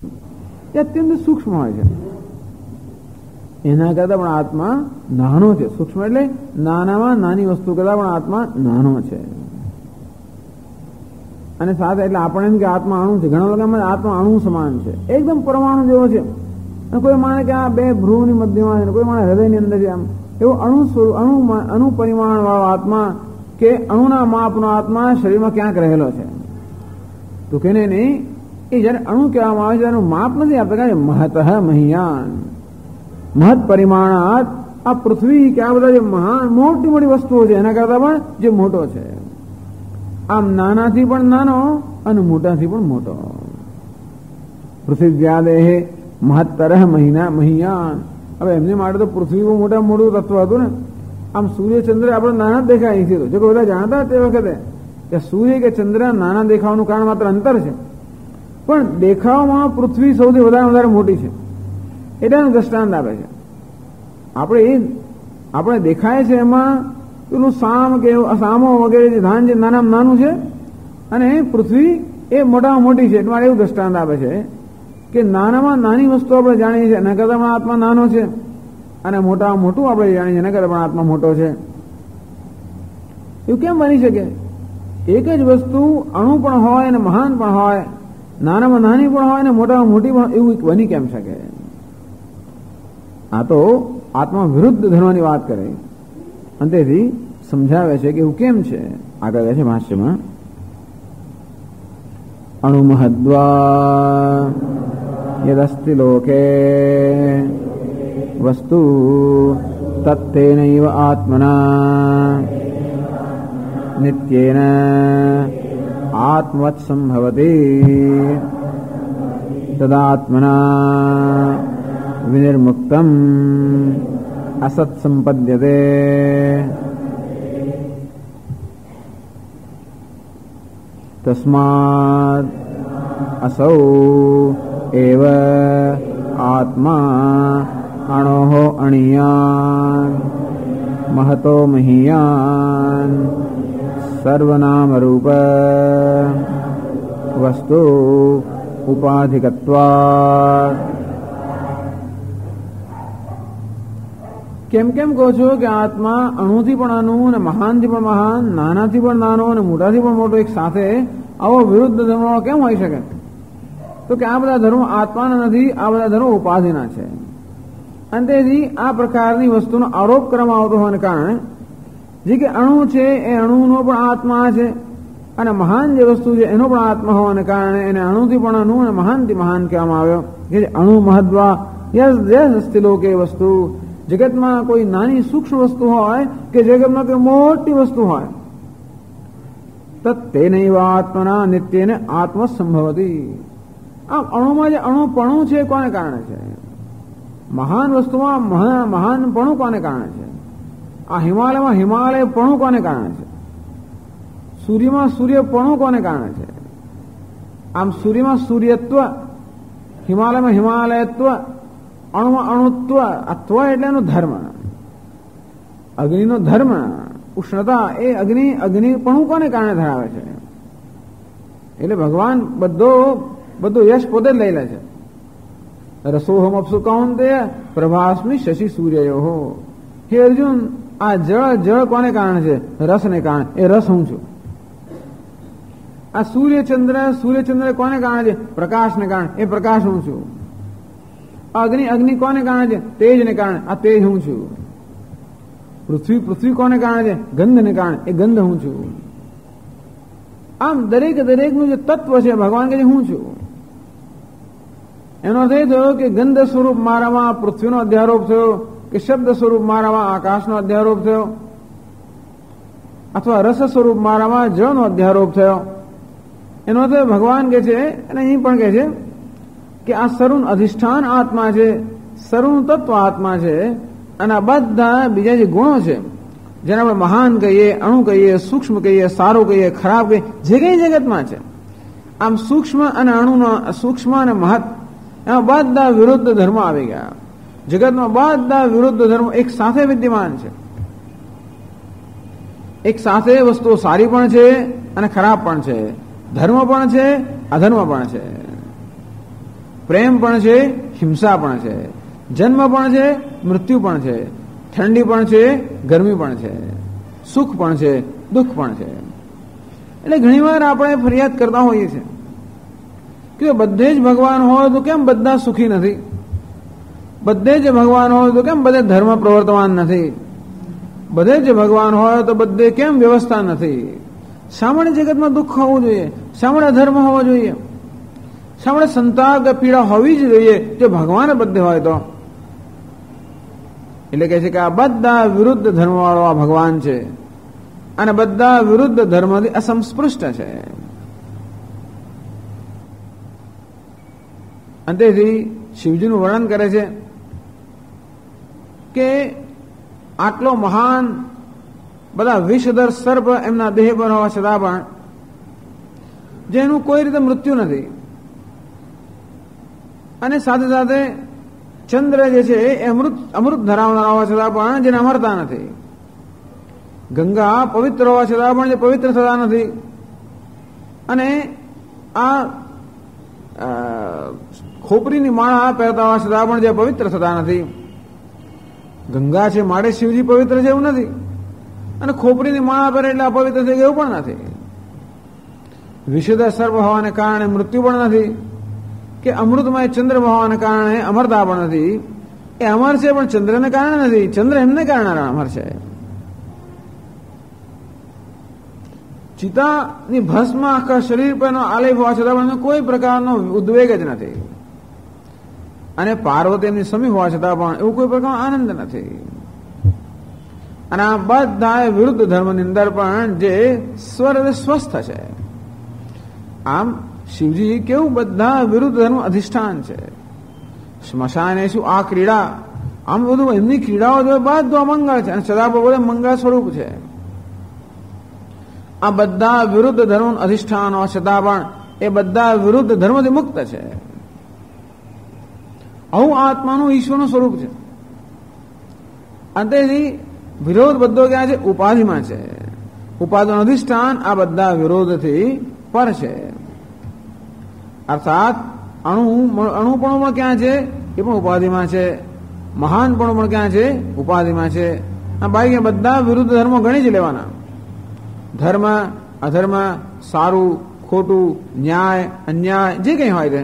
એ અત્યંત સૂક્ષ્મ હોય છે. એના કરતા પણ આત્મા નાનો છે. સૂક્ષ્મ એટલે નાનામાં નાની વસ્તુ કરતા પણ આત્મા નાનો છે. અને સાથે એટલે આપણે એમ કે આત્મા અણુ છે. ઘણા લોકો આત્મા અણુ સમાન છે, એકદમ પરમાણુ જેવો છે. કોઈ માને કે આ બે ભ્રુવની મધ્યમાં છે, કોઈ માને હૃદયની અંદર છે. આમ એવો અણુ પરિમાણ વાળો આત્મા કે અણુના માપનો આત્મા શરીરમાં ક્યાંક રહેલો છે. તો કે નહીં, એ જયારે અણુ કહેવામાં આવે છે એનું માપ નથી આપતા. મહતઃ મહિયાન, મહત પરિમાણાત આ પૃથ્વી કે આ બધા જે મહાન મોટી મોટી વસ્તુઓ છે એના કરતા પણ જે મોટો છે. આમ નાનાથી પણ નાનો અને મોટાથી પણ મોટો. પૃથ્વ્યાદેહ મહત્તરઃ મહિયાન. હવે એમને માટે તો પૃથ્વી બહુ મોટા મોટું તત્વ હતું ને. આમ સૂર્ય ચંદ્ર આપણે નાના જ દેખાય અહીંથી. તો જો બધા જાણતા તે વખતે કે સૂર્ય કે ચંદ્ર નાના દેખાવાનું કારણ માત્ર અંતર છે, પણ દેખાવમાં પૃથ્વી સૌથી વધારે મોટી છે. એટલાનું દ્રષ્ટાંત આપે છે. આપણે દેખાય છે એમાં પેલું સામો વગેરે જે ધાન જે નાનામાં નાનું છે અને પૃથ્વી એ મોટામાં મોટી છે. એટલે એવું દ્રષ્ટાંત આપે છે કે નાનામાં નાની વસ્તુ આપણે જાણીએ છીએ એના કરતા પણ આત્મા નાનો છે, અને મોટામાં મોટું આપણે જાણીએ છીએ એના કરતા પણ આત્મા મોટો છે. એવું કેમ બની શકે? એક જ વસ્તુ અણુ પણ હોય અને મહાન પણ હોય, નાનામાં નાની પણ હોય અને મોટામાં મોટી પણ, એવું બની કેમ શકે? આ તો આત્મા વિરુદ્ધ ધર્મની વાત કરે અને તેથી સમજાવે છે કે એવું કેમ છે. આગળ છે ભાષ્યમાં, અણુમહદ્વા યદસ્તિ લોકે વસ્તુ તત્તેનૈવ આત્મના નિત્યેન આત્મવત સંભવતિ તદાત્મના વિનિર્મુક્તમ અસત સંપદ્યતે. તસ્માદ અસૌ એવ આત્મા અણોઃ અણીયાન મહતો મહીયાન સર્વનામરૂપ વસ્તુ ઉપાધિકત્વાत्. કેમ કેમ કહો છો કે આત્મા અણુથી પણ અણુ અને મહાનથી પણ મહાન, નાનાથી પણ નાનો અને મોટાથી પણ મોટો એક સાથે આવો વિરુદ્ધ ધર્મો કેમ હોઈ શકે? તો કે આ બધા ધર્મો આત્માના નથી, આ બધા ધર્મો ઉપાધિના છે. અને તેથી આ પ્રકારની વસ્તુનો આરોપ કરવામાં આવતો હોવાને કારણે જે કે અણુ છે એ અણુનો પણ આત્મા છે, અને મહાન જે વસ્તુ છે એનો પણ આત્મા હોવાને કારણે એને અણુથી પણ અણુ અને મહાનથી મહાન કહેવામાં આવ્યો. કે અણુ મહદ્વા યસ્તિ લોકે વસ્તુ, જગતમાં કોઈ નાની સૂક્ષ્મ વસ્તુ હોય કે જગતમાં કોઈ મોટી વસ્તુ હોય, તત્તેનૈવ આત્મના નિત્યેન આત્મ સંભવતી. આમ અણુમાં જે અણુપણું છે કોને કારણે છે? મહાન વસ્તુમાં મહાનપણું કોને કારણે છે? આ હિમાલયમાં હિમાલયપણું કોને કારણે છે? સૂર્યમાં સૂર્યપણું કોને કારણે છે? આમ સૂર્યમાં સૂર્યત્વ, હિમાલયમાં હિમાલયત્વ, અણુમાં અણુત્વ. આ ત્વ એટલે એનો ધર્મ, અગ્નિનો ધર્મ, ઉષ્ણતા. એ અગ્નિપણું કોને કારણે ધરાવે છે? એટલે ભગવાન બધો યશ પોતે જ લઈ લે છે. રસોહમ અપ્સુ કૌંતેય પ્રભાસ્મિ શશી સૂર્યયોઃ. હે અર્જુન, આ જળ કોને કારણે છે? રસને કારણે. એ રસ હું છું. આ સૂર્યચંદ્ર કોને કારણે છે? પ્રકાશને કારણે. એ પ્રકાશ હું છું. અગ્નિ કોને કારણે છે? તેજને કારણે. આ તેજ હું છું. પૃથ્વી કોને કારણે છે? ગંધને કારણે. એ ગંધ હું છું. આમ દરેકનું જે તત્વ છે ભગવાન કે હું છું. એનો અર્થ એ થયો કે ગંધ સ્વરૂપ મારામાં પૃથ્વીનો અધ્યારોપ થયો, કે શબ્દ સ્વરૂપ મારામાં આકાશનો અધ્યારોપ થયો, અથવા રસ સ્વરૂપ મારામાં જળનો અધ્યારોપ થયો. એનો અર્થ ભગવાન કે છે, અને અહીં પણ કે છે કે આ સર્વનું અધિષ્ઠાન આત્મા છે, સર્વનું તત્વ આત્મા છે, અને આ બધા બીજા જે ગુણો છે જેને આપણે મહાન કહીએ, અણુ કહીએ, સૂક્ષ્મ કહીએ, સારું કહીએ, ખરાબ કહીએ, જે કઈ જગતમાં છે, આમ સૂક્ષ્મ અને અણુનો, સૂક્ષ્મ અને મહત, એમાં બધા વિરુદ્ધ ધર્મ આવી ગયા. જગતમાં બધા વિરુદ્ધ ધર્મ એક સાથે વિદ્યમાન છે. એક સાથે વસ્તુઓ સારી પણ છે અને ખરાબ પણ છે, ધર્મ પણ છે, અધર્મ પણ છે. પ્રેમ પણ છે, હિંસા પણ છે, જન્મ પણ છે, મૃત્યુ પણ છે, ઠંડી પણ છે, ગરમી પણ છે, સુખ પણ છે, દુઃખ પણ છે. એટલે ઘણીવાર આપણે ફરિયાદ કરતા હોઈએ છીએ કે બધે જ ભગવાન હોય તો કેમ બધા સુખી નથી, બધે જ ભગવાન હોય તો કેમ બધે ધર્મ પ્રવર્તમાન નથી, બધે જ ભગવાન હોય તો બધે કેમ વ્યવસ્થા નથી, સામાન્ય જગતમાં દુઃખ હોવું જોઈએ, સામાન્ય ધર્મ હોવો જોઈએ, સામાન્ય સંતાપ કે પીડા હોવી જ જોઈએ જો ભગવાન બધે હોય તો. એટલે કહે છે કે આ બધા વિરુદ્ધ ધર્મવાળો આ ભગવાન છે અને બધા વિરુદ્ધ ધર્મથી અસંસ્પૃષ્ટ છે. અને તેથી શિવજીનું વર્ણન કરે છે કે આટલો મહાન બધા વિષધર સર્પ એમના દેહ પર હોવા છતાં પણ જેનું કોઈ રીતે મૃત્યુ નથી, અને સાથે સાથે ચંદ્ર જે છે એ અમૃત ધરાવનાર હોવા છતાં પણ જેને અમરતા નથી, ગંગા પવિત્ર હોવા છતાં પણ જે પવિત્ર થતા નથી, અને આ ખોપરીની માળા પહેરતા હોવા છતાં પણ જે પવિત્ર થતા નથી. ગંગા છે માટે શિવજી પવિત્ર છે એવું નથી, અને ખોપરીની માળા પહેરે એટલે અપવિત્ર થઈ ગયું પણ નથી. વિષુદ્ધ સર્પ હોવાને કારણે મૃત્યુ પણ નથી, કે અમૃતમય ચંદ્ર હોવાને કારણે અમરતા પણ નથી. એ અમર છે પણ ચંદ્રને કારણે નથી, ચંદ્ર એમને કારણે અમર છે. ચિતાની ભસ્મ આખા શરીર પરનો આલેપ હોવા છતાં પણ કોઈ પ્રકારનો ઉદ્વેગ જ નથી, અને પાર્વતી એમની સમી હોવા છતાં પણ એવું કોઈ પ્રકારનો આનંદ નથી. અને આ બધા વિરુદ્ધ ધર્મની અંદર પણ જે સ્વસ્થ છે. આમ શિવજી કેવું બધા વિરુદ્ધ ધર્મ અધિષ્ઠાન છે. સ્મશાને શું આ ક્રીડા, આમ બધું એમની ક્રીડાઓ જો બધું અમંગળ છે, અને સદા બધે મંગળ સ્વરૂપ છે. આ બધા વિરુદ્ધ ધર્મ અધિષ્ઠાન હોવા છતાં પણ એ બધા વિરુદ્ધ ધર્મથી મુક્ત છે. આવું આત્માનું ઈશ્વરનું સ્વરૂપ છે. અંતેથી વિરોધ બધો ક્યાં છે? ઉપાધિમાં છે. ઉપાધિનું અધિષ્ઠાન આ બધા વિરોધથી પર છે. અર્થાત અણુપણું પણ ક્યાં છે? એ પણ ઉપાધિમાં છે. મહાનપણું પણ ક્યાં છે? ઉપાધિમાં છે. આ બાકી બધા વિરુદ્ધ ધર્મો ગણી જ લેવાના. ધર્મ અધર્મ, સારું ખોટું, ન્યાય અન્યાય, જે કંઈ હોય તે,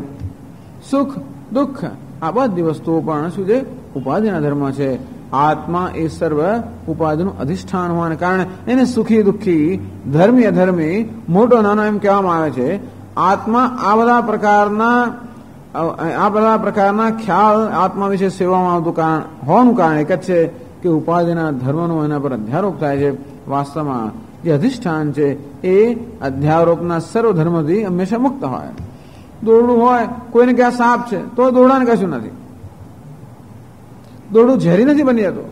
સુખ દુઃખ, આ બધી વસ્તુઓ પણ શું છે? ઉપાધિના ધર્મ છે. આત્મા એ સર્વ ઉપાધિનું અધિષ્ઠાન હોવાને કારણે એને સુખી દુઃખી, ધર્મી અધર્મી, મોટો નાનો એમ કહેવામાં આવે છે. આત્મા આ બધા પ્રકારના ખ્યાલ આત્મા વિશે સેવામાં આવતું કારણ હોવાનું કારણ એક જ છે કે ઉપાધિના ધર્મનો એના પર અધ્યારોપ થાય છે. વાસ્તવમાં જે અધિષ્ઠાન છે એ અધ્યારોપના સર્વ ધર્મથી હંમેશા મુક્ત હોય. દોરડું હોય, કોઈને ક્યાં સાપ છે તો દોરડાને કશું નથી, દોરડું ઝેરી નથી બની જતું.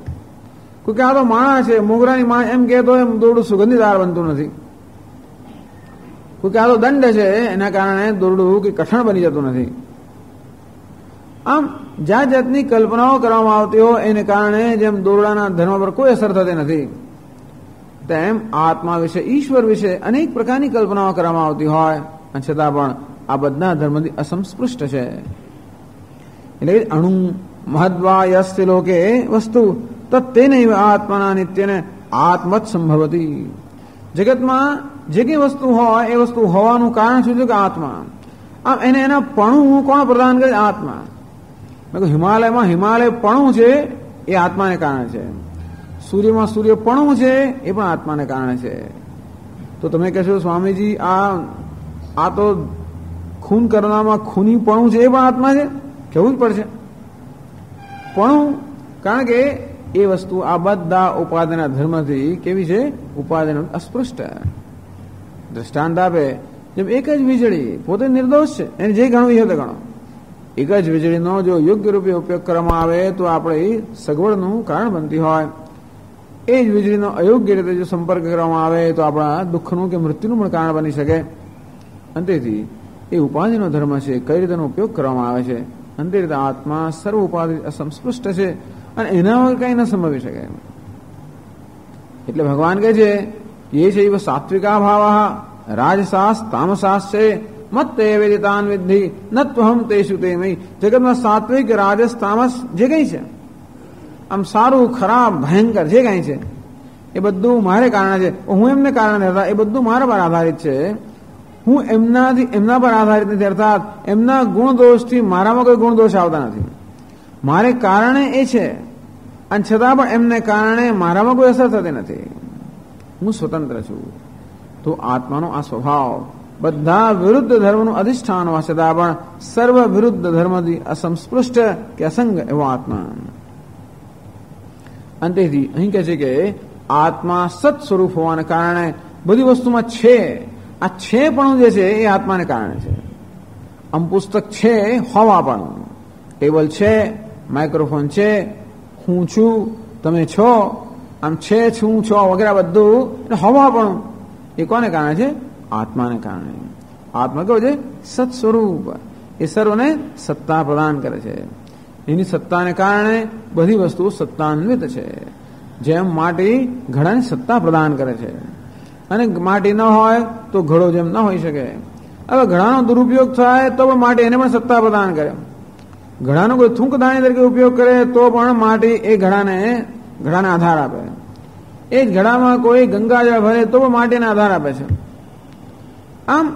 કોઈ કે આ તો માણસ છે, મોગરાની માણ એમ કહેતો એમ દોરડું સુગંધીદાર બનતું નથી. કોઈ કે આ તો દંડ છે, એના કારણે દોરડું કે કઠણ બની જતું નથી. આમ જાત જાતની કલ્પનાઓ કરવામાં આવતી હોય એને કારણે જેમ દોરડાના ધર્મ પર કોઈ અસર થતી નથી, તેમ આત્મા વિશે, ઈશ્વર વિશે અનેક પ્રકારની કલ્પનાઓ કરવામાં આવતી હોય, અને છતાં પણ આ બધા ધર્મથી અસંસ્પૃષ્ટ છે. એટલે અણુ મહદ્વા યસ્તિ લોકે વસ્તુ તત્તેનૈવ આત્મના નિત્યને આત્મત સંભવતી. જગતમાં જે કંઈ વસ્તુ હોય એ વસ્તુ હોવાનું કારણ શું છે? કે આત્મા. આમ એને એના પણું કોણ પ્રદાન કરે? આત્મા. હિમાલયમાં હિમાલય પણું છે એ આત્માને કારણે છે. સૂર્યમાં સૂર્ય પણું છે એ પણ આત્માને કારણે છે. તો તમે કહેશો સ્વામીજી આ તો ખૂન કરનારમાં ખૂની પણું છે એ પણ આત્મા છે? કહેવું જ પડશે પણું, કારણ કે એ વસ્તુ આ બધા ઉપાધિના ધર્મથી કેવી છે? ઉપાધિનો અસ્પૃષ્ટ. દ્રષ્ટાંત આપે જેમ એક જ વીજળી પોતે નિર્દોષ છે, એને જે ગણવું છે તે ગણો. એક જ વીજળીનો જો યોગ્ય રૂપે ઉપયોગ કરવામાં આવે તો આપણે સગવડનું કારણ બનતી હોય. એ જ વીજળીનો અયોગ્ય રીતે જો સંપર્ક કરવામાં આવે તો આપણા દુઃખનું કે મૃત્યુનું પણ કારણ બની શકે. અંતેથી એ ઉપાધિનો ધર્મ છે, કઈ રીતે ઉપયોગ કરવામાં આવે છે. અંતે રીતે આત્મા સર્વ ઉપાધિ અસંસ્પૃષ્ટ છે, અને એના વગર કંઈ ન સંભવી શકે. એટલે ભગવાન કહે છે એ છે સાત્વિકા ભાવ રાજસાસ તામસાસ છે મત્તે વેદિતાન વિદ્ધિ નત્વહમ તેષુ તે મયી. જગતમાં સાત્વિક, રાજસ, તામસ જે કંઈ છે, આમ સારું, ખરાબ, ભયંકર જે કંઈ છે એ બધું મારે કારણે છે. હું એમને કારણે હતા, એ બધું મારા પર આધારિત છે. હું એમના પર આધારિત નથી, અર્થાત એમના ગુણ દોષથી મારામાં કોઈ ગુણ દોષ આવતા નથી. મારે કારણે એ છે અને છતાં પણ એમને કારણે મારામાં કોઈ અસર થતી નથી. હું સ્વતંત્ર છું. તો આત્માનો આ સ્વભાવ બધા વિરુદ્ધ ધર્મનું અધિષ્ઠાન હોવા છતાં પણ સર્વ વિરુદ્ધ ધર્મથી અસંસ્પૃષ્ટ કે અસંગ એવો આત્મા. અંતેથી અહીં કહે છે કે આત્મા સત સ્વરૂપ હોવાને કારણે બધી વસ્તુમાં છે. આ છે પણ જે છે એ આત્માને કારણે છે. આમ પુસ્તક છે હોવા પણ, ટેબલ છે, માઇક્રોફોન છે, હું છું, તમે છો, આમ છે, છું, છો વગેરે બધું હોવા પણ એ કોને કારણે છે? આત્માને કારણે. આત્મા કેવો છે? સત સ્વરૂપ. એ સર્વને સત્તા પ્રદાન કરે છે. એની સત્તાને કારણે બધી વસ્તુઓ સત્તાન્વિત છે. જેમ માટી ઘડાની સત્તા પ્રદાન કરે છે, અને માટી ન હોય તો ઘડો જેમ ન હોઈ શકે. હવે ઘડાનો દુરુપયોગ થાય તો પણ માટી એને પણ સત્તા પ્રદાન કરે. ઘડાનો કોઈ થૂંક દાણી તરીકે ઉપયોગ કરે તો પણ માટી એ ઘડાને આધાર આપે. એ જ ઘડામાં કોઈ ગંગાજળ ભરે તો પણ માટીને આધાર આપે છે. આમ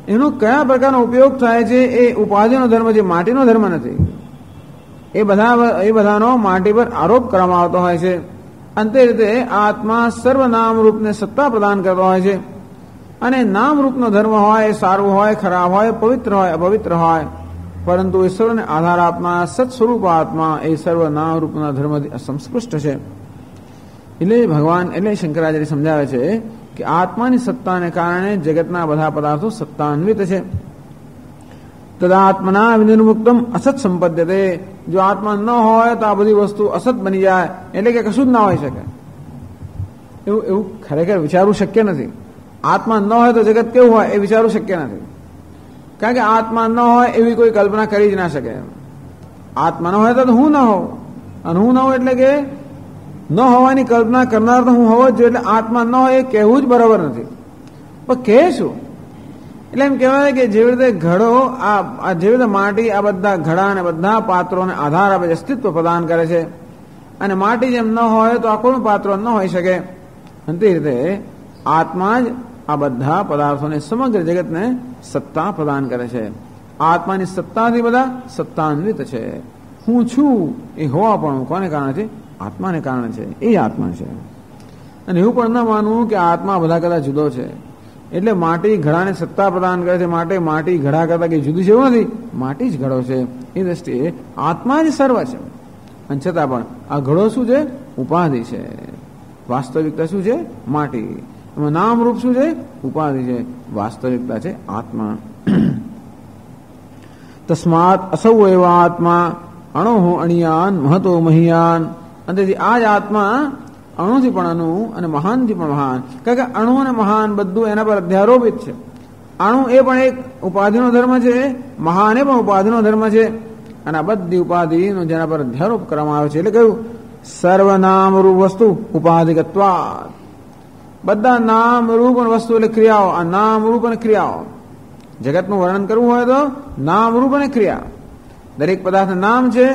એનો કયા પ્રકારનો ઉપયોગ થાય છે એ ઉપાધિનો ધર્મ છે, માટીનો ધર્મ નથી. એ બધાનો માટી પર આરોપ કરવામાં આવતો હોય છે. અંતે રીતે આત્મા સર્વ નામરૂપને સત્તા પ્રદાન કરતો હોય છે. અને નામરૂપનો ધર્મ હોય, સારું હોય, ખરાબ હોય, પવિત્ર હોય, અપવિત્ર હોય, પરંતુ ઈશ્વરને આધાર આપનાર સત સ્વરૂપ આત્મા એ સર્વ નામરૂપના ધર્મથી અસંસ્પૃષ્ટ છે. એટલે ભગવાન, એટલે શંકરાચાર્ય સમજાવે છે કે આત્માની સત્તાને કારણે જગતના બધા પદાર્થો સત્તાન્વિત છે. તદાત્મના વિનિર્મુક્તમ અસત સંપદ્યતે. જો આત્મા ન હોય તો આ બધી વસ્તુ અસત બની જાય, એટલે કે કશું જ ના હોઈ શકે. એવું ખરેખર વિચારવું શક્ય નથી. આત્મા ન હોય તો જગત કેવું હોય એ વિચારવું શક્ય નથી. કારણ કે આત્મા ન હોય એવી કોઈ કલ્પના કરી જ ના શકે. આત્મા ન હોય તો હું ન હોઉં, અને હું ન હોઉં એટલે કે ન હોવાની કલ્પના કરનાર તો હું હોવો જ જોઈએ. એટલે આત્મા ન હોય એ કહેવું જ બરાબર નથી. પણ કહે શું? એટલે એમ કહેવાય કે જેવી રીતે ઘડો, આ જેવી રીતે માટી આ બધા ઘડા અને બધા પાત્રોને આધાર આપે છે, અસ્તિત્વ પ્રદાન કરે છે. અને માટી જેમ ન હોય તો આ કોઈ પાત્રો ન હોઈ શકે. અને તે રીતે આત્મા જ આ બધા પદાર્થોને, સમગ્ર જગતને સત્તા પ્રદાન કરે છે. આત્માની સત્તાથી બધા સત્તાન્વિત છે. હું છું એ હોવા પણ કોને કારણે છે? આત્માને કારણે છે. એ આત્મા છે. અને એવું પણ ન માનવું કે આત્મા બધા કરતા જુદો છે. એટલે માટી ઘડાને સત્તા પ્રદાન કરે છે માટે માટી ઘડા કરતા કઈ જુદી છે એવું નથી. માટી જ ઘડો છે. એ દ્રષ્ટિએ આત્મા જ સર્વ છે. અને છતાં પણ આ ઘડો શું છે? ઉપાધિ છે. વાસ્તવિકતા શું છે? માટી. એમાં નામરૂપ શું છે? ઉપાધિ છે. વાસ્તવિકતા છે આત્મા. તસ્માત અસૌ એવા આત્મા અણોહો અણિયાન મહતો મહિયાન. અને તેથી આ જ આત્મા અણુથી પણ અણુ અને મહાનથી પણ મહાન. કારણ કે અણુ અને મહાન બધું એના પર અધ્યારોપિત છે. અણુ એ પણ એક ઉપાધિનો ધર્મ છે, મહાન એ પણ ઉપાધિનો ધર્મ છે. અને આ બધી ઉપાધિનો જેના પર અધ્યારોપ કરવામાં આવે છે. એટલે કયું? સર્વનામરૂપ વસ્તુ ઉપાધિગત્વાત્. બધા નામરૂપ વસ્તુ એટલે ક્રિયાઓ. આ નામરૂપ અને ક્રિયાઓ, જગતનું વર્ણન કરવું હોય તો નામરૂપ અને ક્રિયા. દરેક પદાર્થ નામ છે,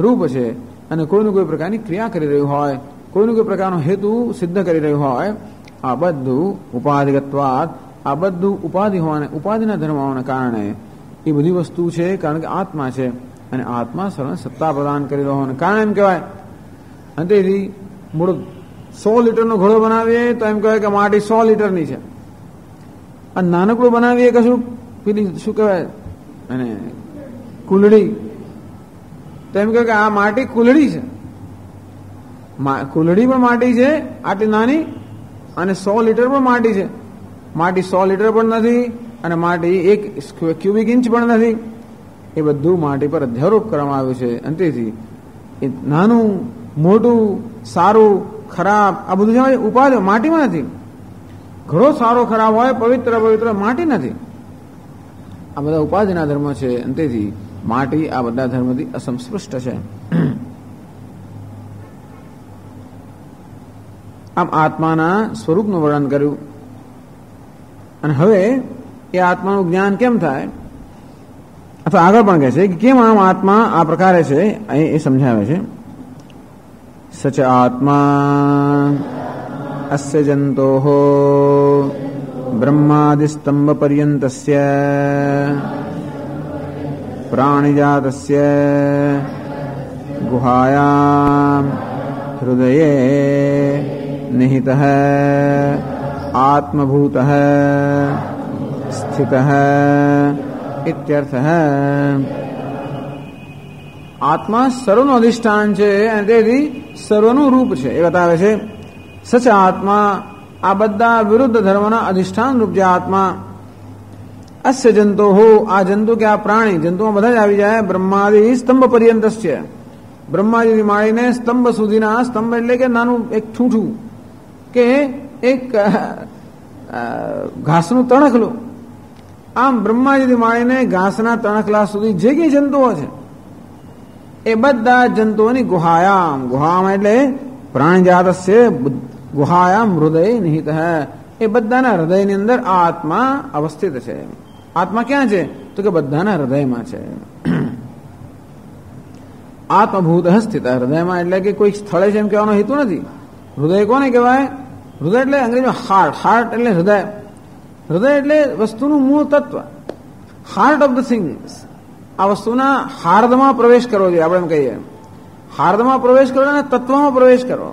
રૂપ છે, અને કોઈનું કોઈ પ્રકારની ક્રિયા કરી રહ્યું હોય, કોઈનું કોઈ પ્રકારનો હેતુ સિદ્ધ કરી રહ્યું હોય. આ બધું ઉપાધિગત્વાત્. આ બધું ઉપાધિ હોવાને, ઉપાધિના ધર્મ હોવાને કારણે એ બધી વસ્તુ છે. કારણ કે આત્મા છે, અને આત્મા સર્વને સત્તા પ્રદાન કરી રહ્યો હોવાને કારણે એમ કહેવાય. અને તેથી મૂળ 100 લીટરનો ઘડો બનાવીએ તો એમ કહેવાય કે માટી 100 લીટરની છે. અને નાનકડું બનાવીએ કશું પેલી શું કહેવાય અને કુલડી, તો એમ કહેવાય કે આ માટી કુલડી છે. કુલડી પણ માટી છે આટલી નાની, અને 100 લીટર પણ માટી છે. માટી 100 લીટર પણ નથી, અને માટી 1 ક્યુબિક ઇંચ પણ નથી. એ બધું માટી પર અધ્યારોપ કરવામાં આવ્યું છે. અને તેથી એ નાનું મોટું, સારું ખરાબ, આ બધું જે ઉપાધિ માટીમાં નથી. ઘણો સારો ખરાબ હોય, પવિત્ર પવિત્ર, માટી નથી. આ બધા ઉપાધિના ધર્મો છે. અને તેથી માટી આ બધા ધર્મથી અસંસ્પૃષ્ટ છે. આમ આત્માના સ્વરૂપનું વર્ણન કર્યું. અને હવે એ આત્માનું જ્ઞાન કેમ થાય, અથવા આગળ પણ કહે છે કે કેમ આમ આત્મા આ પ્રકારે છે એ સમજાવે છે. સચ આત્મા અસ્ય જંતોઃ બ્રહ્માદિ સ્તંભ પર્યંતસ્ય પ્રાણિજાતસ્ય ગુહાયામ હૃદયે નિહિતઃ આત્મભૂતઃ સ્થિતઃ ઇત્યર્થઃ. આત્મા સર્વનું અધિષ્ઠાન છે અને તેથી સર્વનું રૂપ છે એ બતાવે છે. સચ આત્મા, આ બધા વિરુદ્ધ ધર્મના અધિષ્ઠાન રૂપ જે આત્મા. અસ્ય જંતો હો, આ જંતુ કે આ પ્રાણી, જંતુમાં બધા જ આવી જાય. બ્રહ્માદિ સ્તંભ પર્યંતસ્ય, બ્રહ્માજીથી માંડીને સ્તંભ સુધીના, સ્તંભ એટલે કે નાનું એક ઠૂઠું કે એક ઘાસનું તણખલું, આમ બ્રહ્માજીથી માંડીને ઘાસના તણખલા સુધી જે કઈ જંતુઓ છે એ બધા જંતુઓની ગુહાયામ, ગુહામાં એટલે પ્રાણિજાતસ્ય ગુહાયામ હૃદય નિહિત હૈ, એ બધાના હૃદયની અંદર આ આત્મા અવસ્થિત છે. આત્મા ક્યાં છે તો કે બધાના હૃદયમાં છે. આત્મભૂત સ્થિત, હૃદયમાં એટલે કે કોઈ સ્થળે છે એમ કહેવાનો હેતુ નથી. હૃદય કોને કહેવાય? હૃદય એટલે અંગ્રેજીમાં હાર્ટ, હાર્ટ એટલે હૃદય. હૃદય એટલે વસ્તુનું મૂળ તત્વ, હાર્ટ ઓફ ધ થિંગ્સ. આ વસ્તુના હાર્દમાં પ્રવેશ કરવો જોઈએ, આપણે એમ કહીએ હાર્દમાં પ્રવેશ કરો અને તત્વમાં પ્રવેશ કરો.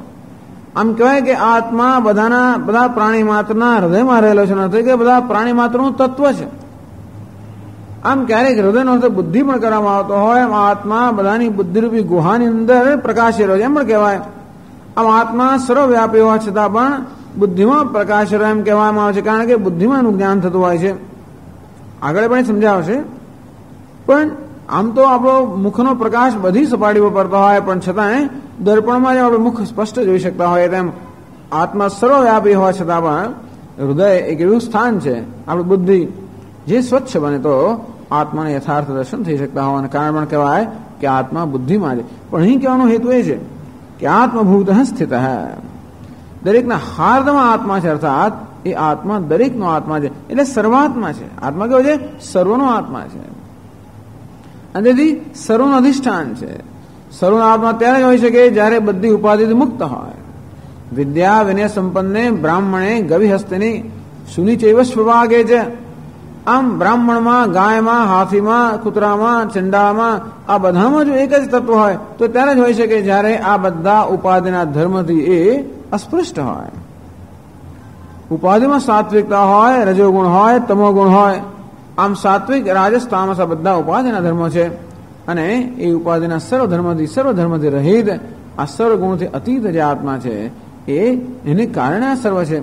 આમ કહેવાય કે આત્મા બધા પ્રાણી માત્રના હૃદયમાં રહેલો છે, નથી કે બધા પ્રાણી માત્રનું તત્વ છે. આમ ક્યારેક હૃદયનો અર્થ બુદ્ધિ પણ કરવામાં આવતો હોય, એમ આત્મા બધાની બુદ્ધિરૂપી ગુહાની અંદર પ્રકાશેલો છે એમ પણ કહેવાય. આમ આત્મા સર્વવ્યાપી હોવા છતાં પણ બુદ્ધિમાં પ્રકાશેલો એમ કહેવામાં આવે છે, કારણ કે બુદ્ધિમાં એનું જ્ઞાન થતું હોય છે. આગળ પણ સમજાવશે. પણ આમ તો આપણો મુખનો પ્રકાશ બધી સપાટી પર પડતો હોય, પણ છતાંય દર્પણમાં જેમ આપણે મુખ સ્પષ્ટ જોઈ શકતા હોય તેમ આત્મા સર્વવ્યાપી હોવા છતાં પણ હૃદય એક એવું સ્થાન છે, આપણી બુદ્ધિ જે સ્વચ્છ બને તો આત્માને યથાર્થ દર્શન થઈ શકતા હોવાને કારણે પણ કહેવાય કે આત્મા બુદ્ધિમાં છે. પણ અહીં કહેવાનો હેતુ એ છે કે આત્મભૂત સ્થિત હૈ, દરેકના હાર્દમાં આત્મા છે, અર્થાત એ આત્મા દરેકનો આત્મા છે, એટલે સર્વાત્મા છે. આત્મા કેવો છે? સર્વનો આત્મા છે, અને તેથી સર્વનું અધિષ્ઠાન છે. સર્વનો આત્મા ત્યારે જ હોઈ શકે જ્યારે બધી ઉપાધિથી મુક્ત હોય. વિદ્યા વિનય સંપન્ને બ્રાહ્મણે ગવિહસ્તની સુનિચૈવ સ્વભાગે છે. આમ બ્રાહ્મણમાં, ગાયમાં, હાથીમાં, કૂતરામાં, ચંડામાં, આ બધામાં જો એક જ તત્વ હોય તો ત્યારે જ હોઈ શકે જ્યારે આ બધા ઉપાધિના ધર્મથી એ અસ્પૃષ્ટ હોય. ઉપાધિમાં સાત્વિકતા હોય, રજોગુણ હોય, તમોગુણ હોય. આમ સાત્વિક, રાજસ, તામસ આ બધા ઉપાધિના ધર્મો છે, અને એ ઉપાધિના સર્વધર્મથી રહિત, આ સર્વગુણથી અતીત જે આત્મા છે એને કારણે આ સર્વ છે.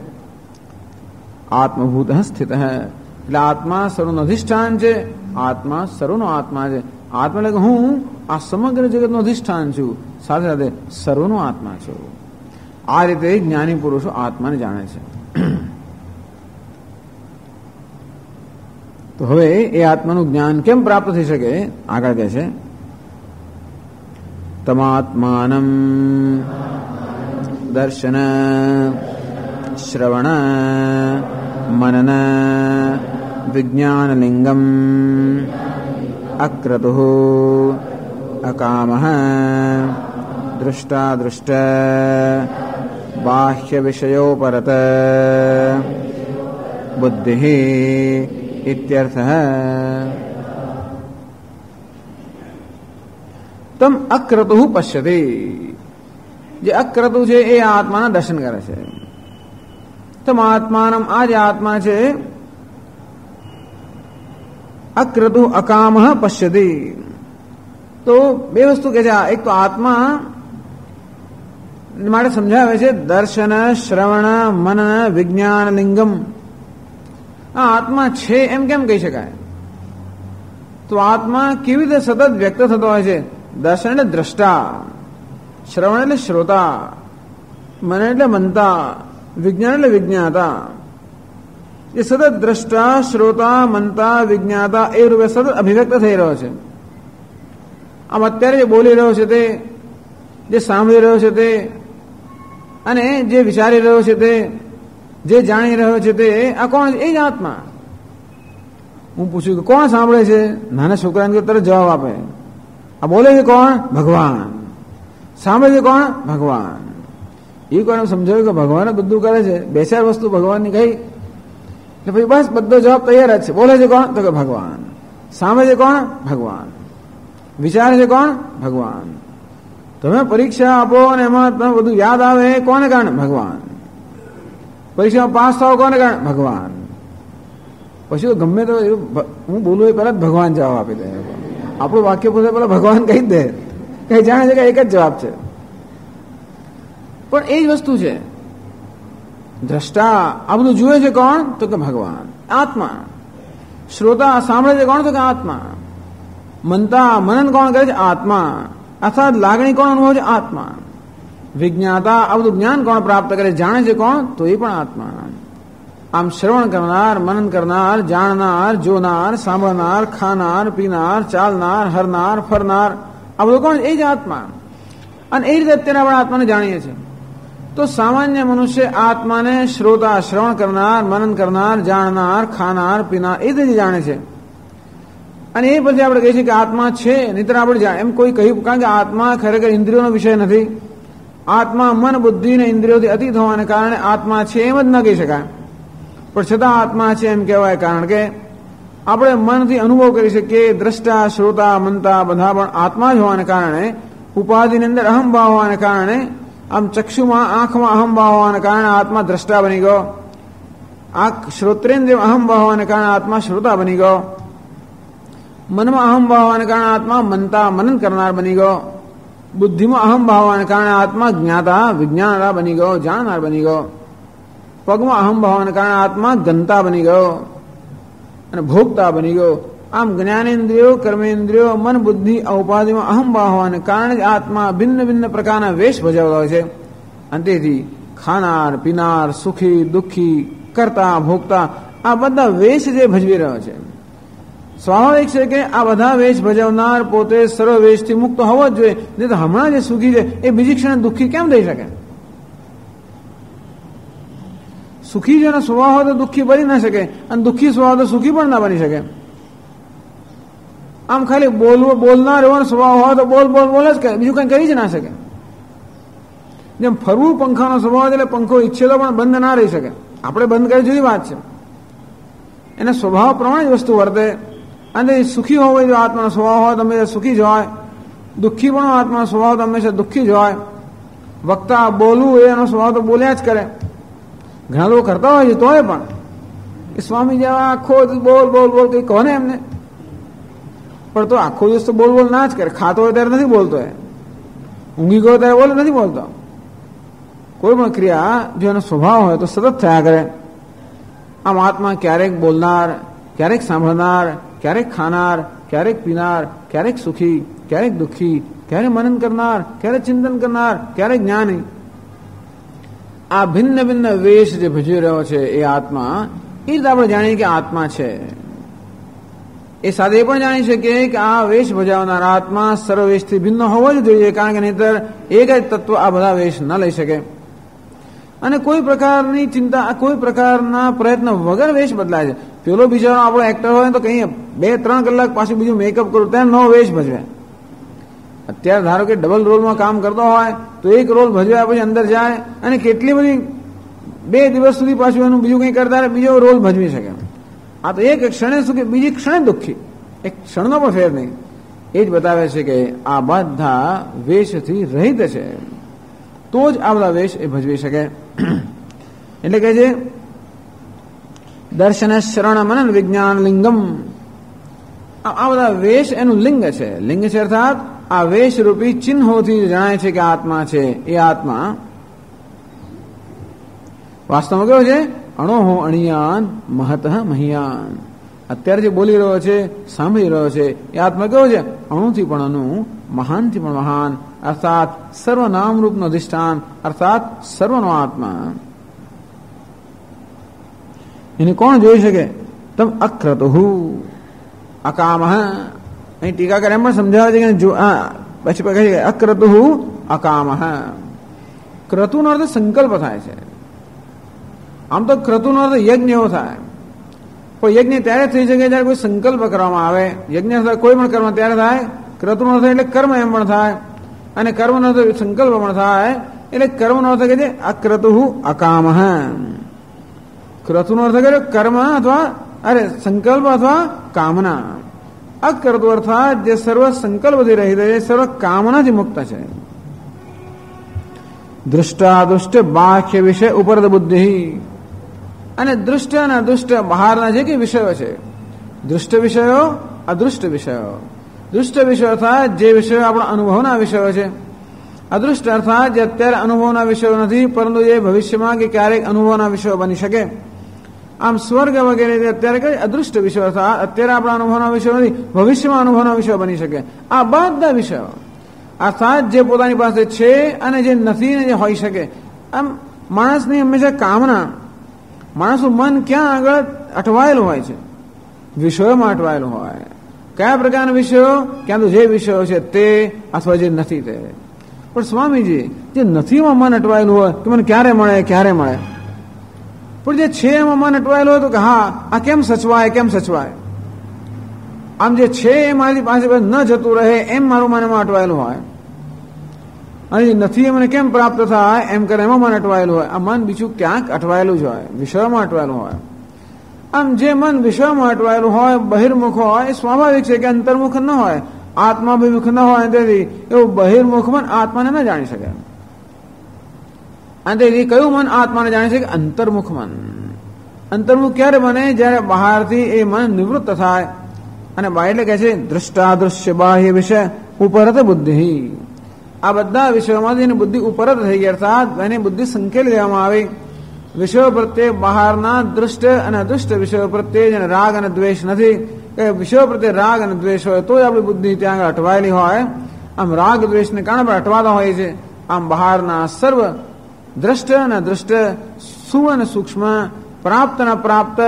આત્મભૂત સ્થિત હૈ, એટલે આત્મા સર્વનું અધિષ્ઠાન છે, આત્મા સર્વનો આત્મા છે. આત્મા એટલે હું આ સમગ્ર જગતનું અધિષ્ઠાન છું, સાથે સાથે સર્વનો આત્મા છું. આ રીતે જ્ઞાની પુરુષો આત્માને જાણે છે. તો હવે એ આત્માનું જ્ઞાન કેમ પ્રાપ્ત થઈ શકે? આગળ કહે છે તમાત્માનમ દર્શન શ્રવણ મનન વિજ્ઞાનલિંગમ અક્રતુઃ અકામઃ દૃષ્ટાદૃષ્ટ બાહ્ય વિષયોપરત બુદ્ધિઃ ઇત્યર્થઃ. તમ અક્રતુઃ પશ્યતિ, જે અક્રતુ છે એ આત્માના દર્શન કરે છે. તમ આત્માનમ, આ જે આત્મા છે અક્રતુ અકામઃ પશ્યતિ. તો બે વસ્તુ કે છે. એક તો આત્મા માટે સમજાવે છે દર્શન શ્રવણ મનન વિજ્ઞાન લિંગમ. આ આત્મા છે એમ કેમ કહી શકાય? તો આત્મા કેવી રીતે સતત વ્યક્ત થતો હોય છે? દર્શન એટલે દ્રષ્ટા, શ્રવણ એટલે શ્રોતા, મન એટલે મનતા, વિજ્ઞાન એટલે વિજ્ઞાતા. એ સતત દ્રષ્ટા, શ્રોતા, મનતા, વિજ્ઞાતા એ રૂપે સતત અભિવ્યક્ત થઈ રહ્યો છે. આમ અત્યારે જે બોલી રહ્યો છે તે, જે સાંભળી રહ્યો છે તે, અને જે વિચારી રહ્યો છે તે, જે જાણી રહ્યો છે તે, આ કોણ? એ જ આત્મા. હું પૂછ્યું કે કોણ સાંભળે છે? નાના છોકરાને તરત જવાબ આપે. આ બોલે છે કોણ? ભગવાન. સાંભળે છે કોણ? ભગવાન. એ કોને સમજાવ્યું કે ભગવાન બધું કરે છે, બે ચાર વસ્તુ ભગવાનની કહી એટલે પછી બસ બધો જવાબ તૈયાર જ છે. બોલે છે કોણ? તો કે ભગવાન. સાંભળે છે કોણ? ભગવાન. વિચારે છે કોણ? ભગવાન. તમે પરીક્ષા આપો અને એમાં તમે બધું યાદ આવે કોને કારણે? ભગવાન. પરીક્ષામાં પાસ થાવ કોને કારણે? ભગવાન. પછી તો ગમે તો હું બોલું એ પહેલા જ ભગવાન જવાબ આપી દે. આપણું વાક્ય પૂછે પેલા ભગવાન કહી દે, કઈ જાણે છે કે એક જ જવાબ છે. પણ એ જ વસ્તુ છે. દ્રષ્ટા આ બધું જુએ છે કોણ? તો કે ભગવાન. આત્મા. શ્રોતા સાંભળે છે કોણ? તો કે આત્મા. મનતા મનન કોણ કરે છે? આત્મા. અર્થાત લાગણી કોણ અનુભવે છે? આત્મા. વિજ્ઞાતા આ બધું જ્ઞાન કોણ પ્રાપ્ત કરે? જાણે છે કોણ? તો એ પણ આત્મા. આમ શ્રવણ કરનાર, મનન કરનાર, જાણનાર, જોનાર, સાંભળનાર, ખાનાર, પીનાર, ચાલનાર, હરનાર, ફરનાર આ બધું કોણ? એ જ આત્મા. અને એ રીતે અત્યારે આપણે આત્માને જાણીએ છીએ. તો સામાન્ય મનુષ્ય આત્માને શ્રોતા, શ્રવણ કરનાર, મનન કરનાર, જાણનાર, ખાનાર, પીનાર એ રીતે જાણે છે. અને એ પછી આપણે કહીએ છીએ કે આત્મા છે, નહીતર આપણે એમ કોઈ કહ્યું, કારણ કે આત્મા ખરેખર ઇન્દ્રિયોનો વિષય નથી. આત્મા મન, બુદ્ધિ અને ઇન્દ્રિયોથી અતીત હોવાને કારણે આત્મા છે એમ જ ન કહી શકાય. પણ છતાં આત્મા છે એમ કહેવાય, કારણ કે આપણે મનથી અનુભવ કરી શકીએ. દ્રષ્ટા, શ્રોતા, મનતા બધા પણ આત્મા જ હોવાને કારણે, ઉપાધિની અંદર અહમભાવ હોવાને કારણે, આમ ચક્ષુમાં આંખમાં અહમભાવ હોવાને કારણે આત્મા દ્રષ્ટા બની ગયો. આંખ શ્રોત્રેન્દ્રિય અહમભાવ હોવાને કારણે આત્મા શ્રોતા બની ગયો. મનમાં અહમભાવ હોવાને કારણે આત્મા મનતા, મનન કરનાર બની ગયો. બુદ્ધિમાં અહમભાવ હોવાને કારણે આત્મા જ્ઞાતા, વિજ્ઞાનરા બની ગયો, જાણનાર બની ગયો. પગમાં અહમભાવ હોવાને કારણે આત્મા ગંતા બની ગયો અને ભોગતા બની ગયો. આમ જ્ઞાનેન્દ્રિયો, કર્મેન્દ્રિયો, મન, બુદ્ધિ ઉપાધિમાં અહમભાવ હોવાને કારણે જ આત્મા ભિન્ન ભિન્ન પ્રકારના વેશ ભજવતા હોય છે. અને તેથી ખાનાર, પીનાર, સુખી, દુઃખી, કરતા, ભોગતા આ બધા વેશ જે ભજવી રહ્યો છે. સ્વાભાવિક છે કે આ બધા વેશ ભજવનાર પોતે સર્વ વેશથી મુક્ત હોવો જ જોઈએ. નહીં તો હમણાં જે સુખી છે એ બીજી ક્ષણે દુઃખી કેમ થઈ શકે? સુખી જેનો સ્વભાવ હોય તો દુઃખી બની ના શકે, અને દુઃખી સ્વભાવ તો સુખી પણ ના બની શકે. આમ ખાલી બોલનાર એવો સ્વભાવ હોય તો બોલ જ કરે, બીજું કઈ કરી જ ના શકે. જેમ ફરવું પંખાનો સ્વભાવ એટલે પંખો ઈચ્છે તો પણ બંધ ના રહી શકે. આપણે બંધ કરી જુદી વાત છે. એના સ્વભાવ પ્રમાણે જ વસ્તુ વર્તે. અને સુખી હોવો જો આત્માનો સ્વભાવ હોય તો હંમેશા સુખી જ હોય. દુઃખી પણ આત્માનો સ્વભાવ તો હંમેશા દુઃખી જ હોય. વક્તા બોલવું એનો સ્વભાવ તો બોલ્યા જ કરે. ઘણા લોકો કરતા હોય છે તોય પણ એ સ્વામી જેવા આખો બોલ કઈ કહો ને એમને. પણ તો આખો દિવસ તો બોલ ના જ કરે. ખાતો હોય ત્યારે નથી બોલતો, એ ઊંઘી ગયો ત્યારે નથી બોલતો. કોઈ પણ ક્રિયા જો એનો સ્વભાવ હોય તો સતત થયા કરે. આમ આત્મા ક્યારેક બોલનાર, ક્યારેક સાંભળનાર, ક્યારેક ખાનાર, ક્યારેક પીનાર, ક્યારેક સુખી, ક્યારેક દુઃખી, ક્યારેક મનન કરનાર, ક્યારેક ચિંતન કરનાર, ક્યારેક જ્ઞાની. આ ભિન્ન ભિન્ન વેશ જે ભજવી રહ્યો છે એ આત્મા, એ રીતે આપણે જાણીએ કે આત્મા છે. એ સાથે એ પણ જાણી શકીએ કે આ વેશ ભજાવનાર આત્મા સર્વવેશથી ભિન્ન હોવો જ જોઈએ, કારણ કે નહીતર એક જ તત્વ આ બધા વેશ ન લઈ શકે. અને કોઈ પ્રકારની ચિંતા, કોઈ પ્રકારના પ્રયત્ન વગર વેશ બદલાય છે. પેલો બિચારો આપણો એક્ટર હોય તો કહીએ 2-3 કલાક પાછું બીજું મેકઅપ કરું ત્યારે નવો વેશ ભજવે. અત્યારે ધારો કે ડબલ રોલમાં કામ કરતો હોય તો એક રોલ ભજવ્યા પછી અંદર જાય અને કેટલી બધી 2 દિવસ સુધી પાછું એનું બીજું કંઈ કરતા બીજો રોલ ભજવી શકે. આ તો એક ક્ષણે સુખી, બીજી ક્ષણે દુઃખી, એક ક્ષણનો પણ ફેર નહીં. એ જ બતાવે છે કે આ બધા વેશથી રહિત છે, તો જ આ બધા વેશ એ ભજવી શકે. એટલે કે છે દર્શન, શરણ, મનન, વિજ્ઞાન, લિંગમ. આ બધા વેશ એનું લિંગ છે. લિંગ છે અર્થાત આ વેશ રૂપી ચિહ્નોથી જણાય છે કે આત્મા છે. એ આત્મા વાસ્તવમાં કેવો છે? અણોહો અણિયાન મહત મહિયાન. અત્યારે જે બોલી રહ્યો છે, સાંભળી રહ્યો છે, એ આત્મા કેવો છે? અણુથી પણ અણુ, મહાનથી પણ મહાન, અર્થાત સર્વ નામરૂપનો અધિષ્ઠાન, અર્થાત સર્વનો આત્મા. એને કોણ જોઈ શકે? તમ અક્રતુહુ અકામહ. અહીં ટીકાકાર એમ પણ સમજાવે છે કે પછી કહે છે અક્રતુહુ અકામહ. ક્રતુનો અર્થ સંકલ્પ થાય છે. આમ તો ક્રતુનો અર્થ યજ્ઞ એવો થાય. પણ યજ્ઞ ત્યારે થઈ શકે જ્યારે કોઈ સંકલ્પ કરવામાં આવે. યજ્ઞ કોઈ પણ કર્મ ત્યારે થાય, ક્રતુનો અર્થ એટલે કર્મ એમ પણ થાય, અને કર્મનો અર્થ સંકલ્પ પણ થાય. એટલે કર્મનો અર્થ કે છે અક્રતુ અકામ. ક્રતુનો અર્થ કર્યો કર્મ અથવા સંકલ્પ અથવા કામના. અક્રતુ અર્થાત જે સર્વ સંકલ્પથી રહિત છે, સર્વ કામનાથી મુક્ત છે. દૃષ્ટાદુષ્ટ બાહ્ય વિષય ઉપરત બુદ્ધિ. અને દૃષ્ટ અને અદૃષ્ટ બહારના જે કઈ વિષયો છે, દૃષ્ટ વિષયો અદૃષ્ટ વિષયો. દૃષ્ટ વિષયો અર્થાત જે વિષયો આપણા અનુભવના વિષયો છે. અદૃષ્ટ અર્થાત જે અત્યારે અનુભવના વિષયો નથી, પરંતુ જે ભવિષ્યમાં કે ક્યારેક અનુભવના વિષયો બની શકે. આમ સ્વર્ગ વગેરે અત્યારે કઈ અદૃષ્ટ વિષયો અર્થાત અત્યારે આપણા અનુભવના વિષયો નથી, ભવિષ્યમાં અનુભવના વિષયો બની શકે. આ બધા વિષયો અર્થાત જે પોતાની પાસે છે અને જે નથી ને જે હોઈ શકે. આમ માણસની હંમેશા કામના, માણસનું મન ક્યાં આગળ અટવાયેલું હોય છે? વિષયોમાં અટવાયેલું હોય. કયા પ્રકારના વિષયો? ક્યાં તો જે વિષયો છે તે અથવા જે નથી તે. પણ સ્વામીજી, જે નથીમાં મન અટવાયેલું હોય કે મને ક્યારે મળે ક્યારે મળે, પણ જે છે એમાં મન અટવાયેલું હોય તો કે હા આ કેમ સચવાય કેમ સચવાય. આમ જે છે એ મારી પાસે ન જતું રહે એમ મારું મન એમાં અટવાયેલું હોય, અને જે નથી એ મને કેમ પ્રાપ્ત થાય એમ કરે એમાં મન અટવાયેલું હોય. આ મન બીજું ક્યાંક અટવાયેલું જ હોય, વિષયોમાં અટવાયેલું હોય. આમ જે મન વિષયોમાં અટવાયેલું હોય, બહિર્મુખ હોય, એ સ્વાભાવિક છે કે અંતર્મુખ ન હોય, આત્માભિમુખ ન હોય. તેથી એવું બહિર્મુખ મન આત્માને ન જાણી શકે. અને તેથી કયું મન આત્માને જાણી શકે? અંતર્મુખ મન. અંતર્મુખ ક્યારે બને? જ્યારે બહારથી એ મન નિવૃત્ત થાય. અને એટલે કહે છે દૃષ્ટાદૃશ્ય બાહ્ય વિષય ઉપરત બુદ્ધિ. આ બધા વિષયોમાંથી એની બુદ્ધિ ઉપરત થઈ ગઈ, અર્થાત એની બુદ્ધિ સંકેલી દેવામાં આવી. વિષયો પ્રત્યે બહારના દૃષ્ટ અને અદૃષ્ટ વિષયો પ્રત્યે જેને રાગ અને દ્વેષ નથી, કે વિષયો પ્રત્યે રાગ અને દ્વેષ હોય તો આપણી બુદ્ધિ ત્યાં આગળ અટવાયેલી હોય. આમ રાગ દ્વેષને કારણે પણ અટવાતા હોય છે. આમ બહારના સર્વ દ્રષ્ટ અને દૃષ્ટ, સુ અને સૂક્ષ્મ, પ્રાપ્ત અને પ્રાપ્ત,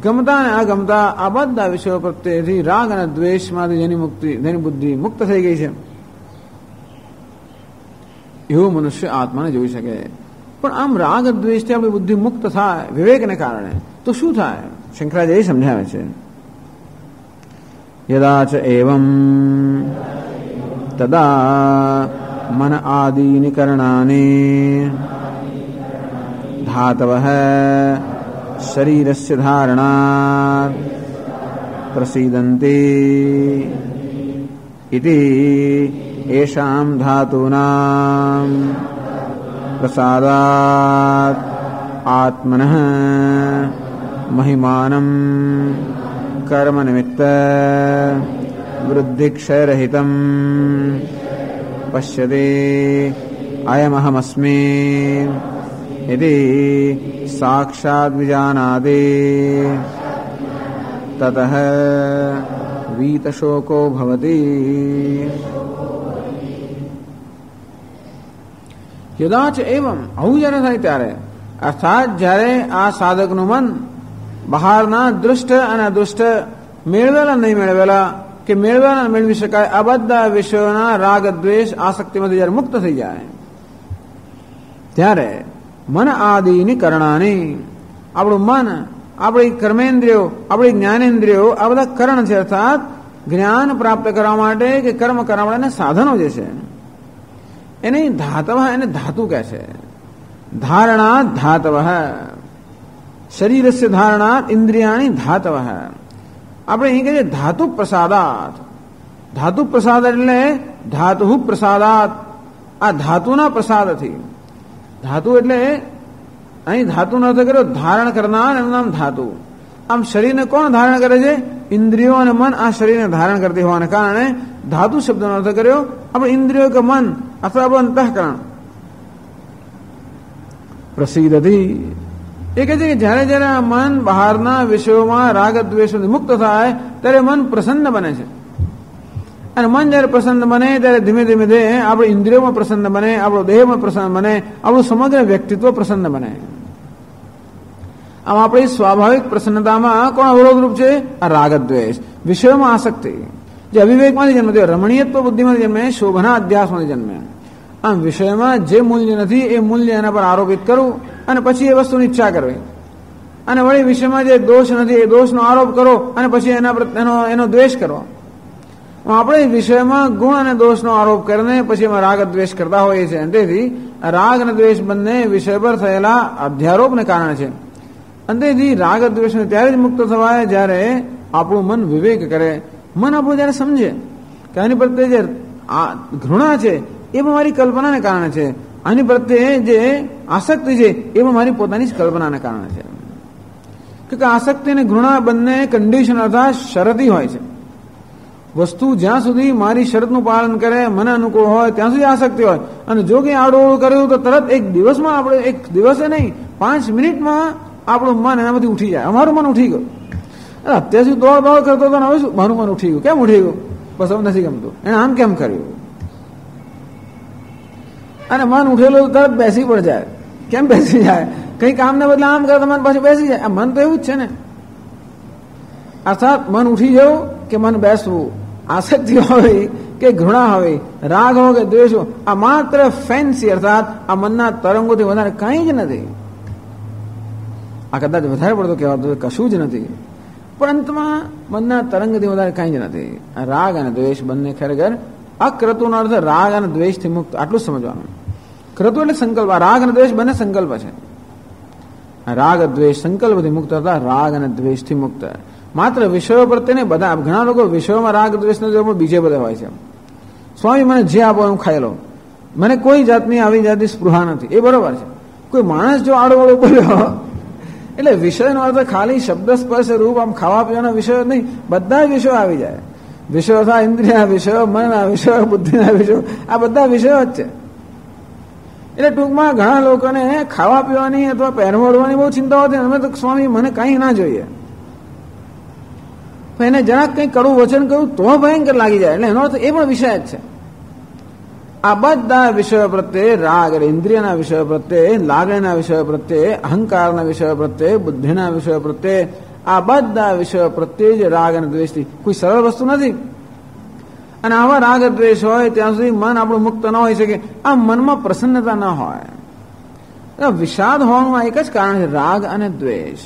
ગમતા અને અગમતા, આ બધા વિષયો પ્રત્યેથી રાગ અને દ્વેષમાંથી જેની બુદ્ધિ મુક્ત થઈ ગઈ છે, એવું મનુષ્ય આત્માને જોઈ શકે. પણ આમ રાગ દ્વેષથી આપણી બુદ્ધિ મુક્ત થાય વિવેકને કારણે તો શું થાય? શંકરાચાર્ય સમજાવે છે યદા ચ એવં તદા મન આદીનિ કરણાની ધાતવઃ શરીરસ્ય ધારણાत् પ્રસીદન્તિ ઇતિ એષાં ધાતુનાં પ્રસાદાत् આત્મનઃ મહિમાનં કર્મ નિમિત્ત વૃદ્ધિક્ષયરહિતં પશ્યતે અયમહમસ્મિ ઇતિ સાક્ષાદ વિજાનાતિ તતઃ વીતશોકો ભવતિ. યદા ચ એવમ, આવું જ્યારે થાય ત્યારે, અર્થાત જ્યારે આ સાધકનું મન બહારના દૃષ્ટ અને અદૃષ્ટ, મેળવેલા નહીં મેળવેલા કે મેળવેલા મેળવી શકાય આ બધા વિષયોના રાગ દ્વેષ આસક્તિમાંથી જ્યારે મુક્ત થઈ જાય ત્યારે મન આદિની કરણાની, આપણું મન, આપણી કર્મેન્દ્રિયો, આપણી જ્ઞાનેન્દ્રિયો, આ બધા કરણ છે. અર્થાત જ્ઞાન પ્રાપ્ત કરવા માટે કે કર્મ કરવા માટેના સાધનો જે છે એને ધાતવ, એને ધાતુ કહે છે. ધારણા ધાતવ, શરીરસ્ય ધારણા ઇન્દ્રિયાણી ધાતવ. આપણે અહીં કહીએ ધાતુ પ્રસાદાત. ધાતુ પ્રસાદ એટલે ધાતુ પ્રસાદાત, આ ધાતુના પ્રસાદથી. ધાતુ એટલે અહીં ધાતુનો અર્થ કર્યો ધારણ કરનાર, એનું નામ ધાતુ. આમ શરીરને કોણ ધારણ કરે છે? ઇન્દ્રિયો અને મન આ શરીરને ધારણ કરતી હોવાને કારણે ધાતુ શબ્દનો અર્થ કર્યો આપણે ઇન્દ્રિયો કે મન અથવા આપણું અંતઃકરણ. પ્રસિદ્ધથી એ કહે છે કે જ્યારે જ્યારે આ મન બહારના વિષયોમાં રાગ દ્વેષોથી મુક્ત થાય ત્યારે મન પ્રસન્ન બને છે. અને મન જ્યારે પ્રસન્ન બને ત્યારે ધીમે ધીમે આપણે ઇન્દ્રિયોમાં પ્રસન્ન બને, આપણો દેહમાં પ્રસન્ન બને, આપણું સમગ્ર વ્યક્તિત્વ પ્રસન્ન બને. આમ આપણી સ્વાભાવિક પ્રસન્નતામાં કોણ અવરોધરૂપ છે? આ રાગ દ્વેષ, વિષયોમાં આસક્તિ, જે અવિવેકમાંથી જન્મે, રમણીયત્વ બુદ્ધિમાંથી જન્મે, શોભના અધ્યાસમાંથી જન્મે. આમ વિષયમાં જે મૂલ્ય નથી એ મૂલ્ય એના પર આરોપિત કરવું અને પછી એ વસ્તુની ઈચ્છા કરવી. અને વળી વિષયમાં જે દોષ નથી એ દોષનો આરોપ કરો અને પછી એનો દ્વેષ કરો. આપણે વિષયમાં ગુણ અને દોષનો આરોપ કરીને પછી એમાં રાગ દ્વેષ કરતા હોઈએ છીએ. તેથી રાગ અને દ્વેષ બંને વિષય પર થયેલા અધ્યારોપને કારણે છે. અંતેથી રાગ દ્વેષને ત્યારે જ મુક્ત થવાય જ્યારે આપણું મન વિવેક કરે. મન આપણું જ્યારે સમજે કે આની પ્રત્યે જે ઘૃણા છે એ પણ મારી કલ્પનાને કારણે છે, આની પ્રત્યે જે આસક્તિ છે એ પણ મારી પોતાની જ કલ્પનાને કારણે છે. કે આસક્તિ અને ઘૃણા બંને કન્ડિશન અર્થાત શરતી હોય છે. વસ્તુ જ્યાં સુધી મારી શરતનું પાલન કરે, મને અનુકૂળ હોય ત્યાં સુધી આસક્તિ હોય. અને જો કંઈ આડોળું કર્યું તો તરત એક દિવસમાં આપણે, એક દિવસે નહીં 5 મિનિટમાં આપણું મન એનામાંથી ઉઠી જાય. અમારું મન ઉઠી ગયું. અત્યાર સુધી દોડ કરતો હતો ને હવે શું મારું મન ઉઠી ગયું. કેમ ઉઠી ગયું? બસ હવે નથી ગમતું. એને આમ કેમ કર્યું? અને મન ઉઠેલું તરત બેસી પડ જાય. કેમ બેસી જાય? કઈ કામને બદલે આમ કરે તો મન પાછું બેસી જાય. આ મન તો એવું જ છે ને. અર્થાત મન ઉઠી જવું કે મન બેસવું, આસક્તિ હોય કે ઘૃણા હોય, રાગ હોય કે દ્વેષ હોય, આ માત્ર ફેન્સી અર્થાત આ મનના તરંગોથી વધારે કંઈ જ નથી. આ કદાચ વધારે પડતો કહેવાતું કશું જ નથી, પણ અંતમાં મનના તરંગથી વધારે કંઈ જ નથી. આ રાગ અને દ્વેષ બંને ખરેખર અક્રતુનો અર્થ રાગ અને દ્વેષથી મુક્ત, આટલું જ સમજવાનું. ક્રતુ એટલે સંકલ્પ. આ રાગ અને દ્વેષ બંને સંકલ્પ છે. રાગ દ્વેષ સંકલ્પથી મુક્ત હતા, રાગ અને દ્વેષથી મુક્ત. માત્ર વિષયો પ્રત્યે બધા, ઘણા લોકો વિષયોમાં રાગ દ્વેષ પણ બીજે બધા હોય છે. સ્વામી મને જે આપો હું ખાઈ લઉં, મને કોઈ જાતની આવી જાતની સ્પૃહા નથી, એ બરોબર છે. કોઈ માણસ જો આડોવડો બોલ્યો એટલે વિષયનો અર્થ ખાલી શબ્દ સ્પર્શ રૂપ આમ ખાવા પીવાના વિષયો નહીં, બધા વિષયો આવી જાય. વિષયો હતા ઇન્દ્રિયના વિષયો, મનના વિષયો, બુદ્ધિના વિષયો, આ બધા વિષયો જ છે. એટલે ટૂંકમાં ઘણા લોકોને ખાવા પીવાની અથવા પહેરવડવાની બહુ ચિંતા હોતી. અમે તો સ્વામી મને કંઈ ના જોઈએ, એને જરાક કંઈ કડવું વચન કહ્યું તો ભયંકર લાગી જાય. એટલે એનો અર્થ એ પણ વિષય જ છે. આ બધા વિષયો પ્રત્યે રાગ, એટલે ઇન્દ્રિયના વિષયો પ્રત્યે, લાગણીના વિષયો પ્રત્યે, અહંકારના વિષયો પ્રત્યે, બુદ્ધિના વિષયો પ્રત્યે, આ બધા વિષયો પ્રત્યે જ રાગ અને દ્વેષથી કોઈ સરળ વસ્તુ નથી. અને આવા રાગ દ્વેષ હોય ત્યાં સુધી મન આપણું મુક્ત ન હોઈ શકે. આ મનમાં પ્રસન્નતા ન હોય, વિષાદ હોવાનું આ એક જ કારણ છે, રાગ અને દ્વેષ.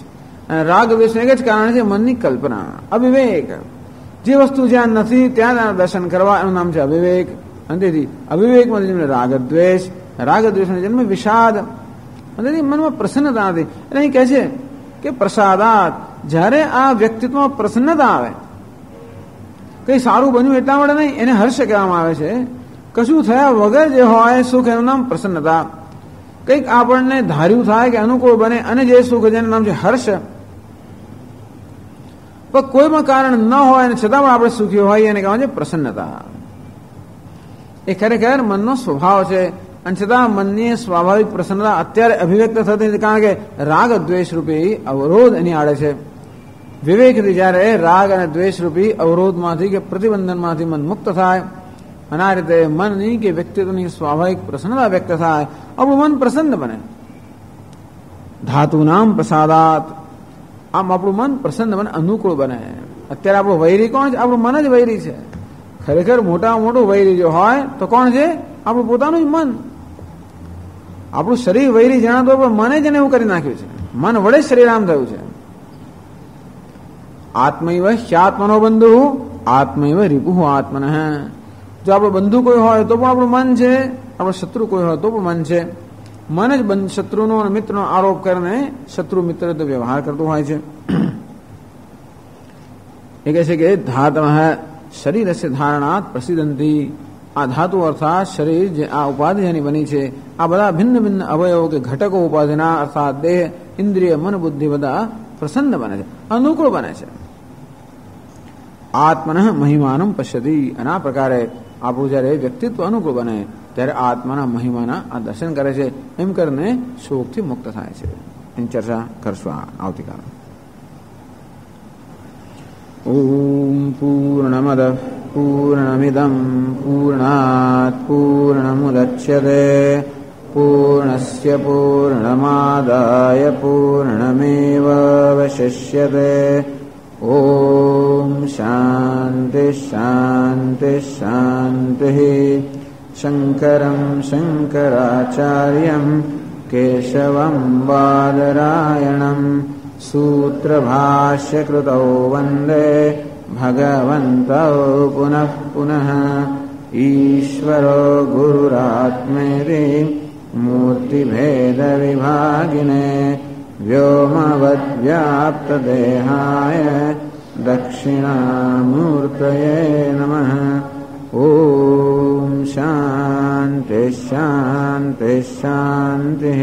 અને રાગ દ્વેષનું એક જ કારણ છે મનની કલ્પના, અવિવેક. જે વસ્તુ જ્યાં નથી ત્યાં દર્શન કરવા, એનું નામ છે અવિવેક. અને તેથી અવિવેકમાંથી જન્મે રાગ દ્વેષ, રાગ દ્વેષને જન્મે વિષાદ. અને તેથી મનમાં પ્રસન્નતા નથી. એટલે અહીં કહે છે કે પ્રસાદાત, જ્યારે આ વ્યક્તિત્વમાં પ્રસન્નતા આવે, કંઈ સારું બન્યું એટલા માટે નહીં, એને હર્ષ કહેવામાં આવે છે. કશું થયા વગર જે હોય સુખ, એનું નામ પ્રસન્નતા. કંઈક આપણને ધાર્યું થાય કે અનુકૂળ બને અને જે સુખ છે એનું નામ છે હર્ષ. પણ કોઈ પણ કારણ ન હોય અને છતાં પણ આપણે સુખી હોઈએ એને કહેવાય છે પ્રસન્નતા. એ ખરેખર મનનો સ્વભાવ છે. અને છતાં મનની સ્વાભાવિક પ્રસન્નતા અત્યારે અભિવ્યક્ત થતી નથી, કારણ કે રાગ દ્વેષ રૂપી અવરોધ એની આડે છે. વિવેકથી જ્યારે રાગ અને દ્વેષ રૂપી અવરોધમાંથી કે પ્રતિબંધનમાંથી મન મુક્ત થાય અને આ રીતે મનની કે વ્યક્તિત્વની સ્વાભાવિક પ્રસન્નતા વ્યક્ત થાય, આપણું મન પ્રસન્ન બને. ધાતુ નામ પ્રસાદાત, આમ આપણું મન પ્રસન્ન બને, અનુકૂળ બને. અત્યારે આપણું વૈરી કોણ છે? આપણું મન જ વૈરી છે. ખરેખર મોટામાં મોટું વૈરી જો હોય તો કોણ છે? આપણું પોતાનું જ મન. આપણું શરીર વૈરી જણાતો પણ મને જ એને એવું કરી નાખ્યું છે. મન વડે શરીર આમ થયું છે. આત્મૈવ હ્યાત્મનો બંધુ આત્મૈવ રિપુઃ આત્મનઃ. જો આપણો બંધુ કોઈ હોય તો પણ આપણું મન છે, આપણો શત્રુ કોઈ હોય તો પણ મન છે. મન જ શત્રુનો અને મિત્રનો આરોપ કરીને શત્રુ મિત્ર તો વ્યવહાર કરતું હોય છે. એ કહે છે કે ધાતઃ શરીરસ્ય ધારણાત પ્રસિદ્ધંતિ. આ ધાતુ અર્થાત શરીર, જે આ ઉપાધિ જેની બની છે, આ બધા ભિન્ન ભિન્ન અવયવો કે ઘટકો ઉપાધિના અર્થાત દેહ, ઇન્દ્રિય, મન, બુદ્ધિ બધા પ્રસન્ન બને છે, અનુકૂળ બને છે. આત્મન મહિમાનમ પશ્યતિ. અને આ પ્રકારે આપણું જ્યારે વ્યક્તિત્વ અનુકૂળ બને ત્યારે આત્માના મહિમાના આ દર્શન કરે છે. એમ કરીને શોકથી મુક્ત થાય છે. એની ચર્ચા કરશું આવતીકાલે. ઓમ પૂર્ણમદ પૂર્ણમિદમ પૂર્ણાત પૂર્ણમુદચ્યતે પૂર્ણસ્ય પૂર્ણમાદાય પૂર્ણમેવાવશિષ્યતે. ઓમ શાંતિ શાંતિ શાંતિ. શંકરં શંકરાચાર્યં કેશવં બાદરાયણં सूत्रभाष्यकृतौ वन्दे भगवन्तौ पुनः पुनः। ईश्वरो गुरुरात्मेति मूर्तिभेदविभागिने व्योमवद्व्याप्तदेहाय दक्षिणामूर्तये नमः। ॐ शान्ति शान्ति शान्तिः।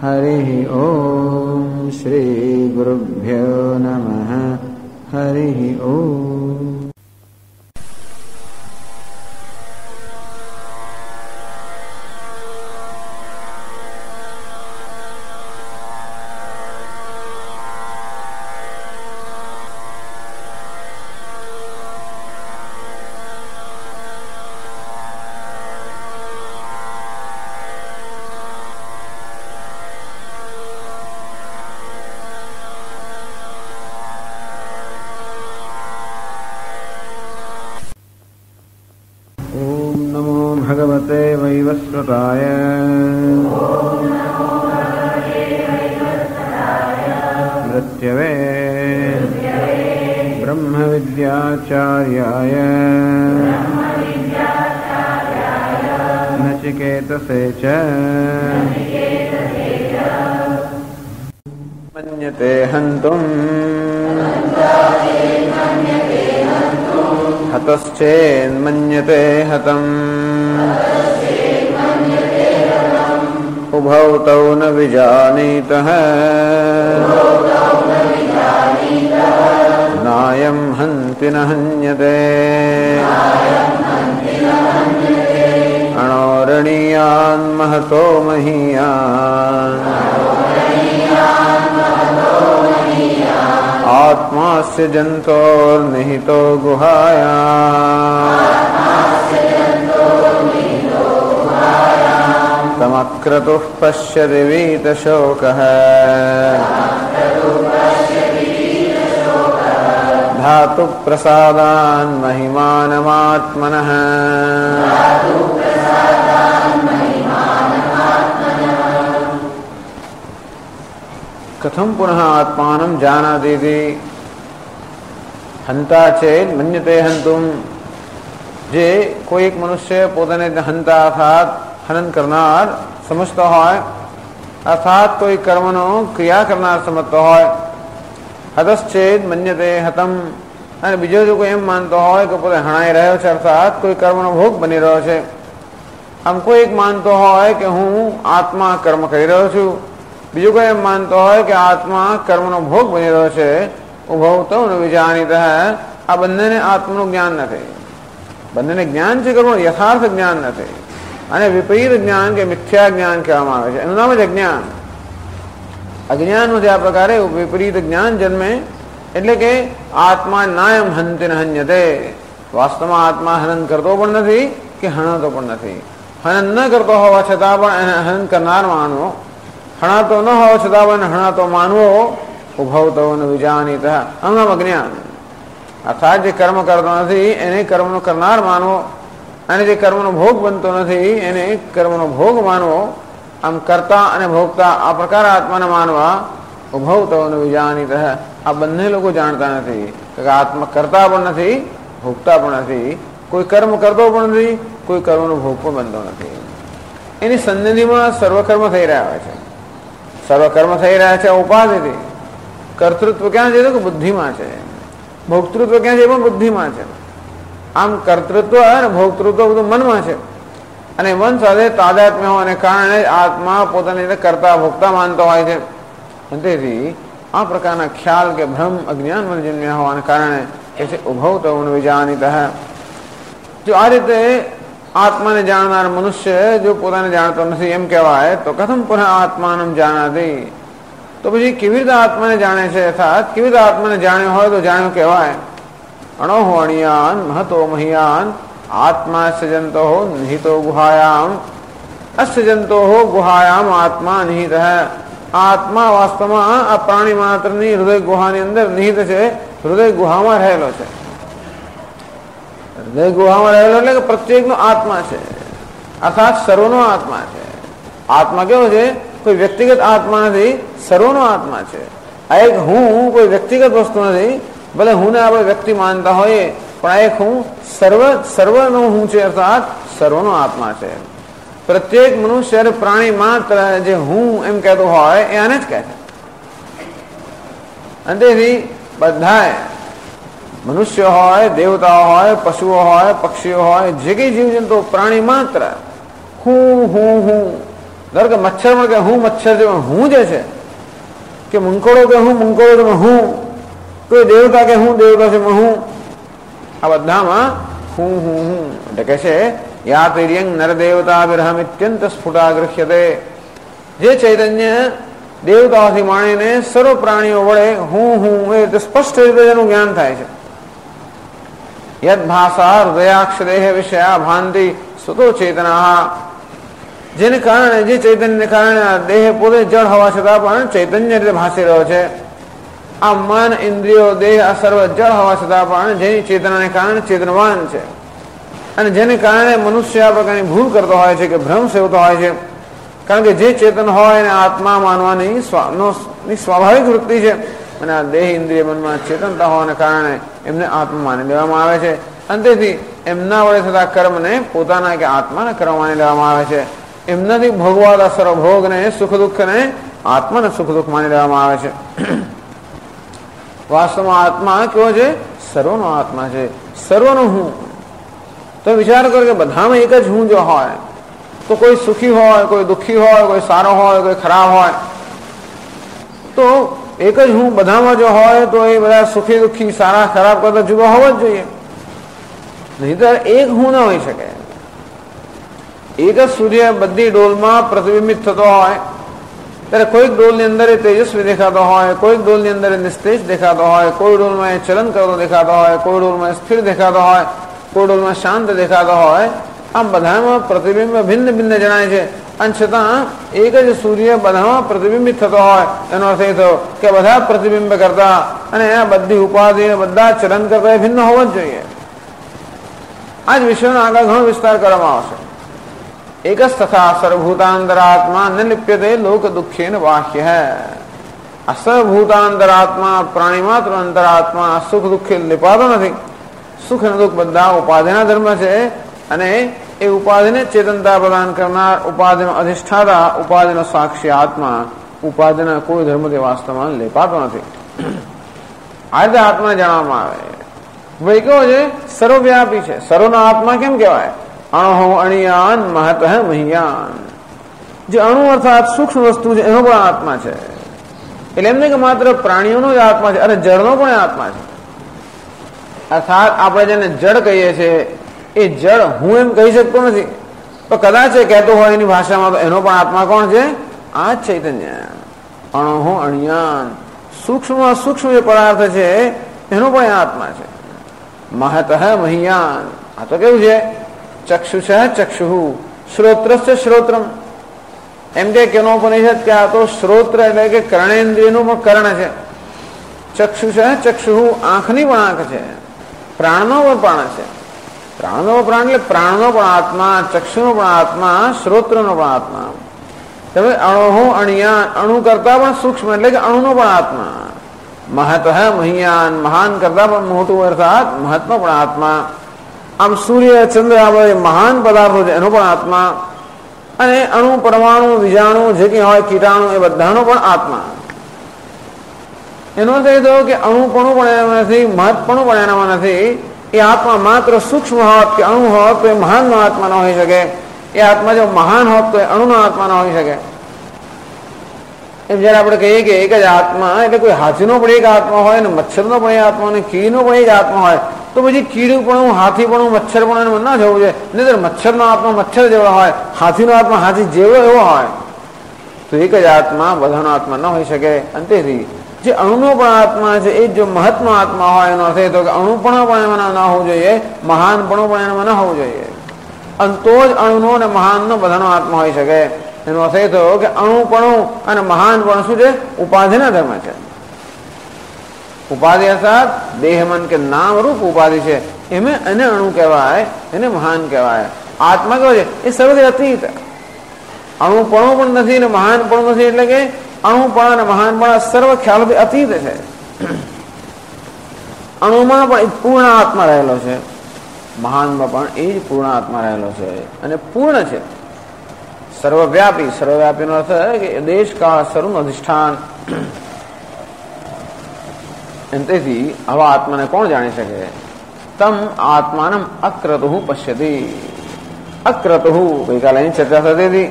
हरिः ॐ श्रीगुरुभ्यो नमः। हरिः ॐ। भगवते वैवस्वताय मृत्यवे ब्रह्मविद्याचार्याय नचिकेतसे च मन्यते हन्तुम् हतश्चेन्मन्यते हतम् उभौ तौ न विजानीतः नायं हन्ति न हन्यते अणोरणीयान् महतो महीयान् आत्मास्य जन्तोर्निहितो गुहायाम् तमक्रतुः पश्यति वीतशोकः धातुप्रसादान् महिमानमात्मनः कथं पुनः आत्मानं जानातीति हंता चेत् मन्यते हंतुम। जे कोई एक मनुष्य પોતાને હંતા અર્થાત હનન કરનાર સમજતો હોય અર્થાત કોઈ કર્મનો ક્રિયા કરનાર સમજતો હોય હતશ્ચેદ મન્યતે હતમ અને બીજો જો કોઈ એમ માનતો હોય કે પોતે હણાઈ રહ્યો છે અર્થાત કોઈ કર્મનો ભોગ બની રહ્યો છે આમ કોઈ એક માનતો હોય કે હું આત્મા કર્મ કરી રહ્યો છું બીજો કોઈ એમ માનતો હોય કે આત્મા કર્મનો ભોગ બની રહ્યો છે ઉભૌ તૌ ન વિજાનીતઃ આ બંનેને આત્માનું જ્ઞાન નથી બંનેને જ્ઞાન છે કર્મનું યથાર્થ જ્ઞાન નથી અને વિપરીત જ્ઞાન કે મિથ્યા જ્ઞાન કહેવામાં આવે છે એનું નામ જ અજ્ઞાન અજ્ઞાનમાંથી આ પ્રકારે વિપરીત જ્ઞાન જન્મે એટલે કે આત્મા નાયમ હંતિ ન હન્યતે વાસ્તવમાં આત્મા હનન કરતો પણ નથી કે હણાતો પણ નથી હનન ન કરતો હોવા છતાં પણ એને હનન કરનાર માનવો હણાતો ન હોવા છતાં પણ હણાતો માનવો ઉભૌ તૌ ન વિજાનીતઃ આમ નામ અજ્ઞાન અર્થાત જે કર્મ કરતો નથી એને કર્મનો કરનાર માનવો અને જે કર્મનો ભોગ બનતો નથી એને કર્મનો ભોગ માનવો આમ કરતા અને ભોગતા આ પ્રકાર આત્માને માનવા ઉભૌ તૌ ન વિજાનીતઃ આ બંને લોકો જાણતા નથી કે આત્મા કરતા પણ નથી ભોગતા પણ નથી કોઈ કર્મ કરતો પણ નથી કોઈ કર્મનો ભોગ પણ બનતો નથી એની સન્નિધિમાં સર્વકર્મ થઈ રહ્યા હોય છે સર્વકર્મ થઈ રહ્યા છે ઉપાધિથી કર્તૃત્વ ક્યાં છે તો કે બુદ્ધિમાં છે ભોક્તૃત્વ ક્યાં છે પણ બુદ્ધિમાં છે આમ કર્તૃત્વ અને ભોક્તૃત્વ બધું મનમાં છે અને મન સાથે તાદાત્મ્ય હોવાને કારણે આત્મા પોતાની રીતે કરતા ભોગતા માનતો હોય છે તેથી આ પ્રકારના ખ્યાલ કે ભ્રમ અજ્ઞાનમાં જન્મ્યા હોવાને કારણે એ છે ઉભૌ તૌ ન વિજાનીતઃ જો આ રીતે આત્માને જાણનાર મનુષ્ય જો પોતાને જાણતો નથી એમ કહેવાય તો કથમ પુનઃ આત્માનમ જાનાતિ તો પછી કેવી રીતે આત્માને જાણે છે અર્થાત કેવી રીતે આત્માને જાણ્યો હોય તો જાણ્યો કહેવાય અણોહો અણિયાન મહતો મહિયાન આત્મા સજંતો નિહિતો ગુહાયામ અસજંતો ગુહાયામ આત્મા નિહિત આત્મા વાસ્તવમાં આ પ્રાણી માત્રની હૃદય ગુહાની અંદર નિહિત છે હૃદય ગુહામાં રહેલો છે હૃદય ગુહામાં રહેલો એટલે કે પ્રત્યેકનો આત્મા છે અર્થાત સર્વનો આત્મા છે આત્મા કેવો છે કોઈ વ્યક્તિગત આત્મા નથી સર્વનો આત્મા છે આ એક હું કોઈ વ્યક્તિગત વસ્તુ નથી, ભલે હું ને આપણે વ્યક્તિ માનતા હોઈએ, પણ આ એક હું સર્વનો હું છે, અર્થાત સર્વનો આત્મા છે. પ્રત્યેક મનુષ્ય પ્રાણી માત્ર જે હું એમ કહેતો હોય એ આને જ કહે છે. અને તેથી બધા મનુષ્ય હોય, દેવતાઓ હોય, પશુઓ હોય, પક્ષીઓ હોય, જે કઈ જીવજંતુ પ્રાણી માત્ર હું હું હું. ધારો કે મચ્છર પણ કે હું મચ્છર છે, હું જે છે, કે મંકોડો કે હું મંકોડો છે, હું કોઈ દેવતા કે હું દેવતા છે, હું આ બધામાં હું હું હું. એટલે કે છે યા તિર્યંગ નર દેવતા વિરહમ અત્યંત સ્ફુટા ગૃહ્યતે. જે ચૈતન્ય દેવતાઓથી માણીને સર્વ પ્રાણીઓ વડે હું હું એ સ્પષ્ટ રીતે એનું જ્ઞાન થાય છે. યદ ભાષા હૃદયાક્ષ દેહ વિષયા ભાંતિ સુતો ચેતના. જેને કારણે જે ચૈતન્યને કારણે દેહ પોતે જળ હોવા છતાં પણ ચૈતન્ય રીતે ભાસી રહ્યો છે. આ મન ઇન્દ્રિયો દેહ આ સર્વ જળ હોવા છતાં પણ જેની ચેતનાને કારણે ચેતનવાન છે. અને જેને કારણે મનુષ્ય આ પ્રકારની ભૂલ કરતો હોય છે કે ભ્રમ સેવતો હોય છે. કારણ કે જે ચેતન હોય એને આત્મા માનવાની સ્વાભાવિક વૃત્તિ છે. અને આ દેહ ઇન્દ્રિય મનમાં ચેતનતા હોવાને કારણે એમને આત્મા માની લેવામાં આવે છે. અને તેથી એમના વડે થતા કર્મને પોતાના કે આત્માના કર્મ માની લેવામાં આવે છે. એમનાથી ભોગવાતા સર્વભોગને સુખ દુઃખને આત્માને સુખ દુઃખ માની લેવામાં આવે છે. વાસ્તવમાં આત્મા કેવો છે? સર્વનો આત્મા છે, સર્વનો હું. તો વિચાર કરો કે બધામાં એક જ હું જો હોય તો કોઈ સુખી હોય, કોઈ દુઃખી હોય, કોઈ સારો હોય, કોઈ ખરાબ હોય, તો એક જ હું બધામાં જો હોય તો એ બધા સુખી દુઃખી સારા ખરાબ કરતા જુદો હોવો જ જોઈએ. નહીંતર એક હું ના હોઈ શકે. એક જ સૂર્ય બધી ડોલમાં પ્રતિબિંબિત થતો હોય ત્યારે કોઈક ડોલની અંદર એ તેજસ્વી દેખાતો હોય, કોઈક ડોલની અંદર નિસ્તેજ દેખાતો હોય, કોઈ ડોલમાં એ ચલન કરતો દેખાતો હોય, કોઈ ડોલમાં સ્થિર દેખાતો હોય, કોઈ ડોલમાં શાંત દેખાતો હોય. આમ બધામાં પ્રતિબિંબ ભિન્ન ભિન્ન જણાય છે. અને છતાં એક જ સૂર્ય બધામાં પ્રતિબિંબિત થતો હોય એનો અર્થ એ થયો કે બધા પ્રતિબિંબ કરતા અને એના બધી ઉપાધિ બધા ચલન કરતા એ ભિન્ન હોવો જ જોઈએ. આજ વિષયનો આગળ ઘણો વિસ્તાર કરવામાં આવશે. એક જ તથા સર્વભૂતાંતરાત્મા ન લિપ્યતે લોક દુઃખેન બાહ્ય હૈ. આ સર્વભૂતાંતરાત્મા પ્રાણી માત્ર અંતરાત્મા સુખ દુઃખે લીપાતો નથી. સુખ અને દુઃખ બધા ઉપાધિના ધર્મ છે. અને એ ઉપાધિને ચેતનતા પ્રદાન કરનાર, ઉપાધિનો અધિષ્ઠાતા, ઉપાધિનો સાક્ષી આત્મા ઉપાધિના કોઈ ધર્મથી વાસ્તવમાં લેપાતો નથી. આ રીતે આત્મા જાણવામાં આવે. ભાઈ કેવો છે? સર્વવ્યાપી છે. સર્વનો આત્મા કેમ કહેવાય? અણો અણિયાન મહત મહિયાન. જે અણુ અર્થાત સૂક્ષ્મ વસ્તુ છે એનો પણ આત્મા છે. એટલે એમને કે માત્ર પ્રાણીઓનો જ આત્મા છે, અને જળનો પણ આત્મા છે. અર્થાત આપણે જેને જળ કહીએ છીએ એ જળ હું એમ કહી શકતો નથી, તો કદાચ એ કહેતો હોય એની ભાષામાં તો એનો પણ આત્મા કોણ છે? આ જ ચૈતન્ય. અણો અણિયાન સૂક્ષ્મ સૂક્ષ્મ જે પદાર્થ છે એનો પણ આત્મા છે. મહત મહિયાન. આ તો કેવું છે? ચક્ષુ છે ચક્ષુ, શ્રોત્રસ્ય શ્રોત્રમ. એમ કે કેનોપનિષદ કે આ તો શ્રોત્ર એટલે કે કર્ણેન્દ્રિયનું પણ કર્ણ છે. ચક્ષુ છે ચક્ષુ, આંખની પણ આંખ છે. પ્રાણનો પણ પ્રાણ છે. પ્રાણનો પ્રાણ એટલે પ્રાણનો પણ આત્મા, ચક્ષુનો પણ આત્મા, શ્રોત્રનો પણ આત્મા. તમે અણો અણિયાન, અણુ કરતા પણ સૂક્ષ્મ એટલે કે અણુનો પણ આત્મા. મહત મહિયાન, મહાન કરતા પણ મોટું અર્થાત મહત્નો પણ આત્મા. આમ સૂર્ય ચંદ્ર આ બધા મહાન પદાર્થો છે એનો પણ આત્મા. અને અણુ પરમાણુ બીજાણુ જે કંઈ હોય કીટાણુ એ બધાનો પણ આત્મા. એનો અર્થ એ થયો કે અણુપણું પણ એનામાં નથી, મહત્પણું પણ એનામાં નથી. એ આત્મા માત્ર સૂક્ષ્મ હોત કે અણુ હોત તો એ મહાનનો આત્મા ન હોઈ શકે. એ આત્મા જો મહાન હોત તો એ અણુનો આત્મા ન હોઈ શકે. એમ જયારે આપણે કહીએ કે એક જ આત્મા એટલે કોઈ હાથીનો પણ એક આત્મા હોય ને મચ્છરનો પણ એક આત્મા હોય, કીડીનો પણ એક આત્મા હોય, તો પછી કીડું પણ હાથી પણ મચ્છર પણ એને ના જવું છે. નહીં મચ્છરનો આત્મા મચ્છર જેવો હોય, હાથીનો આત્મા હાથી જેવો એવો હોય. તો એક જ આત્મા બધાનો આત્મા ન હોઈ શકે. અંતેથી જે અણુનો પણ આત્મા છે એ જો મહત્નો આત્મા હોય એનો અર્થ એ તો કે અણુપણો પણ એમાં ન હોવું જોઈએ, મહાનપણું પણ એમાં ન હોવું જોઈએ. અને તો જ અણુનો અને મહાનનો બધાનો આત્મા હોઈ શકે. એનો અર્થ એ થયો કે અણુપણું અને મહાનપણું શું છે? ઉપાધિના ધર્મ છે. ઉપાધિ અર્થાત દેહ મન કે નામ રૂપ ઉપાધિ છે. એને અણુ કહેવાય, એને મહાન કહેવાય. આત્મા કેવો છે? એ સર્વથી અતીત. અણુપણું પણ નથી ને મહાનપણું નથી. એટલે કે અણુપણા અને મહાનપણા સર્વ ખ્યાલોથી અતીત છે. અણુમાં પણ એક પૂર્ણ આત્મા રહેલો છે, મહાનમાં પણ એ જ પૂર્ણ આત્મા રહેલો છે અને પૂર્ણ છે, સર્વવ્યાપી. સર્વવ્યાપીનો અર્થ કે દેશ કાળ સર્વનું અધિષ્ઠાન. તેથી આવા આત્માને કોણ જાણી શકે? તમ આત્માનમ અક્રતુઃ પશ્યતિ. અક્રતુઃ ગઈકાલે અહીં ચર્ચા થતી હતી.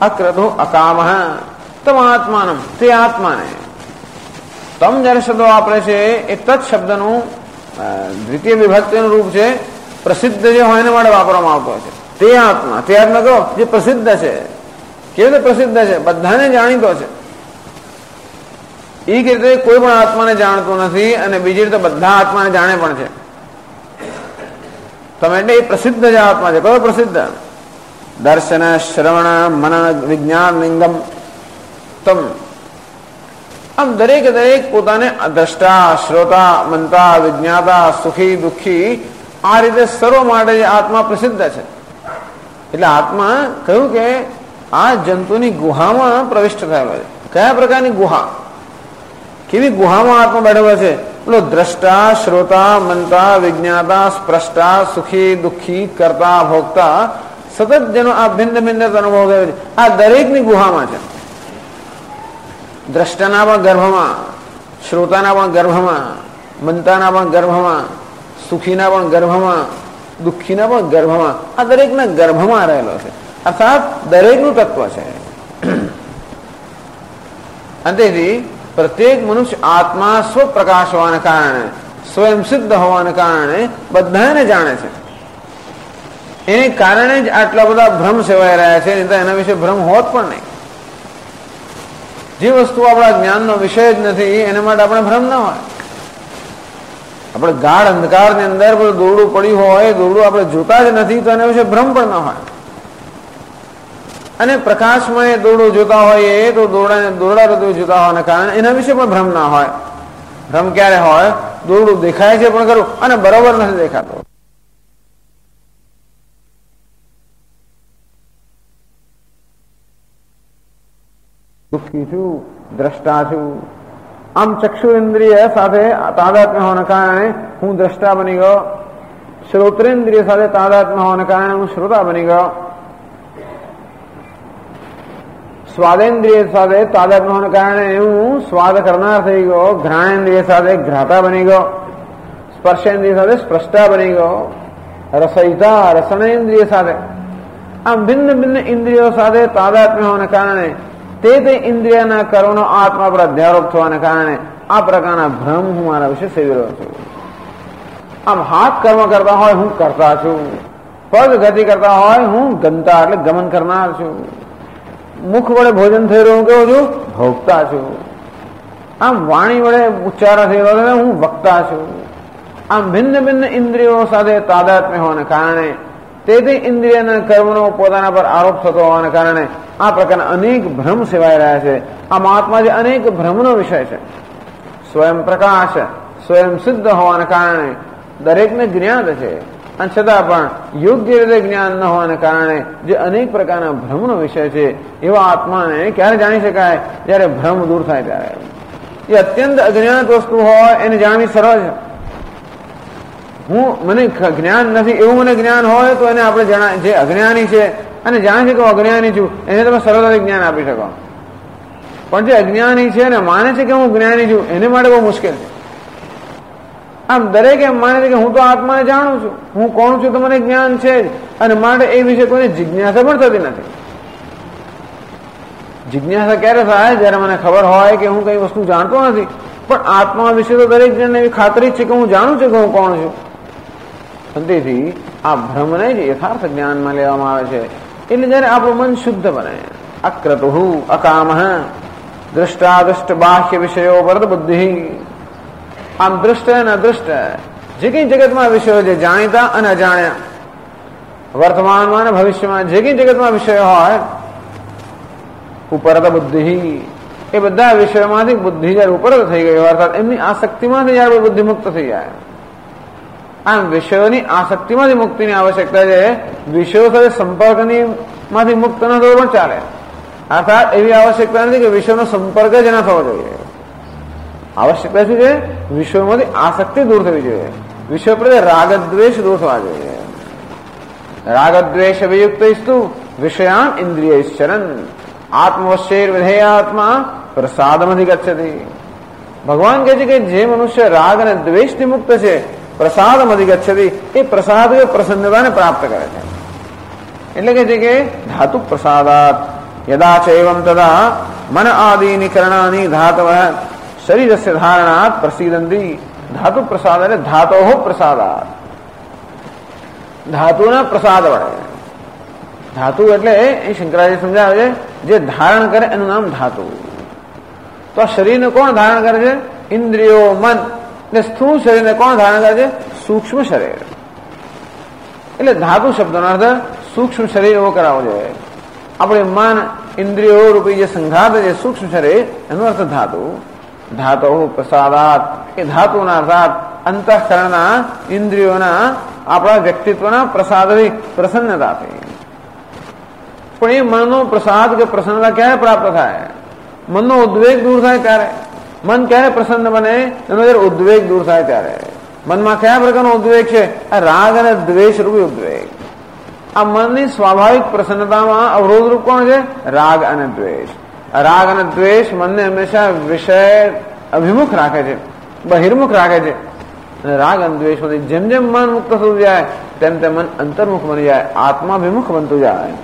અક્રતુઃ અકામઃ તમ આત્માનમ, તે આત્માને. તમ જયારે શબ્દ વાપરે છે એ તત્ શબ્દનું દ્વિતીય વિભક્તિનું રૂપ છે, પ્રસિદ્ધ જે હોય એના માટે વાપરવામાં આવતો છે. તે આત્મા, તે આત્મા કહો જે પ્રસિદ્ધ છે. કેવી રીતે પ્રસિદ્ધ છે? બધાને જાણીતો છે. એ રીતે કોઈ પણ આત્માને જાણતું નથી અને બીજી રીતે બધા આત્માને જાણે પણ છે. તમે એટલે એ પ્રસિદ્ધ જે આત્મા છે. કયો પ્રસિદ્ધ? દર્શન શ્રવણ મન વિજ્ઞાન લિંગમ તમ. આમ દરેક પોતાને દ્રષ્ટા, શ્રોતા, મંતા, વિજ્ઞાતા, સુખી દુઃખી આ રીતે સર્વ માટે જે આત્મા પ્રસિદ્ધ છે. એટલે આત્મા કહ્યું કે આ જંતુની ગુહામાં પ્રવિષ્ટ થયેલો છે. કયા પ્રકારની ગુહા? કેવી ગુહામાં આત્મા બેઠેલો છે? બોલો, દ્રષ્ટા, શ્રોતા, મંતા, વિજ્ઞાતા, સ્પ્રષ્ટા, સુખી દુઃખી, કરતા, ભોગતા, સતત જેનો આ ભિન્ન અનુભવ થયો છે, આ દરેકની ગુહામાં છે. દ્રષ્ટાના પણ ગર્ભમાં, શ્રોતાના પણ ગર્ભમાં, મંતાના પણ ગર્ભમાં, સુખીના પણ ગર્ભમાં, દુઃખીના પણ ગર્ભમાં, આ દરેકના ગર્ભમાં રહેલો છે. અર્થાત દરેકનું તત્વ છે. અંતેથી પ્રત્યેક મનુષ્ય આત્મા સ્વપ્રકાશ હોવાને કારણે, સ્વયં સિદ્ધ હોવાને કારણે બધાને જાણે છે. એને કારણે જ આટલા બધા ભ્રમ સેવાઈ રહ્યા છે. નહીં તો એના વિશે ભ્રમ હોત પણ નહીં. જે વસ્તુ આપણા જ્ઞાનનો વિષય જ નથી એના માટે આપણે ભ્રમ ના હોય. આપણે ગાઢ અંધકારની અંદર બધું દોરડું પડ્યું હોય, દોરડું આપણે જોતા જ નથી તો એના વિશે ભ્રમ પણ ના હોય. અને પ્રકાશમય દોરડું જોતા હોઈએ તો દોરડા જોતા હોવાના કારણે એના વિશે પણ ભ્રમ ના હોય. ભ્રમ ક્યારે હોય? દોરડું દેખાય છે પણ ખરું અને બરોબર નથી દેખાતો. દુઃખી છું, દ્રષ્ટા છું. આમ ચક્ષુ ઇન્દ્રિય સાથે તાદાત્મ્ય હોવાના કારણે હું દ્રષ્ટા બની ગયો. શ્રોત્રેન્દ્રિય સાથે તાદાત્મ્ય હોવાના કારણે હું શ્રોતા બની ગયો. સ્વાદેન્દ્રિય સાથે તાદાત્મ્ય હોવાના કારણે હું સ્વાદ કરનાર થઈ ગયો. ઘ્રાણેન્દ્રિય સાથે ઘ્રાતા બની ગયો. સ્પર્શેન્દ્રિય સાથે સ્પષ્ટા બની ગયો. રસયિતા રસણેન્દ્રિય સાથે, આમ ભિન્ન ઇન્દ્રિયો સાથે તાદાત્મ્ય હોવાના કારણે તે ઇન્દ્રિયના કર્મનો આત્મા પર અધ્યારોપ થવાને કારણે આ પ્રકારના ભ્રમ હું મારા વિશે સેવી રહ્યો છું. આમ હાથ કર્મ કરતા હોય હું કરતા છું, પગ ગતિ કરતા હોય હું ગંતા એટલે ગમન કરનાર છું, મુખ વડે ભોજન થઈ રહ્યું કેવું છું? ભોગતા છું. આમ વાણી વડે ઉચ્ચાર થઈ રહ્યો હું વક્તા છું. આમ ભિન્ન ઇન્દ્રિયો સાથે તાદાત્મ્ય હોવાને કારણે તે ઇન્દ્રિયના કર્મનો પોતાના પર આરોપ થતો હોવાને કારણે આ પ્રકારના અનેક ભ્રમ સેવાઈ રહ્યા છે. આ મહાત્મા જે અનેક ભ્રમનો વિષય છે. સ્વયં પ્રકાશ, સ્વયં સિદ્ધ હોવાને કારણે દરેકને જ્ઞાત છે અને છતાં પણ યોગ્ય રીતે જ્ઞાન ન હોવાને કારણે જે અનેક પ્રકારના ભ્રમનો વિષય છે એવા આત્માને ક્યારે જાણી શકાય? જયારે ભ્રમ દૂર થાય ત્યારે. એ અત્યંત અજ્ઞાત વસ્તુ હોય એને જાણવી સરળ છે. મને જ્ઞાન નથી એવું મને જ્ઞાન હોય તો એને આપણે જે અજ્ઞાની છે અને જાણે છે કે હું અજ્ઞાની છું એને તમે સરળતાથી જ્ઞાન આપી શકો. પણ જે અજ્ઞાની છે ને માને છે કે હું જ્ઞાની છું એને માટે બહુ મુશ્કેલ છે. આમ દરેક એમ માને છે કે હું તો આત્માને જાણું છું, હું કોણ છું તો મને જ્ઞાન છે જ, અને માટે એ વિશે કોઈને જિજ્ઞાસા પણ થતી નથી. જિજ્ઞાસા ક્યારે થાય? જયારે મને ખબર હોય કે હું કઈ વસ્તુ જાણતો નથી, પણ આત્મા વિશે તો દરેક જણને એવી ખાતરી છે કે હું જાણું છું કે હું કોણ છું. તેથી આ ભ્રમને જ યથાર્થ જ્ઞાનમાં લેવામાં આવે છે. એટલે જયારે આપણું મન શુદ્ધ બને, અક્રતુઃ અકામઃ દ્રષ્ટાદૃષ્ટ બાહ્ય વિષયો વરદ બુદ્ધિ. આમ દૃષ્ટ અને અદૃષ્ટ જે કઈ જગતમાં વિષયો છે, જાણીતા અને અજાણ્યા, વર્તમાનમાં અને ભવિષ્યમાં જે કઈ જગતમાં વિષયો હોય, ઉપરત બુદ્ધિ, એ બધા વિષયોમાંથી બુદ્ધિ જયારે ઉપરત થઈ ગઈ હોય, અર્થાત એમની આસક્તિમાંથી જયારે બુદ્ધિ મુક્ત થઈ જાય. આમ વિષયોની આસક્તિમાંથી મુક્તિની આવશ્યકતા છે. વિષયો સાથે સંપર્કની માંથી મુક્ત ન થવું પણ ચાલે. અર્થાત એવી આવશ્યકતા નથી કે વિશ્વનો સંપર્ક જ ના થવો જોઈએ. આવશ્યકતા શું છે? વિશ્વમાંથી આસક્તિ દૂર થવી જોઈએ. વિશ્વ પ્રત્યે રાગદ્વેષ દૂર થવા જોઈએ. રાગદ્વેષ વિયુક્તસ્તુ વિષયાન ઇન્દ્રિયશ્ચરન આત્મવશ્યર વિધેયાત્મા પ્રસાદમધિગચ્છતિ. ભગવાન કહે છે કે જે મનુષ્ય રાગ અને દ્વેષથી મુક્ત છે, પ્રસાદમધિગચ્છતિ, એ પ્રસાદ કે પ્રસન્નતાને પ્રાપ્ત કરે છે. એટલે કે છે કે ધાતુ પ્રસાદાત યદા ચ એવં તદા મન આદિની કરણાની ધાતવ શરીરસ્ય ધારણાત પ્રસિદ્ધંતિ. ધાતુ પ્રસાદ એટલે ધાતોઃ પ્રસાદાત, ધાતુના પ્રસાદ વડે. ધાતુ એટલે એ શંકરાચાર્ય સમજાવે છે જે ધારણ કરે એનું નામ ધાતુ. તો આ શરીરને કોણ ધારણ કરે છે? ઇન્દ્રિયો, મન. એટલે સ્થૂળ શરીરને કોણ ધારણ કરે છે? સૂક્ષ્મ શરીર. એટલે ધાતુ શબ્દનો અર્થ સૂક્ષ્મ શરીર એવો કરાવવો જોઈએ. આપણે મન ઇન્દ્રિયો રૂપી જે સંઘાત છે સૂક્ષ્મ શરીર, એનો અર્થ ધાતુ. ધાતો પ્રસાદાત એ ધાતુના અર્થાત અંતઃકરણના, ઇન્દ્રિયોના, આપણા વ્યક્તિત્વના પ્રસાદથી, પ્રસન્નતાથી. પણ એ મનનો પ્રસાદ કે પ્રસન્નતા ક્યારે પ્રાપ્ત થાય? મનનો ઉદ્વેગ દૂર થાય ત્યારે. મન ક્યારે પ્રસન્ન બને? એનો જયારે ઉદ્વેગ દૂર થાય ત્યારે. મનમાં કયા પ્રકારનો ઉદ્વેગ છે? આ રાગ અને દ્વેષ રૂપી ઉદ્વેગ. આ મનની સ્વાભાવિક પ્રસન્નતામાં અવરોધરૂપ કોણ છે? રાગ અને દ્વેષ. રાગ અને દ્વેષ મનને હંમેશા વિષય અભિમુખ રાખે છે, બહિર્મુખ રાખે છે. અને રાગ અને દ્વેષમાંથી જેમ જેમ મન મુક્ત થતું જાય તેમ તેમ મન અંતર્મુખ બની જાય, આત્માભિમુખ બનતું જાય.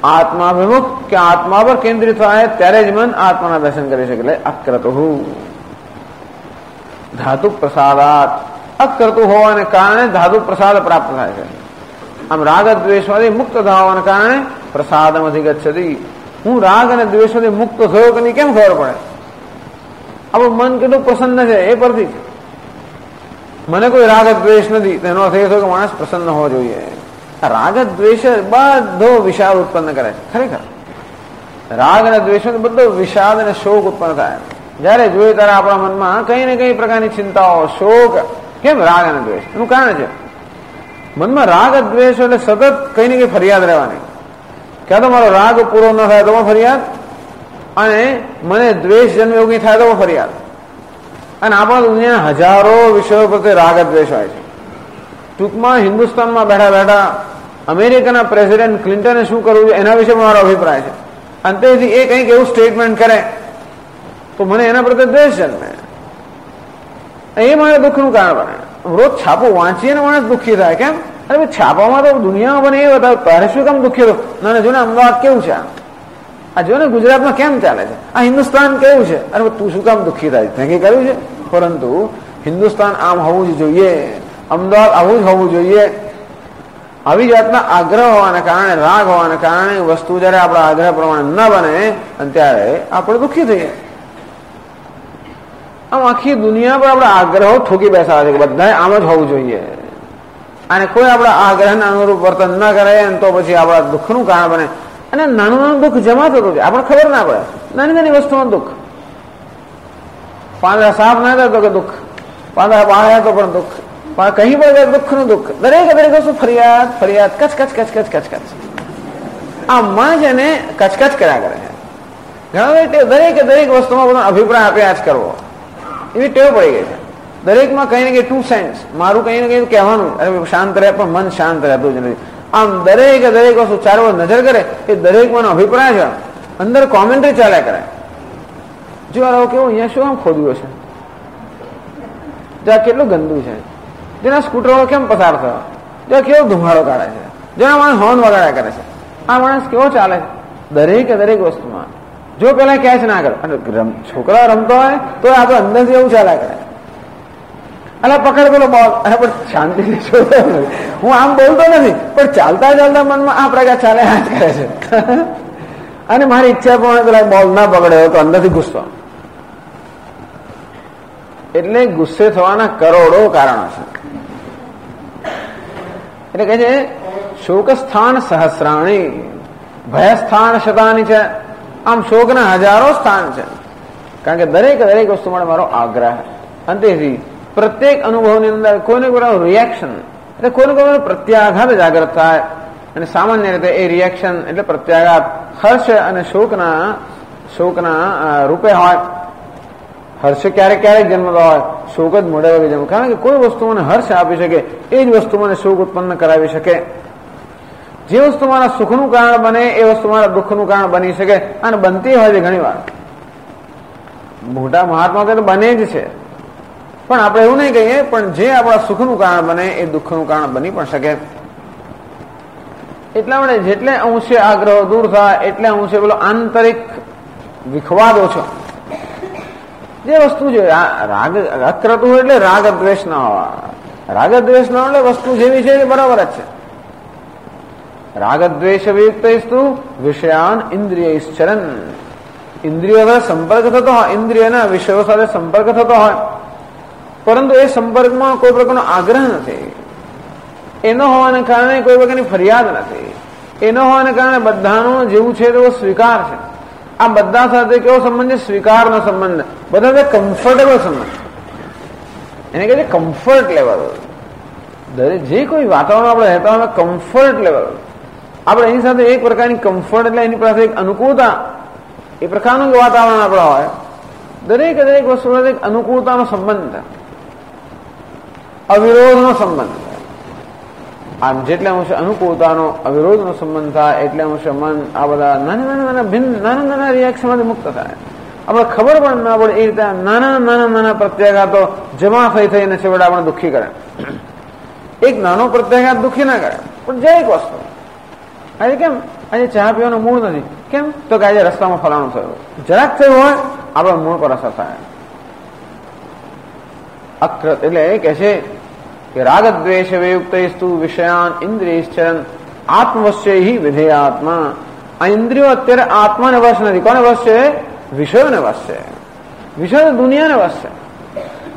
આત્માભિમુખ કે આત્મા પર કેન્દ્રિત થાય ત્યારે જ મન આત્માના દર્શન કરી શકે. એટલે અક્રતુ ધાતુ પ્રસાદાત. અક્રતુ હોવાને કારણે ધાતુ પ્રસાદ પ્રાપ્ત થાય છે. આમ રાગ દ્વેષમાંથી મુક્ત થવાને કારણે પ્રસાદમાંથી ગચ્છતિ. હું રાગ અને દ્વેષમાંથી મુક્ત થયો કે નહીં કેમ ખબર પડે? આપણું મન કેટલું પ્રસન્ન છે એ પરથી. મને કોઈ રાગ દ્વેષ નથી તેનો અર્થ એ થયો કે માણસ પ્રસન્ન હોવો જોઈએ. રાગ દ્વેષ બધો વિષાદ ઉત્પન્ન કરે છે. ખરેખર રાગ અને દ્વેષ બધો વિષાદ અને શોક ઉત્પન્ન થાય. જયારે જોઈએ ત્યારે આપણા મનમાં કઈ ને કઈ પ્રકારની ચિંતાઓ, શોક. કેમ? રાગ અને દ્વેષ. એનું કારણ છે મનમાં રાગ દ્વેષ એટલે સતત કઈ ને કઈ ફરિયાદ રહેવાની. ક્યાં તો મારો રાગ પૂરો ન થાય તો ફરિયાદ, અને મને દ્વેષ જન્મ એવું કઈ થાય તો ફરિયાદ. અને આપણા દુનિયાના હજારો વિષયો પ્રત્યે રાગ દ્વેષ હોય છે. ટૂંકમાં હિન્દુસ્તાનમાં બેઠા બેઠા અમેરિકાના પ્રેસિડેન્ટ ક્લિન્ટને શું કરવું છે એના વિશે મારો અભિપ્રાય છે. અંતેથી એ કંઈક એવું સ્ટેટમેન્ટ કરે તો મને એના પ્રત્યે દ્વેષ જન્મે. એ મારે દુઃખનું કારણ બને. રોજ છાપો વાંચીએ ને માણસ દુઃખી થાય. કેમ? અરે છાપામાં તો દુનિયામાં બને એ બતાવે, તારે શું કામ દુઃખી થયું? ના જો ને અમદાવાદ કેવું છે, આ જો ને ગુજરાતમાં કેમ ચાલે છે, આ હિન્દુસ્તાન કેવું છે, અરે તું શું કામ દુઃખી થાય? નક્કી કર્યું છે. પરંતુ હિન્દુસ્તાન આમ હોવું જ જોઈએ, અમદાવાદ આવું જ હોવું જોઈએ. આવી જાતના આગ્રહ હોવાને કારણે, રાગ હોવાને કારણે વસ્તુ જયારે આપણા આગ્રહ પ્રમાણે ન બને અને ત્યારે આપણે દુઃખી થઈએ. આમ આખી દુનિયા પર આપણા આગ્રહો ઠોકી બેસાડે છે કે બધાએ આમ જ હોવું જોઈએ, અને કોઈ આપણા આગ્રહને અનુરૂપ વર્તન ન કરે તો પછી આપણા દુઃખનું કારણ બને. અને નાનું નાનું દુઃખ જમા થતું છે, આપણને ખબર ના પડે. નાની નાની વસ્તુમાં દુઃખ. પાંદડા સાફ ના થાય તો કે દુઃખ, પાંદડા પાળ્યા તો પણ દુઃખ, કहीं પણ દુઃખનું દુઃખ. દરેક વસ્તુ ફરિયાદ ફરિયાદ, કચ કચ કચ કચ કચ કચ. આ મન છે ને કચકચ કર્યા કરે છે. ઘણા દરેક વસ્તુમાં પોતાનો અભિપ્રાય આપ્યા જ કરવો એવી ટેવ પડી ગઈ છે. દરેકમાં કઈ ને કઈ 2 સેન્સ, મારું કઈ ને કઈ કહેવાનું. અરે શાંત રહે, પણ મન શાંત રહેતું જ નથી. આમ દરેક વસ્તુ ચારે બાજુ નજર કરે એ દરેકમાંનો અભિપ્રાય છે, અંદર કોમેન્ટ્રી ચાલ્યા કરે. જો આ કેવું અહીંયા શું આમ ખોદ્યું છે, જ્યાં કેટલું ગંદુ છે, જેના સ્કૂટરો કેમ પસાર થયો, જ્યાં કેવો ધુમાડો કાઢે છે, જેના માણસ હોર્ન વગાડ્યા કરે છે, આ માણસ કેવો ચાલે છે. દરેક વસ્તુમાં જો પેલા કેચ ના કરે, અને છોકરા રમતો હોય તો આપણે અંદરથી એવું ચાલ્યા કરે. અલા પકડ પેલો બોલ, અને પણ શાંતિથી છોડતો નથી. હું આમ બોલતો નથી, પણ ચાલતા ચાલતા મનમાં આ પ્રકાર ચાલે જ કરે છે. અને મારી ઈચ્છા પ્રમાણે પેલા બોલ ના પકડે તો અંદરથી ગુસ્સો. એટલે ગુસ્સે થવાના કરોડો કારણો છે. એટલે કહે છે શોક સ્થાન સહસ્રાણી ભય સ્થાન શતાની છે. આમ શોકના હજારો સ્થાન છે, કારણ કે દરેક વસ્તુ માટે મારો આગ્રહ. અંતેથી પ્રત્યેક અનુભવની અંદર કોઈને કોઈ રિએક્શન, એટલે કોઈને કોઈ પ્રત્યાઘાત જાગૃત થાય. અને સામાન્ય રીતે એ રિએક્શન એટલે પ્રત્યાઘાત હર્ષ અને શોકના રૂપે હોય. હર્ષ ક્યારેક ક્યારેક જન્મતો હોય, શોક જ મોડે વગે જન્મ. કારણ કે કોઈ વસ્તુ મને હર્ષ આપી શકે એ જ વસ્તુ મને શોક ઉત્પન્ન કરાવી શકે. જે વસ્તુ મારા સુખનું કારણ બને એ વસ્તુ મારા દુઃખનું કારણ બની શકે અને બનતી હોય છે ઘણી વાર. મોટા મહાત્મા તો બને જ છે, પણ આપણે એવું નહીં કહીએ, પણ જે આપણા સુખનું કારણ બને એ દુઃખનું કારણ બની પણ શકે. એટલા માટે જેટલે અંશે આગ્રહ દૂર થાય એટલે અંશે પેલો આંતરિક વિખવાદ ઓછો. જે વસ્તુ છે રાગ અક્રતુ હોય એટલે રાગ દ્વેષ ના હોવા. રાગ દ્વેષ ના એટલે વસ્તુ જેવી છે એ બરાબર જ છે. રાગ દ્વેષ વિયુક્તસ્તુ વિષયાન ઇન્દ્રિયશ્ચરન. ઇન્દ્રિયો સાથે સંપર્ક થતો હોય, ઇન્દ્રિયના વિષયો સાથે સંપર્ક થતો હોય, પરંતુ એ સંપર્કમાં કોઈ પ્રકારનો આગ્રહ નથી. એનો હોવાને કારણે કોઈ પ્રકારની ફરિયાદ નથી. એનો હોવાને કારણે બધાનું જેવું છે તેવો સ્વીકાર છે. આ બધા સાથે કેવો સંબંધ છે? સ્વીકારનો સંબંધ. બધા સાથે કમ્ફર્ટેબલ સંબંધ. એને કહે છે કમ્ફર્ટ લેવલ. દરેક જે કોઈ વાતાવરણ આપણે રહેતા હોય કમ્ફર્ટ લેવલ. આપણે એની સાથે એક પ્રકારની કમ્ફર્ટ એટલે એની પાસે એક અનુકૂળતા, એ પ્રકારનું વાતાવરણ આપણે હોય. દરેક વસ્તુ સાથે એક અનુકૂળતાનો સંબંધ, અવિરોધનો સંબંધ. આમ જેટલે અંશે અનુકૂળતાનો અવિરોધનો સંબંધ થાય એટલે અંશે મન આ બધા નાના રિએક્શનમાંથી મુક્ત થાય. આપણે ખબર પણ ના પડે એ રીતે નાના પ્રત્યાઘાતો જમા થઈને છેવટે આપણે દુઃખી કરે. એક નાનો પ્રત્યાઘાત દુઃખી ના કરે, પણ જે એક વસ્તુ આજે કેમ આજે ચા પીવાનો મૂળ નથી, કેમ તો કે આજે રસ્તામાં ફલાણું થયું, જરાક થયું હોય આપણા મૂળ પર અસર થાય. અક્રત એટલે એ કહે છે કે રાગ દ્વેષ વિયુક્તસ્તુ વિષયાન ઇન્દ્રિયશ્ચરન આત્મવશ્ય વિધેયાત્મા. આ ઇન્દ્રિયો અત્યારે આત્માને વશ નથી. કોને વશ છે? વિષયોને વશ છે. વિષયો દુનિયાને વશ છે.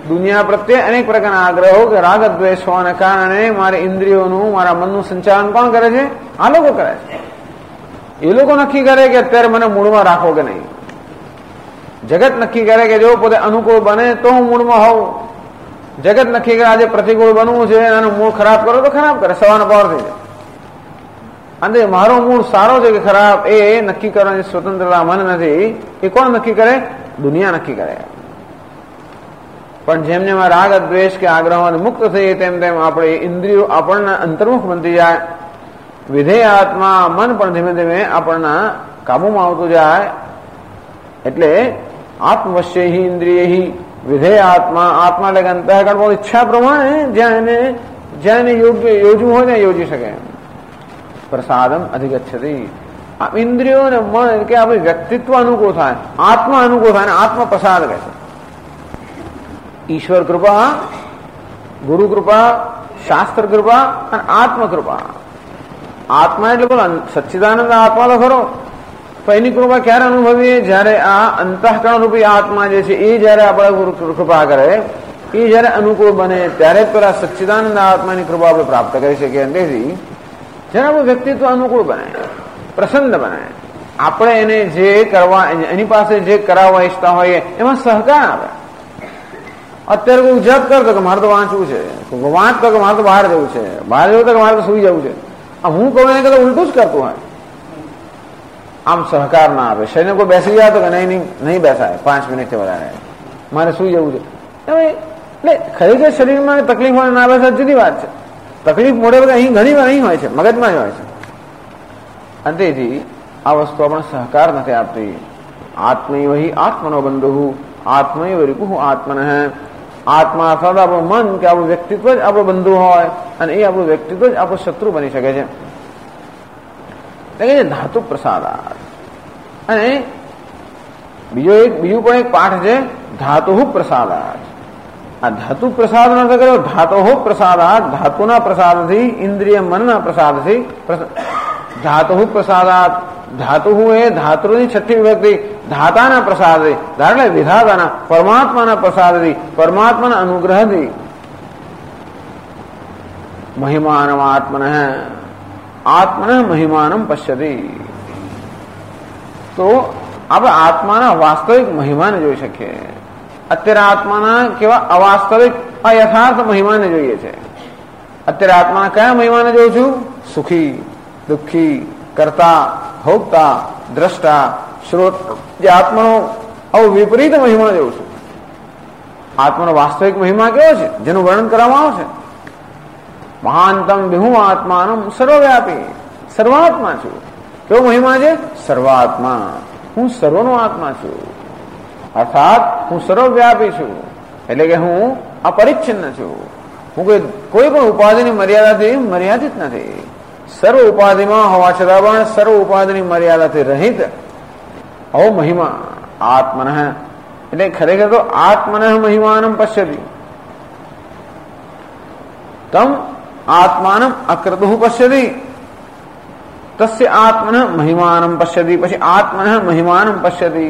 દુનિયા પ્રત્યે અનેક પ્રકારના આગ્રહો કે રાગ દ્વેષ હોવાને કારણે મારા ઇન્દ્રિયોનું, મારા મનનું સંચાલન કોણ કરે છે? આ લોકો કરે છે. એ લોકો નક્કી કરે કે અત્યારે મને મૂળમાં રાખો કે નહીં. જગત નક્કી કરે કે જો પોતે અનુકૂળ બને તો હું મૂળમાં હોઉં. જગત નક્કી કરે આજે પ્રતિકૂળ બનવું છે અને મૂળ ખરાબ કરો તો ખરાબ કરે, સવારનો પાર થઈ જાય. અને મારો મૂળ સારો છે કે ખરાબ એ નક્કી કરવાની સ્વતંત્રતા મને નથી. એ કોણ નક્કી કરે? દુનિયા નક્કી કરે. પણ જેમ જેમ રાગ દ્વેષ કે આગ્રહમાંથી મુક્ત થઈએ તેમ તેમ આપણે ઇન્દ્રિયો આપણને અંતર્મુખ બનતી જાય. વિધેય આત્મા મન પણ ધીમે ધીમે આપણના કાબુમાં આવતું જાય. એટલે આત્મવશ્ય ઇન્દ્રિય વિધેય આત્મા. આત્મા એટલે અંતઃકરણ બહુ ઈચ્છા પ્રમાણે જ્યાં એને યોગ્ય યોજવું હોય ત્યાં યોજી શકે. પ્રસાદમ અધિગચ્છતિ. આ ઇન્દ્રિયો અને મન કે આપણે વ્યક્તિત્વ અનુકૂળ થાય, આત્મા અનુકૂળ થાય, આત્મા પ્રસાદ કહે છે. ઈશ્વર કૃપા, ગુરુ કૃપા, શાસ્ત્ર કૃપા અને આત્મ કૃપા. આત્મા એટલે બોલો સચ્ચિદાનંદ આત્મા તો ખરો, પણ એની કૃપા ક્યારે અનુભવીએ? જયારે આ અંતઃકરણ રૂપી આત્મા જે છે એ જયારે આપણે કૃપા કરે, એ જયારે અનુકૂળ બને ત્યારે જ પેલા સચ્ચિદાનંદ આત્માની કૃપા આપણે પ્રાપ્ત કરી શકીએ. તેથી જયારે આપણું વ્યક્તિત્વ અનુકૂળ બને, પ્રસન્ન બને, આપણે એને જે કરવા, એની પાસે જે કરાવવા ઈચ્છતા હોઈએ એમાં સહકાર આપે. અત્યારે કોઈ જપ કરતો કે મારે તો વાંચવું છે, વાંચતો કે મારે તો બહાર જવું છે, બહાર જવું તો કે મારે તો સુઈ જવું છે. હું કહું એને કદાચ ઉલટું જ કરતું હોય. આમ સહકાર ના આપે. શરીર કોઈ બેસી જાય તો કે નહીં બેસાય 5 મિનિટથી વધારે, મારે સુઈ જવું છે. એટલે ખરેખર શરીરમાં તકલીફ હોય ના બેસાય જુદી વાત છે. તકલીફ મોડે વગર અહીં ઘણી વાર અહીં હોય છે, મગજમાં જ હોય છે. અને તેથી આ વસ્તુ આપણે સહકાર નથી આપતી. આત્મૈવ હિ આત્મનો બંધુ આત્મૈવ રિપુઃ આત્મન. આત્મા અર્થાત આપણું મન કે આપણું વ્યક્તિત્વ જ આપણો બંધુ હોય અને એ આપણું વ્યક્તિત્વ જ આપણો શત્રુ બની શકે છે. એટલે ધાતુ પ્રસાદાત. અને બીજું પણ એક પાઠ છે ધાતુ પ્રસાદાત. આ ધાતુ પ્રસાદ નો અર્થ કર્યો ધાતો પ્રસાદાત. ધાતુના પ્રસાદથી, ઇન્દ્રિય મનના પ્રસાદથી. ધાતુ પ્રસાદાત. ધાતુ એ ધાતુની છઠ્ઠી વિભક્તિ. ધાતાના પ્રસાદથી, એટલે વિધાતાના પરમાત્માના પ્રસાદથી, પરમાત્માના અનુગ્રહથી. મહિમાનમ આત્મન આત્મન મહિમાનમ પશ્યતિ. તો આપણે આત્માના વાસ્તવિક મહિમાને જોઈ શકીએ. અત્યારે આત્માના કેવા અવાસ્તવિક અયથાર્થ મહિમાને જોઈએ છે. અત્યારે આત્માના કયા મહિમાને જોઉં છું? સુખી, દુઃખી, કરતા, ભોગતા, દ્રષ્ટા, શ્રોત જે આત્માનો આવો વિપરીત મહિમા જેવું છે. આત્માનો વાસ્તવિક મહિમા કેવો છે જેનું વર્ણન કરવામાં આવશે? મહાનતમ વિહુ આત્માનમ સર્વવ્યાપી, સર્વાત્મા છું. કેવો મહિમા છે? સર્વાત્મા. હું સર્વનો આત્મા છું, અર્થાત હું સર્વવ્યાપી છું, એટલે કે હું અપરિચ્છિન્ન છું. હું કોઈ પણ ઉપાધિની મર્યાદાથી મર્યાદિત નથી. સર્વ ઉપાધિમાં હોવા છતાં પણ સર્વ ઉપાધિની મર્યાદાથી રહિત આવો મહિમા આત્મન. એટલે ખરેખર તો આત્મન મહિમાનમ પશ્યતિ, તમ આત્માનમ અકૃતુ પશ્યતિ, તસ્ય આત્મન મહિમાનમ પશ્યતિ. પછી આત્મન મહિમાનમ પશ્યતિ.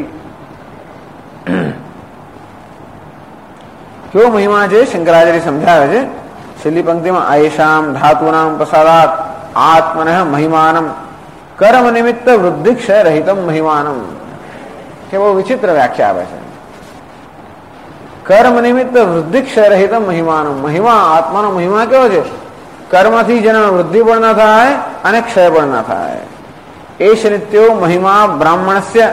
કેવો મહિમા છે શંકરાચાર્ય સમજાવે છે છેલ્લી પંક્તિમાં, આયેષામ ધાતુનામ પ્રસાદાત આત્મન મહિમાનમ કર્મ નિમિત્ત વૃદ્ધિક્ષય રહિતમ મહિમાનમ. કે બહુ વિચિત્ર વ્યાખ્યા આવે છે. કર્મ નિમિત્ત વૃદ્ધિક્ષય રહિતમ મહિમાનમ. મહિમા, આત્માનો મહિમા કેવો છે? કર્મથી જેના વૃદ્ધિ પણ ના થાય અને ક્ષય પણ ના થાય. એશ નિત્યો મહિમા બ્રાહ્મણસ્ય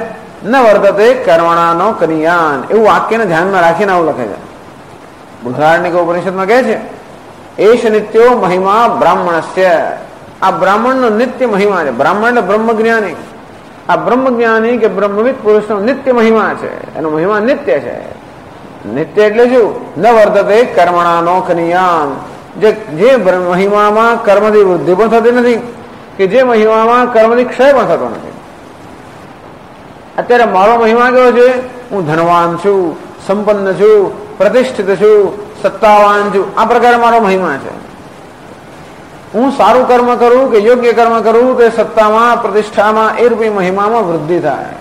ન વર્તતે કર્મણાનો કનિયાન. એવું વાક્યને ધ્યાનમાં રાખીને આવું લખે છે. બૃહદારણ્યક ઉપનિષદમાં કહે છે, એશ નિત્યો મહિમા બ્રાહ્મણસ્ય. આ બ્રાહ્મણનો નિત્ય મહિમા છે. બ્રાહ્મણ એટલે બ્રહ્મજ્ઞાની. આ બ્રહ્મજ્ઞાની કે બ્રહ્મવિદ પુરુષનો નિત્ય મહિમા છે. એનો મહિમા નિત્ય છે. નિત્ય એટલે શું? ન વર્તતે કર્મણાનો કનિયાન. જે મહિમામાં કર્મથી વૃદ્ધિ પણ થતી નથી, કે જે મહિમામાં કર્મથી ક્ષય પણ થતો નથી. અત્યારે મારો મહિમા કેવો છે? હું ધનવાન છું, સંપન્ન છું, પ્રતિષ્ઠિત છું, સત્તાવાન છું. આ પ્રકારે મારો મહિમા છે. હું સારું કર્મ કરું કે યોગ્ય કર્મ કરું તો સત્તામાં, પ્રતિષ્ઠામાં, એ રૂપી મહિમામાં વૃદ્ધિ થાય.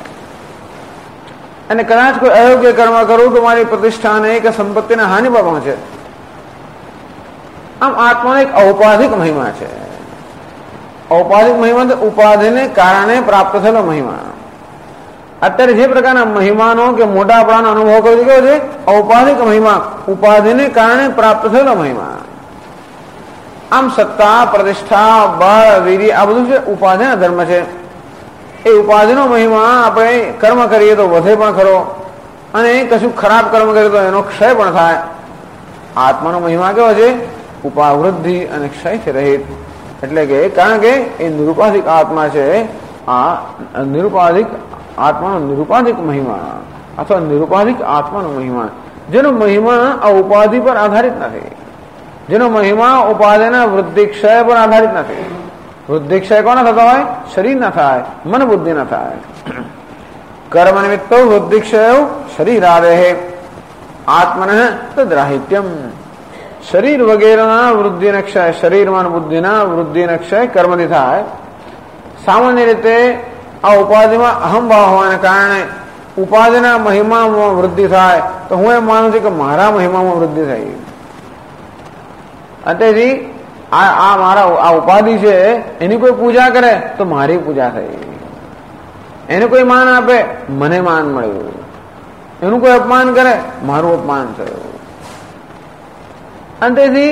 અને કદાચ કોઈ અયોગ્ય કર્મ કરું તો મારી પ્રતિષ્ઠાને કે સંપત્તિને હાનિ પર પહોંચે. આમ આત્માનો એક ઔપાધિક મહિમા છે. ઔપાધિક મહિમા ઉપાધિને કારણે પ્રાપ્ત થયેલો મહિમા. અત્યારે જે પ્રકારના મહિમાનો કે મોટાપણાનો અનુભવ કરી ગયો છે, ઔપાધિક મહિમા, ઉપાધિને કારણે પ્રાપ્ત થયેલો મહિમા. આમ સત્તા, પ્રતિષ્ઠા, બળ, વીર્ય આ બધું છે ઉપાધિના ધર્મ છે. એ ઉપાધિનો મહિમા આપણે કર્મ કરીએ તો વધે પણ ખરો, અને કશું ખરાબ કર્મ કરીએ તો એનો ક્ષય પણ થાય. આત્માનો મહિમા કેવો છે? ઉપાવૃદ્ધિ અને ક્ષયથી રહિત. એટલે કે કારણ કે એ નિરુપાધિક આત્મા છે. આ નિરુપાધિક આત્માનો નિરુપાધિક મહિમા અથવા નિરુપાધિક આત્માનો મહિમા, જેનો મહિમા આ ઉપાધિ પર આધારિત નથી, જેનો મહિમા ઉપાધિના વૃદ્ધિ ક્ષય પર આધારિત નથી. વૃદ્ધિ ક્ષય કોના થતા હોય? શરીર ના થાય, મન બુદ્ધિ ના થાય. કર્મ નિમિત્ત વૃદ્ધિ ક્ષય શરીરાદે આત્મન તદ્રાહિત્યમ. શરીર વગેરેના વૃદ્ધિને ક્ષય, શરીરમાં બુદ્ધિના વૃદ્ધિને ક્ષય કર્મથી થાય. સામાન્ય રીતે આ ઉપાધિમાં અહમભાવ હોવાને કારણે ઉપાધિના મહિમામાં વૃદ્ધિ થાય તો હું એમ માનું છું કે મારા મહિમામાં વૃદ્ધિ થઈ. તેથી આ મારા આ ઉપાધિ છે એની કોઈ પૂજા કરે તો મારી પૂજા થઈ, એને કોઈ માન આપે મને માન મળ્યું, એનું કોઈ અપમાન કરે મારું અપમાન થયું. અને તેથી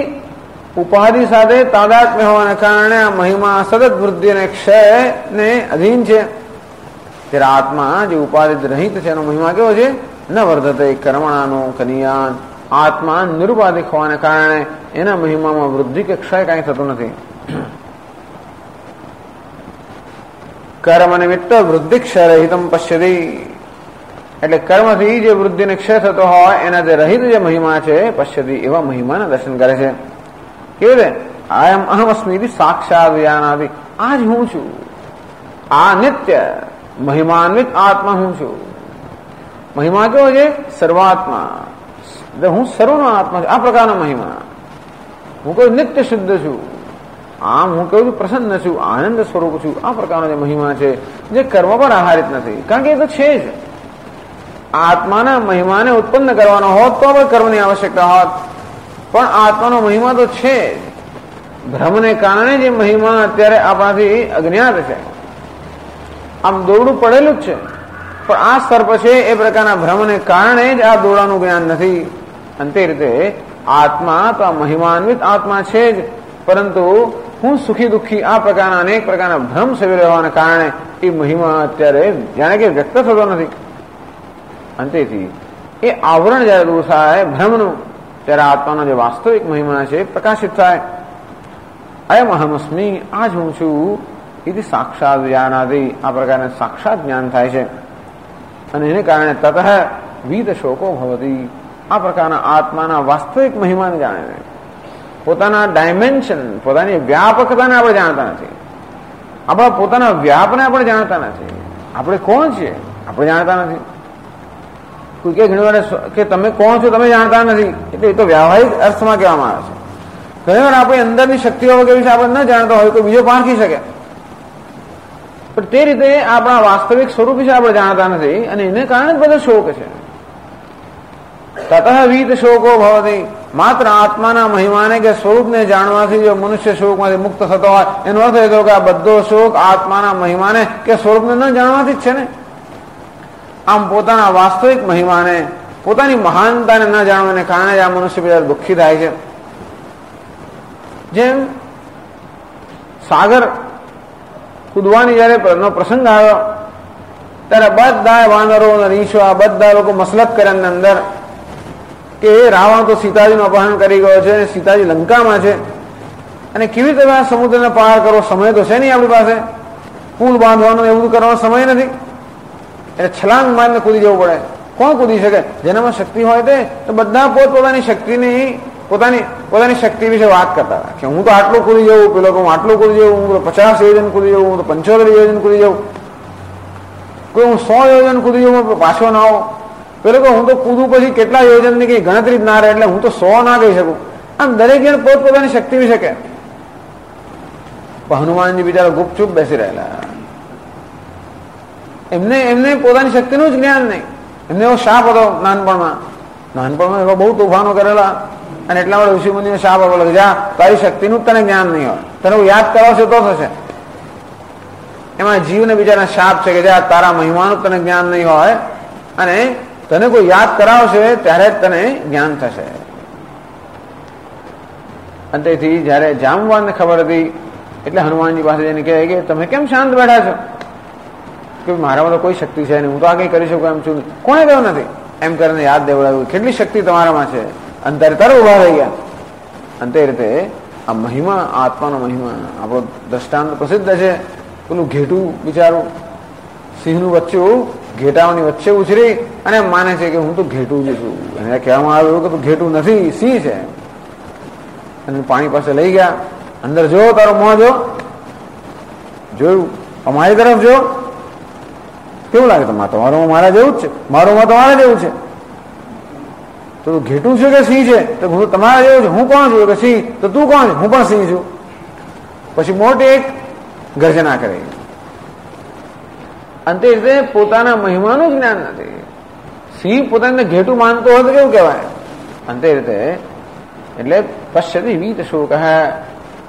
ઉપાધિ સાથે તાદાત્મ્ય હોવાને કારણે આ મહિમા સતત વૃદ્ધિ અને ક્ષય ને અધીન છે. ત્યારે આત્મા જે ઉપાધિ રહિત છે એનો મહિમા કેવો છે? ન વર્ધતે કર્મણાનો કનિયાન. આત્મા નિરુપાધિક હોવાને કારણે એના મહિમામાં વૃદ્ધિ કે ક્ષય કઈ થતું નથી. કર્મ નિમિત્ત વૃદ્ધિ ક્ષય રહિતમ પશ્યતિ. એટલે કર્મથી જે વૃદ્ધિ ને ક્ષય થતો હોય એના જે રહિત જે મહિમા છે પશ્યતિ, એવા મહિમાના દર્શન કરે છે. કેવી રીતે? આયમ અહમ અસ્મિ સાક્ષાત જ્ઞાનાદિ. આ જ હું છું, આ નિત્ય મહિમાન્વિત આત્મા હું છું. મહિમા કેવો છે? સર્વાત્મા. હું સર્વનો આત્મા છું. આ પ્રકારનો મહિમા. હું કોઈ નિત્ય શુદ્ધ છું, આમ હું કહું છું પ્રસન્ન છું, આનંદ સ્વરૂપ છું. આ પ્રકારનો જે મહિમા છે જે કર્મ પર આધારિત નથી, કારણ કે એ તો છે જ. આત્માના મહિમાને ઉત્પન્ન કરવાનો હોત તો પણ કર્મની આવશ્યકતા હોત, પણ આત્માનો મહિમા તો છે જ. ભ્રમને કારણે જે મહિમા અત્યારે આપણાથી અજ્ઞાત છે, આમ દોરડું પડેલું જ છે, પણ આ સર્પ છે એ પ્રકારના ભ્રમને કારણે જ આ દોરડાનું જ્ઞાન નથી. અને તે રીતે આત્મા તો આ મહિમાન્વિત આત્મા છે જ, પરંતુ હું સુખી દુઃખી આ પ્રકારના અનેક પ્રકારના ભ્રમ સેવી રહેવાના કારણે એ મહિમા અત્યારે જાણે કે વ્યક્ત થતો નથી. અંતેથી એ આવરણ જયારે દૂર થાય ભ્રમનું, ત્યારે આત્માનો જે વાસ્તવિક મહિમા છે પ્રકાશિત થાય. અયમ અહમસ્મી, આ જ હું છું. એથી સાક્ષાત જ્ઞાનાદિ, આ પ્રકારના સાક્ષાત જ્ઞાન થાય છે. અને એને કારણે તતઃ વિદ શોકો ભવતી, આ પ્રકારના આત્માના વાસ્તવિક મહિમાને જાણે, પોતાના ડાયમેન્શન, પોતાની વ્યાપકતાને આપણે જાણતા નથી. આપણા પોતાના વ્યાપને આપણે જાણતા નથી. આપણે કોણ છીએ આપણે જાણતા નથી. કોઈ કે ઘણી વાર કે તમે કોણ છો તમે જાણતા નથી, એટલે એ તો વ્યવહારિક અર્થમાં કહેવામાં આવે છે. ઘણી વાર આપણી અંદરની શક્તિઓ વગેરે વિશે આપણે ન જાણતા હોય તો બીજો પારખી શકે, પણ તે રીતે આપણા વાસ્તવિક સ્વરૂપ વિશે આપણે જાણતા નથી, અને એને કારણે જ બધો શોક છે. તતઃ વીત શોકો ભવતી, માત્ર આત્માના મહિમાને કે સ્વરૂપને જાણવાથી જો મનુષ્ય શોકમાંથી મુક્ત થતો હોય, એનો અર્થ એ થયો કે આ બધો શોક આત્માના મહિમાને કે સ્વરૂપને ન જાણવાથી જ છે ને. આમ પોતાના વાસ્તવિક મહિમાને, પોતાની મહાનતાને ન જાણવાને કારણે જ આ મનુષ્ય બિચારો દુઃખી થાય છે. જેમ સાગર કૂદવાની જયારે પ્રસંગ આવ્યો ત્યારે બધા વાનરો અને રીંછો આ બધા લોકો મસલત કર્યા અંદર કે રાવણ તો સીતાજીનું અપહરણ કરી ગયો છે અને સીતાજી લંકામાં છે, અને કેવી રીતે આ સમુદ્રને પાર કરો, સમય તો છે નહીં આપણી પાસે, પુલ બાંધવાનો એવું કરવાનો સમય નથી, એટલે છલાંગ મારીને કૂદી જવું પડે. કોણ કૂદી શકે? જેનામાં શક્તિ હોય તે. તો બધા પોતપોતાની શક્તિની પોતાની શક્તિ વિશે વાત કરતા હતા કે હું તો આટલું કૂદી જવું, પેલો હું આટલું કૂદી જવું, હું તો 50 યોજન કૂદી જવું, હું તો 75 યોજન કૂદી જવું, કોઈ હું 100 યોજન કૂદી જવું પાછો ના આવો, પેલો કે હું તો કૂદું પછી કેટલા યોજનની કઈ ગણતરી જ ના રહે, એટલે હું તો 100 ના કહી શકું. આમ દરેક જણ પોતપોતાની શક્તિ વિશે કે. હનુમાનજી બિચારા ગુપચુપ બેસી રહેલા, એમને પોતાની શક્તિનું જ જ્ઞાન નહીં. એમને એવો શાપ હતો નાનપણમાં એવા બહુ તોફાનો કરેલા, અને એટલા માટે ઋષિ મુનિઓ શાપ આપો લાગે, જા તારી શક્તિનું જ તને જ્ઞાન નહીં હોય, તને યાદ કરાવશે તો થશે. એમાં જીવને બિચારા શાપ છે કે જા તારા મહિમાનું તને જ્ઞાન નહીં હોય, અને તને કોઈ યાદ કરાવશે ત્યારે જ તને જ્ઞાન થશે. અને તેથી જયારે જામવાનને ખબર હતી એટલે હનુમાનજી પાસે જઈને કહે કે તમે કેમ શાંત બેઠા છો, કે મારામાં તો કોઈ શક્તિ છે નહીં, હું તો આ કઈ કરી શકું એમ છું. કોણે કહ્યું નથી? એમ કરીને યાદ દેવડાવ્યું કેટલી શક્તિ તમારામાં છે. અંતરે તર ઉભા રહી ગયા. અંતે રીતે આ મહિમા, આત્માનો મહિમા આપણો દ્રષ્ટાંત પ્રસિદ્ધ છે. પેલું ઘેટું બિચારું સિંહનું બચ્ચું ઘેટાઓની વચ્ચે ઉછરી અને માને છે કે હું તો ઘેટું જ છું. એને કહેવામાં આવ્યું કે તું ઘેટું નથી, સિંહ છે. અને પાણી પાસે લઈ ગયા, અંદર જો તારો મોં જોયું, અમારી તરફ જો, કેવું લાગે? તમારો મારા જેવું જ છે, મારું મોં તમારા જેવું છે. તો ઘેટું છું કે સિંહ છે? તો હું તમારા જેવું છે. હું કોણ છું? કે સિંહ. તો તું કોણ છે? હું પણ સિંહ છું. પછી મોટી એક ગર્જના કરે. અંતે રીતે પોતાના મહિમાનું જ્ઞાન નથી. સિંહ પોતાને ઘેટું માનતો હોય તો કેવું કહેવાય? અંતે રીતે એટલે પશ્યતિ વીત શોક.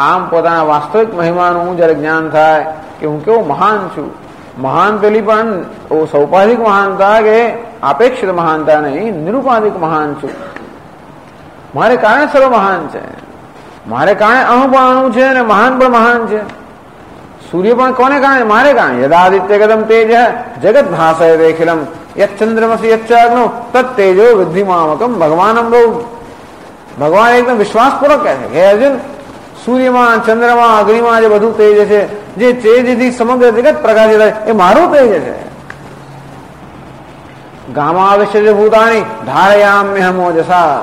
આમ પોતાના વાસ્તવિક મહિમાનું જયારે જ્ઞાન થાય કે હું કેવો મહાન છું, મહાન પેલી પણ સૌપાધિક મહાનતા કે અપેક્ષિત મહાનતા નહીં, નિરુપાધિક મહાન છું. મારે કારણે સર્વ મહાન છે, મારે કારણે અણુ પણ અણુ છે અને મહાન પણ મહાન છે. સૂર્ય પણ કોને કારણે? મારે કારણે. યદાદિત્ય ગદમ તેજ જગત ભાષય દેખિલમ યચ્ચંદ્રમસી યચ્ચાગ્નો તત્તેજો વિદ્ધિમામકમ ભગવાનમ બહુ. ભગવાન એકદમ વિશ્વાસપૂર્વક કહે છે કે અર્જુન, સૂર્યમાં, ચંદ્રમાં, અગ્નિમાં જે બધું તેજ છે, જે તેજથી સમગ્ર જગત પ્રકાશિત થાય, એ મારું તેજ છે. ગામાવિશ્ય ભૂતાની ધારયામ્યહમ ઓજસા.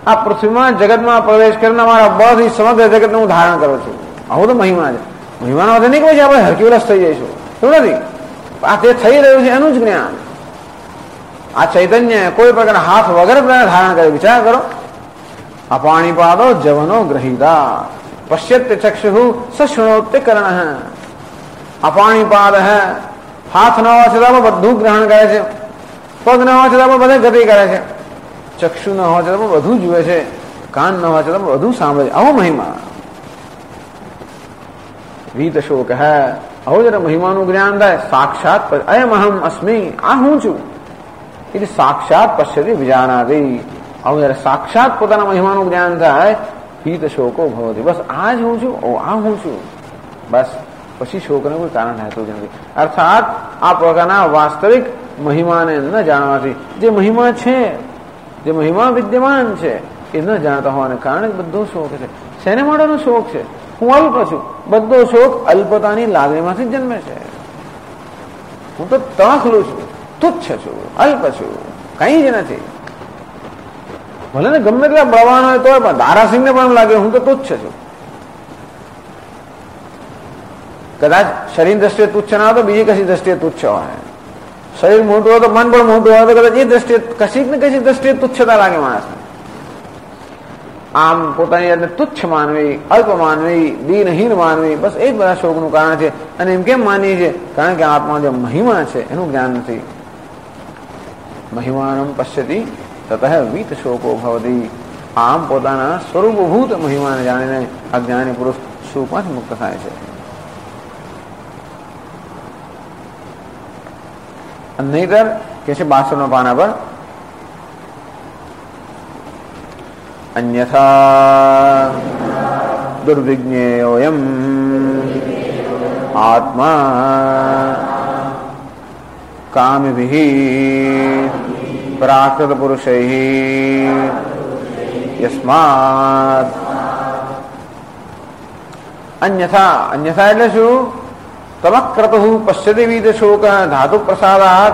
આ પૃથ્વીમાં જગતમાં પ્રવેશ કરીને મારા બળથી સમગ્ર જગતને હું ધારણ કરું છું. આવું તો મહિમા છે. મહિમાનો અર્થ નહીં કે આપણે હરક્યુલસ થઈ જઈશું, એવું નથી. આ તે થઈ રહ્યું છે એનું જ જ્ઞાન. આ ચૈતન્ય કોઈ પ્રકારના હાથ વગર ધારણ કરે. વિચાર કરો, આ પાણી પાદો જવનો ગ્રહિતા પશ્યત્ય ચક્ષુ સશુણોત્ય કર્ણ. આ પાણી પાદ હે, હાથ ન હોવા છતાં પણ બધું ગ્રહણ કરે છે, પગ ન હોવા છતાં પણ બધે ગતિ કરે છે, ચક્ષુ ન હોવા છતાં પણ બધું જુએ છે, કાન ન હોવા છતાં પણ બધું સાંભળે છે. આવો મહિમા વીત શોક હે. આવું જરા મહિમાનું જ્ઞાન થાય. સાક્ષાત અયમ અહમ અસ્મિ, આ હું છું. એટલે સાક્ષાત પશ્યતિ વિજાનાતિ. આવું જયારે સાક્ષાત પોતાના મહિમાનું જ્ઞાન થાય હિત શોકો ભવતી. બસ આ જ હું છું, આ હું છું, બસ પછી શોકને કોઈ કારણ રહેતું જ નથી. અર્થાત આ પ્રકારના વાસ્તવિક મહિમાને ન જાણવાથી જે મહિમા છે, જે મહિમા વિદ્યમાન છે એ ન જાણતા હોવાને કારણે બધો શોક છે. શેને માટેનો શોક છે? હું અલ્પ છું. બધો શોક અલ્પતાની લાગણીમાંથી જ જન્મે છે. હું તો તણખલું છું, તુચ્છ છું, અલ્પ છું, કઈ જ નથી. ભલે ને ગમે તેટલા બળવાન હોય તો પણ દારાસિંહને પણ લાગે હું તો તુચ્છ છું. કદાચ શરીર દ્રષ્ટિએ તુચ્છ ના હોય તો બીજી કશી દ્રષ્ટિએ તુચ્છ હોય. શરીર મોટું હોય તો મન પણ મોટું હોય તો કદાચ એ દ્રષ્ટિએ કશીક ને કશી દ્રષ્ટિએ તુચ્છતા લાગે માણસને. આમ પોતાની જાતને તુચ્છ માનવી, અલ્પ માનવી, દીનહીન માનવી, બસ એ જ બધા શોકનું કારણ છે. અને એમ કેમ માનીએ છીએ? કારણ કે આત્મા જે મહિમા છે એનું જ્ઞાન નથી. મહિમાનમ પશ્યતિ તતઃ વીત શોકો ભવતી. આમ પોતાના સ્વરૂપભૂત મહિમાને જાણીને અજ્ઞાની પુરુષ શોકમાંથી મુક્ત થાય છે. નહીતર કે છે 62 પાના પર, અન્યથા દુર્વિજ્ઞેયોયમ આત્મા કામિભિઃ પ્રાકૃત પુરુષૈઃ યસ્માત. અન્યથા, અન્યથા એટલે શું? તમક્રતુ પશ્યતિ વીત શોક ધાતુ પ્રસાદાત.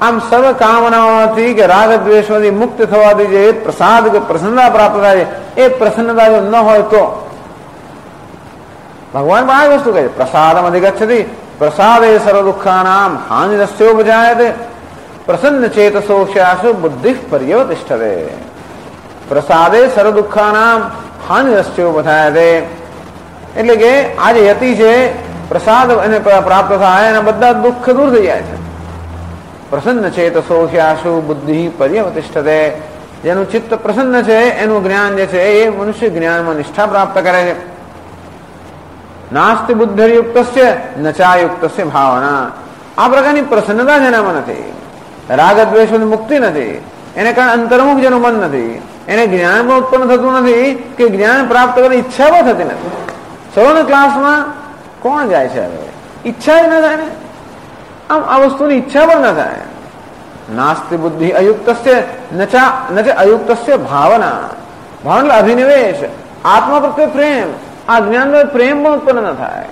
આમ સર્વ કામનાઓથી કે રાગ દ્વેષમાંથી મુક્ત થવાથી જે પ્રસાદ કે પ્રસન્નતા પ્રાપ્ત થાય એ પ્રસન્નતા જો ન હોય તો ભગવાન પણ આ વસ્તુ કહે છે, પ્રસાદમ અધિગચ્છતિ પ્રસાદે સર્વ દુઃખાનામ હાનિરસ્યોપજાયતે પ્રસન્ન ચેતસો ક્ષયાસુ બુદ્ધિ પર્યવતિષ્ઠતે. પ્રસાદે સર્વ દુઃખાનામ હાનિરસ્યોપજાયતે એટલે કે આ જે યતિ છે પ્રસાદ એને પ્રાપ્ત થાય અને બધા દુઃખ દૂર થઈ જાય છે. પ્રસન્ન ચેતસો ह्यासु બુદ્ધિ પર્યવતિષ્ઠતે. જેનું ચિત્ત પ્રસન્ન છે એનું જ્ઞાન જે છે એ મનુષ્ય જ્ઞાનમાં નિષ્ઠા પ્રાપ્ત કરે છે. નાસ્તિ બુદ્ધિર્યુક્તસ્ય ન ચાયુક્તસ્ય ભાવના. આ પ્રકારની પ્રસન્નતા જેનામાં નથી, રાગ દ્વેષોની મુક્તિ નથી, એને કારણે અંતર્મુખ જેનું મન નથી, એને જ્ઞાન પણ ઉત્પન્ન થતું નથી કે જ્ઞાન પ્રાપ્ત કરવાની ઈચ્છા પણ થતી નથી. સૌના ક્લાસમાં કોણ જાય છે? હવે ઈચ્છા જ ન થાય ને. આમ આ વસ્તુની ઈચ્છા પણ ન થાય. નાસ્તિ બુદ્ધિ અયુક્તસ્ય ન ચ અયુક્તસ્ય ભાવના. ભાવના એટલે અભિનિવેશ, આત્મા પ્રત્યે પ્રેમ. આ જ્ઞાન પ્રેમ પણ ઉત્પન્ન ન થાય.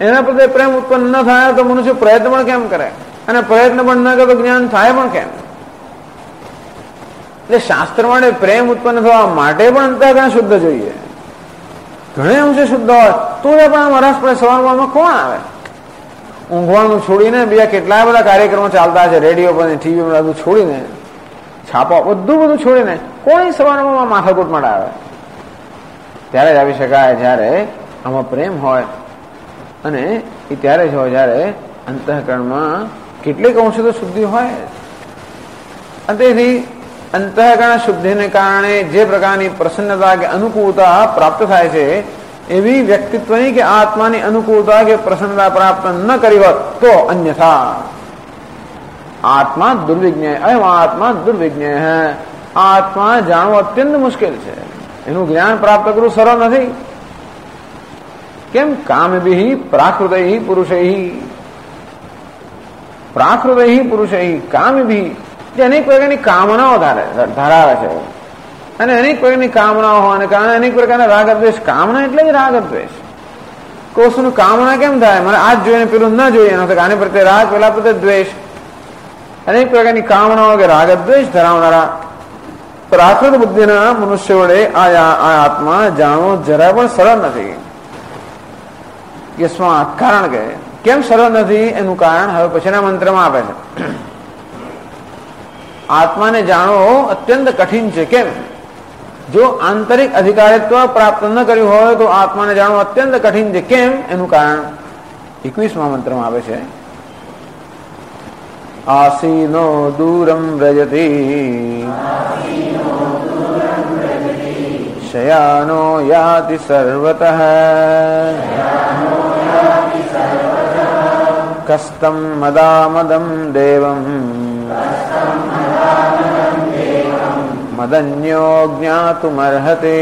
એના પ્રત્યે પ્રેમ ઉત્પન્ન ન થાય તો મનુષ્ય પ્રયત્ન પણ કેમ કરે? અને પ્રયત્ન પણ ન કરે તો જ્ઞાન થાય પણ કેમ? એટલે શાસ્ત્ર માટે પ્રેમ ઉત્પન્ન થવા માટે પણ અંતઃકરણ શુદ્ધ જોઈએ. ઘણા અંશે શુદ્ધ હોય તો પણ વરસ પડે. સવારમાં કોણ આવે? ઊંઘવાનું છોડીને બીજા કેટલાય બધા કાર્યક્રમો ચાલતા છે, રેડિયો પર, ટીવી પર, બધું છોડીને, છાપા બધું છોડીને કોઈ સવારમાં માથાકૂટ માટે આવે? ત્યારે જ આવી શકાય જ્યારે આમાં પ્રેમ હોય. અને એ ત્યારે જ હોય જ્યારે અંતઃકરણમાં કેટલીક અંશે તો શુદ્ધિ હોય. અને તેથી અંતઃકરણ શુદ્ધિને કારણે જે પ્રકારની પ્રસન્નતા કે અનુકૂળતા પ્રાપ્ત થાય છે એવી વ્યક્તિત્વની કે આત્માની અનુકૂળતા કે પ્રસન્નતા પ્રાપ્ત ન કરી હોત તો અન્યથા આત્મા દુર્વિજ્ઞ. અયમ આત્મા દુર્વિજ્ઞ. આત્મા જાણવું અત્યંત મુશ્કેલ છે. એનું જ્ઞાન પ્રાપ્ત કરવું સરળ નથી. કેમ? કામભિઃ પ્રાકૃતૈઃ પુરુષૈઃ. પ્રાકૃતૈઃ પુરુષૈઃ કામભિઃ. જે અનેક પ્રકારની કામનાઓ ધરાવે છે અને અનેક પ્રકારની કામનાઓ હોવાને કારણે અનેક પ્રકારના રાગ દ્વેષ. કામના એટલે જ રાગ દ્વેષ. કોષનું કામના કેમ થાય? મને આ જ જોઈએ ને પેલું ન જોઈએ, આને પ્રત્યે રાગ, પેલા પ્રત્યે દ્વેષ. અનેક પ્રકારની કામનાઓ કે રાગ દ્વેષ ધરાવનારા પ્રાકૃત બુદ્ધિના મનુષ્ય વડે આ આત્મા જાણવો જરા પણ સરળ નથી. યસ્માત, કારણ કે કેમ સરળ નથી એનું કારણ હવે પછીના મંત્રમાં આપે છે. આત્માને જાણવો અત્યંત કઠિન છે. કેમ? જો આંતરિક અધિકારિત્વ પ્રાપ્ત ન કર્યું હોય તો આત્માને જાણવું અત્યંત કઠિન છે. કેમ? એનું કારણ 21મા મંત્રમાં આવે છે. આસીનો દૂરમ વ્રજતી શયાનો યાતિ સર્વતઃ કસ્તમ મદામદમ દેવમ मदन्यो ज्ञातुमर्हति।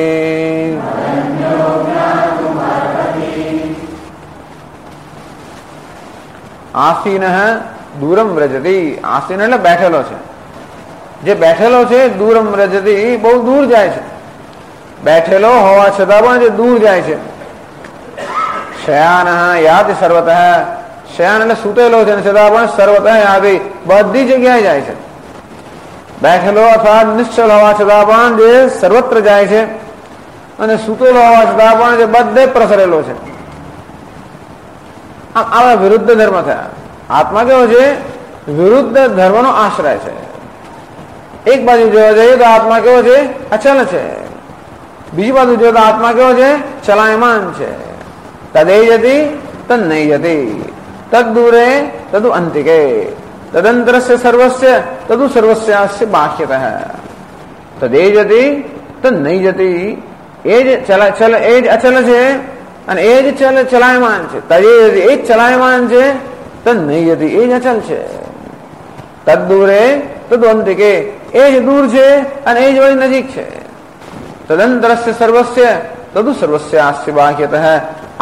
आसीनः दूरम व्रजति। आसीन એટલે બેઠેલો છે, જે બેઠેલો છે દૂરમ વ્રજતિ, બહુ દૂર જાય છે. બેઠેલો હોવા છતાં પણ જે દૂર જાય છે. શયાનઃ યાતિ સર્વતઃ. શયાન એટલે સૂતેલો છે છતાં પણ સર્વતઃ યાતિ, બધી જગ્યાએ જાય છે. બેઠેલો અથવા નિશ્ચલ હોવા છતાં પણ જે સર્વત્ર જાય છે, અને સૂતેલો હોવા છતાં પણ જે બધે પ્રસરેલો છે. આવા વિરુદ્ધ ધર્મ થયા. આત્મા કેવો છે? વિરુદ્ધ ધર્મનો આશ્રય છે. એક બાજુ જોવા જઈએ તો આત્મા કેવો છે? અચલ છે. બીજી બાજુ જોઈએ તો આત્મા કેવો છે? ચલાયમાન છે. તદેયતિ તન્નયતિ, તદ્દૂરે તદુ અંતિકે, તદંતરસ્ય સર્વસ્ય તદુ સર્વસ્યાસ્ય બાહ્યતઃ. તદેયતિ તન્નયતિ, એ જ અચલ છે અને એ જ ચલાયમાન છે. તદેયતિ, એ જ ચલાયમાન છે. તન્નયતિ, એ જ અચલ છે. તદ્દૂરે તદુ અંતિકે, એ જ દૂર છે અને એ જ વળી નજીક છે. તદંતરસ્ય સર્વસ્ય તદુ સર્વસ્યાસ્ય બાહ્યતઃ.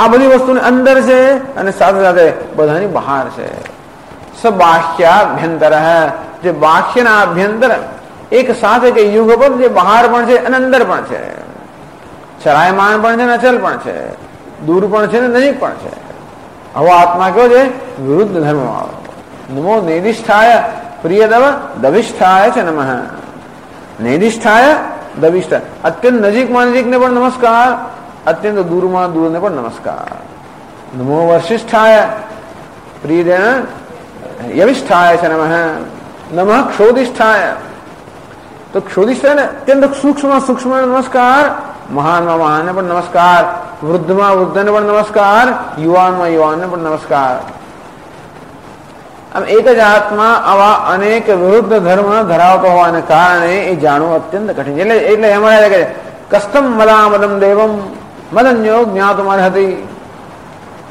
આ બધી વસ્તુની અંદર છે અને સાથે સાથે બધાની બહાર છે. સબાહ્યાભ્યંતર, જે બાહ્યના અભ્યંતર એક સાથે કે યુગપદ, જે બહાર પણ છે અને અંદર પણ છે. ચલાયમાન પણ છે ને અચલ પણ છે. દૂર પણ છે ને નજીક પણ છે. આવો આત્મા કયો છે? વિરુદ્ધ ધર્મ વાળો. નમો નિધિષ્ઠાય પ્રિયતમ દવિષ્ઠાય છે નમઃ. નિધિષ્ઠાય દવિષ્ઠ, અત્યંત નજીકમાં નજીકને પણ નમસ્કાર, અત્યંત દૂરમાં દૂરને પણ નમસ્કાર. નમો વશિષ્ઠાય પ્રિયદેન યવિષ્ઠાય છે નમઃ. નમઃ ક્ષોધિષ્ઠાય, તો ક્ષોધિષ્ઠાય ને અત્યંત સૂક્ષ્મ નમસ્કાર. મહાનમાં મહાનને પણ નમસ્કાર, વૃદ્ધમાં વૃદ્ધને પણ નમસ્કાર, યુવાનમાં યુવાનને પણ નમસ્કાર. આમ એક જ આત્મા આવા અનેક વિરુદ્ધ ધર્મ ધરાવતો હોવાને કારણે એ જાણવું અત્યંત કઠિન છે. એટલે એમાં કે કસ્તમ મદામદમ દેવમ મદન્યો જ્ઞાતુમર્હતિ.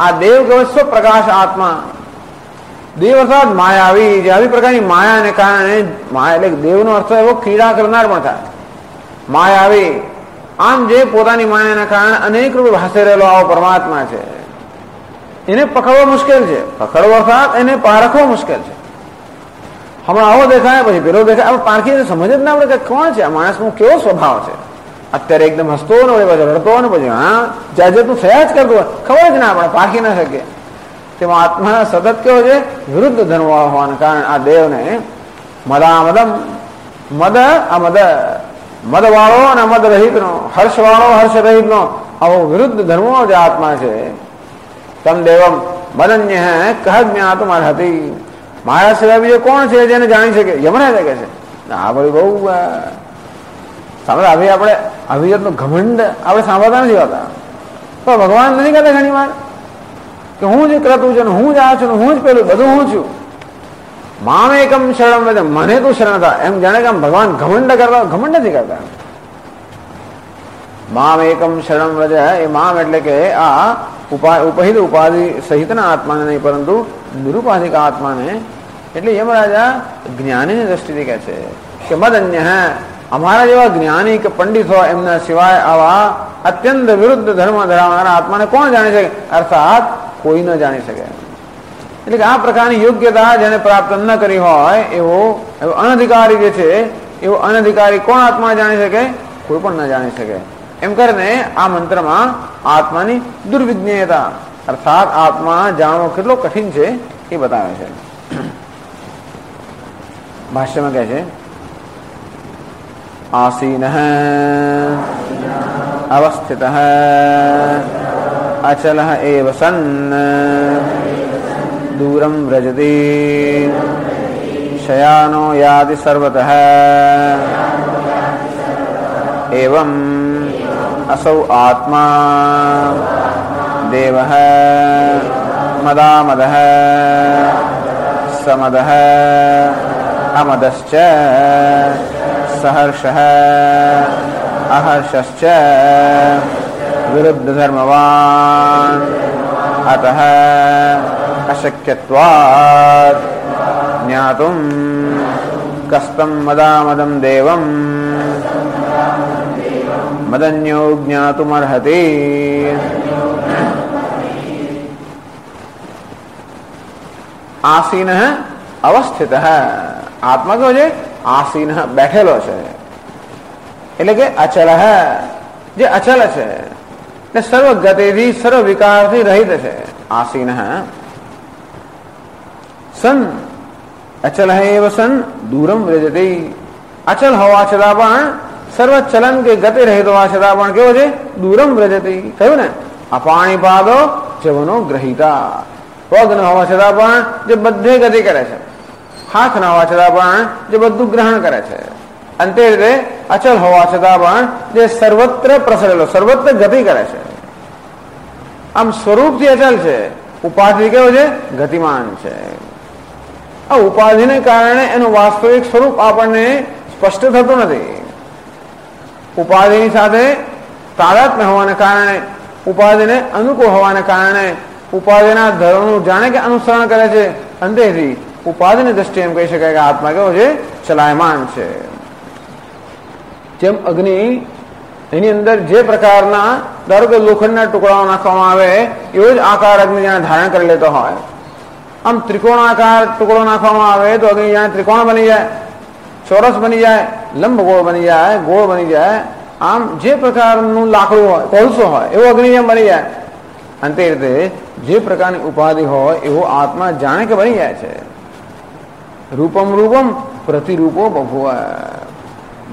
આ દેવ કહેવાય સ્વપ્રકાશ આત્મા. દેવ અર્થાત માયાવી, જે આવી પ્રકારની માયાને કારણે, માયા એટલે દેવનો અર્થ એવો ક્રીડા કરનાર પણ થાય. માયાવી, આમ જે પોતાની માયાના કારણે અનેક રૂપે ભાસે રહેલો આવો પરમાત્મા છે, એને પકડવો મુશ્કેલ છે. પકડવો અર્થાત એને પારખવો મુશ્કેલ છે. હમણાં આવો દેખાય, પછી પેલો દેખાય, આપણે પારખીને સમજ જ ના પડે કે કોણ છે આ માણસનો, કેવો સ્વભાવ છે. અત્યારે એકદમ હસતો ને પછી રડતો ને પછી હા જાજતું થયા જ કરતો હોય, ખબર જ ના પડે, પારખી ના શકીએ. તેમાં આત્મા સતત કેવો છે? વિરુદ્ધ ધર્મ હોવાના કારણે આ દેવને મદામદમ, મદ અમદ, મદ વાળો અને મદ રહિત નો, હર્ષ વાળો હર્ષ રહિત નો, આવો વિરુદ્ધ ધર્મો જે આત્મા છે. તમ દેવમ મદન્ય કહ જ્ઞાતુમર્હતિ. માયા સિવાય બીજો કોણ છે જેને જાણી શકે? યમરાજ કહે છે. આ બધું બહુ સાંભળે. હવે આપણે અવિરતનો ઘમંડ આપણે સાંભળતા નથી હોતા, પણ ભગવાન નથી કહેતા ઘણી વાર કે હું જ ક્રતું છું, હું જ આ છું, હું જ પેલું બધું હું છું. મામ એકમ શરણમ વેદ, મને તું શરણ થા. એમ જાણે કે આમ ભગવાન ઘમંડ કરતા, ઘમંડ નથી કરતા. મામ એકમ શરણમ વેદ, એ મામ એટલે કે આ ઉપહિત ઉપાધિ સહિતના આત્માને નહીં, પરંતુ નિરુપાધિક આત્માને. એટલે યમરાજા જ્ઞાનીની દ્રષ્ટિથી કહે છે કે મદ અન્ય, અમારા જેવા જ્ઞાની કે પંડિત હોય એમના સિવાય આવા અત્યંત વિરુદ્ધ ધર્મ ધરાવનારા આત્માને કોણ જાણી શકે? અર્થાત કોઈ ન જાણી શકે. એટલે કે આ પ્રકારની યોગ્યતા જેને પ્રાપ્ત ન કરી હોય એવો અનધિકારી જે છે, એવો અનધિકારી કોણ આત્મા જાણી શકે? કોઈ પણ ન જાણી શકે. એમ કરીને આ મંત્રમાં આત્માની દુર્વિજ્ઞેયતા અર્થાત આત્મા જાણવો કેટલો કઠિન છે એ બતાવે છે. ભાષ્યમાં કહે છે આસીન અવસ્થિત અચલ એવ સન્ન દૂરમ વ્રજતિ શયાનો યાતિ સર્વતઃ એવં असौ आत्मा देवः मदामदः समदः अमदश्च सहर्षः अहर्षश्च विरुद्धधर्मवान् अतः अशक्यत्वात् ज्ञातुं कस्तं मदामदं देवं મદન્યો જ્ઞાતુમર્હતિ. આસીન અવસ્થિત. આત્મા કયો છે? આસીન, બેઠેલો છે. એટલે કે અચલ, જે અચલ છે ને સર્વ ગતિથી સર્વ વિકારથી રહિત છે. આસીન સન, અચલ એવ સન દૂરમ વ્રજતી. અચલ હોવા છતાં પણ સર્વ ચલન કે ગતિ રહિત હોવા છતાં પણ કેવો છે? દૂરમ વ્રજતી. કહ્યું ને, અપાણીપાદો જવનો ગ્રહિતા. પગ ન હોવા છતાં પણ જે બધે ગતિ કરે છે, હાથ ન હોવા છતાં પણ જે બધું ગ્રહણ કરે છે, અંતે રીતે અચલ હોવા છતાં પણ જે સર્વત્ર પ્રસરેલો, સર્વત્ર ગતિ કરે છે. આમ સ્વરૂપથી અચલ છે, ઉપાધિ કેવો છે? ગતિમાન છે. આ ઉપાધિને કારણે એનું વાસ્તવિક સ્વરૂપ આપણને સ્પષ્ટ થતું નથી. ઉપાધિની સાથે તાદાત્મ્ય હોવાને કારણે, ઉપાધિને અનુકૂળ હોવાને કારણે ઉપાધિના ધર્મનું જાણે કે અનુસરણ કરે છે. અંતેથી ઉપાધિની દ્રષ્ટિએ એમ કહી શકાય કે આત્મા કેવો છે? ચલાયમાન છે. જેમ અગ્નિ, એની અંદર જે પ્રકારના ધારો કે લોખંડના ટુકડાઓ નાખવામાં આવે એવો જ આકાર અગ્નિ જાણે ધારણ કરી લેતો હોય. આમ ત્રિકોણાકાર ટુકડો નાખવામાં આવે તો અગ્નિ જાણે ત્રિકોણ બની જાય, ચોરસ બની જાય, લંબગોળ બની જાય, ગોળ બની જાય. આમ જે પ્રકારનું લાકડું હોય, કોલસો હોય એવો અગ્નિ જેમ બની જાય. અંતે રીતે જે પ્રકારની ઉપાધિ હોય એવો આત્મા જાણે કે બની જાય છે. રૂપમ રૂપમ પ્રતિરૂપો બભુવ.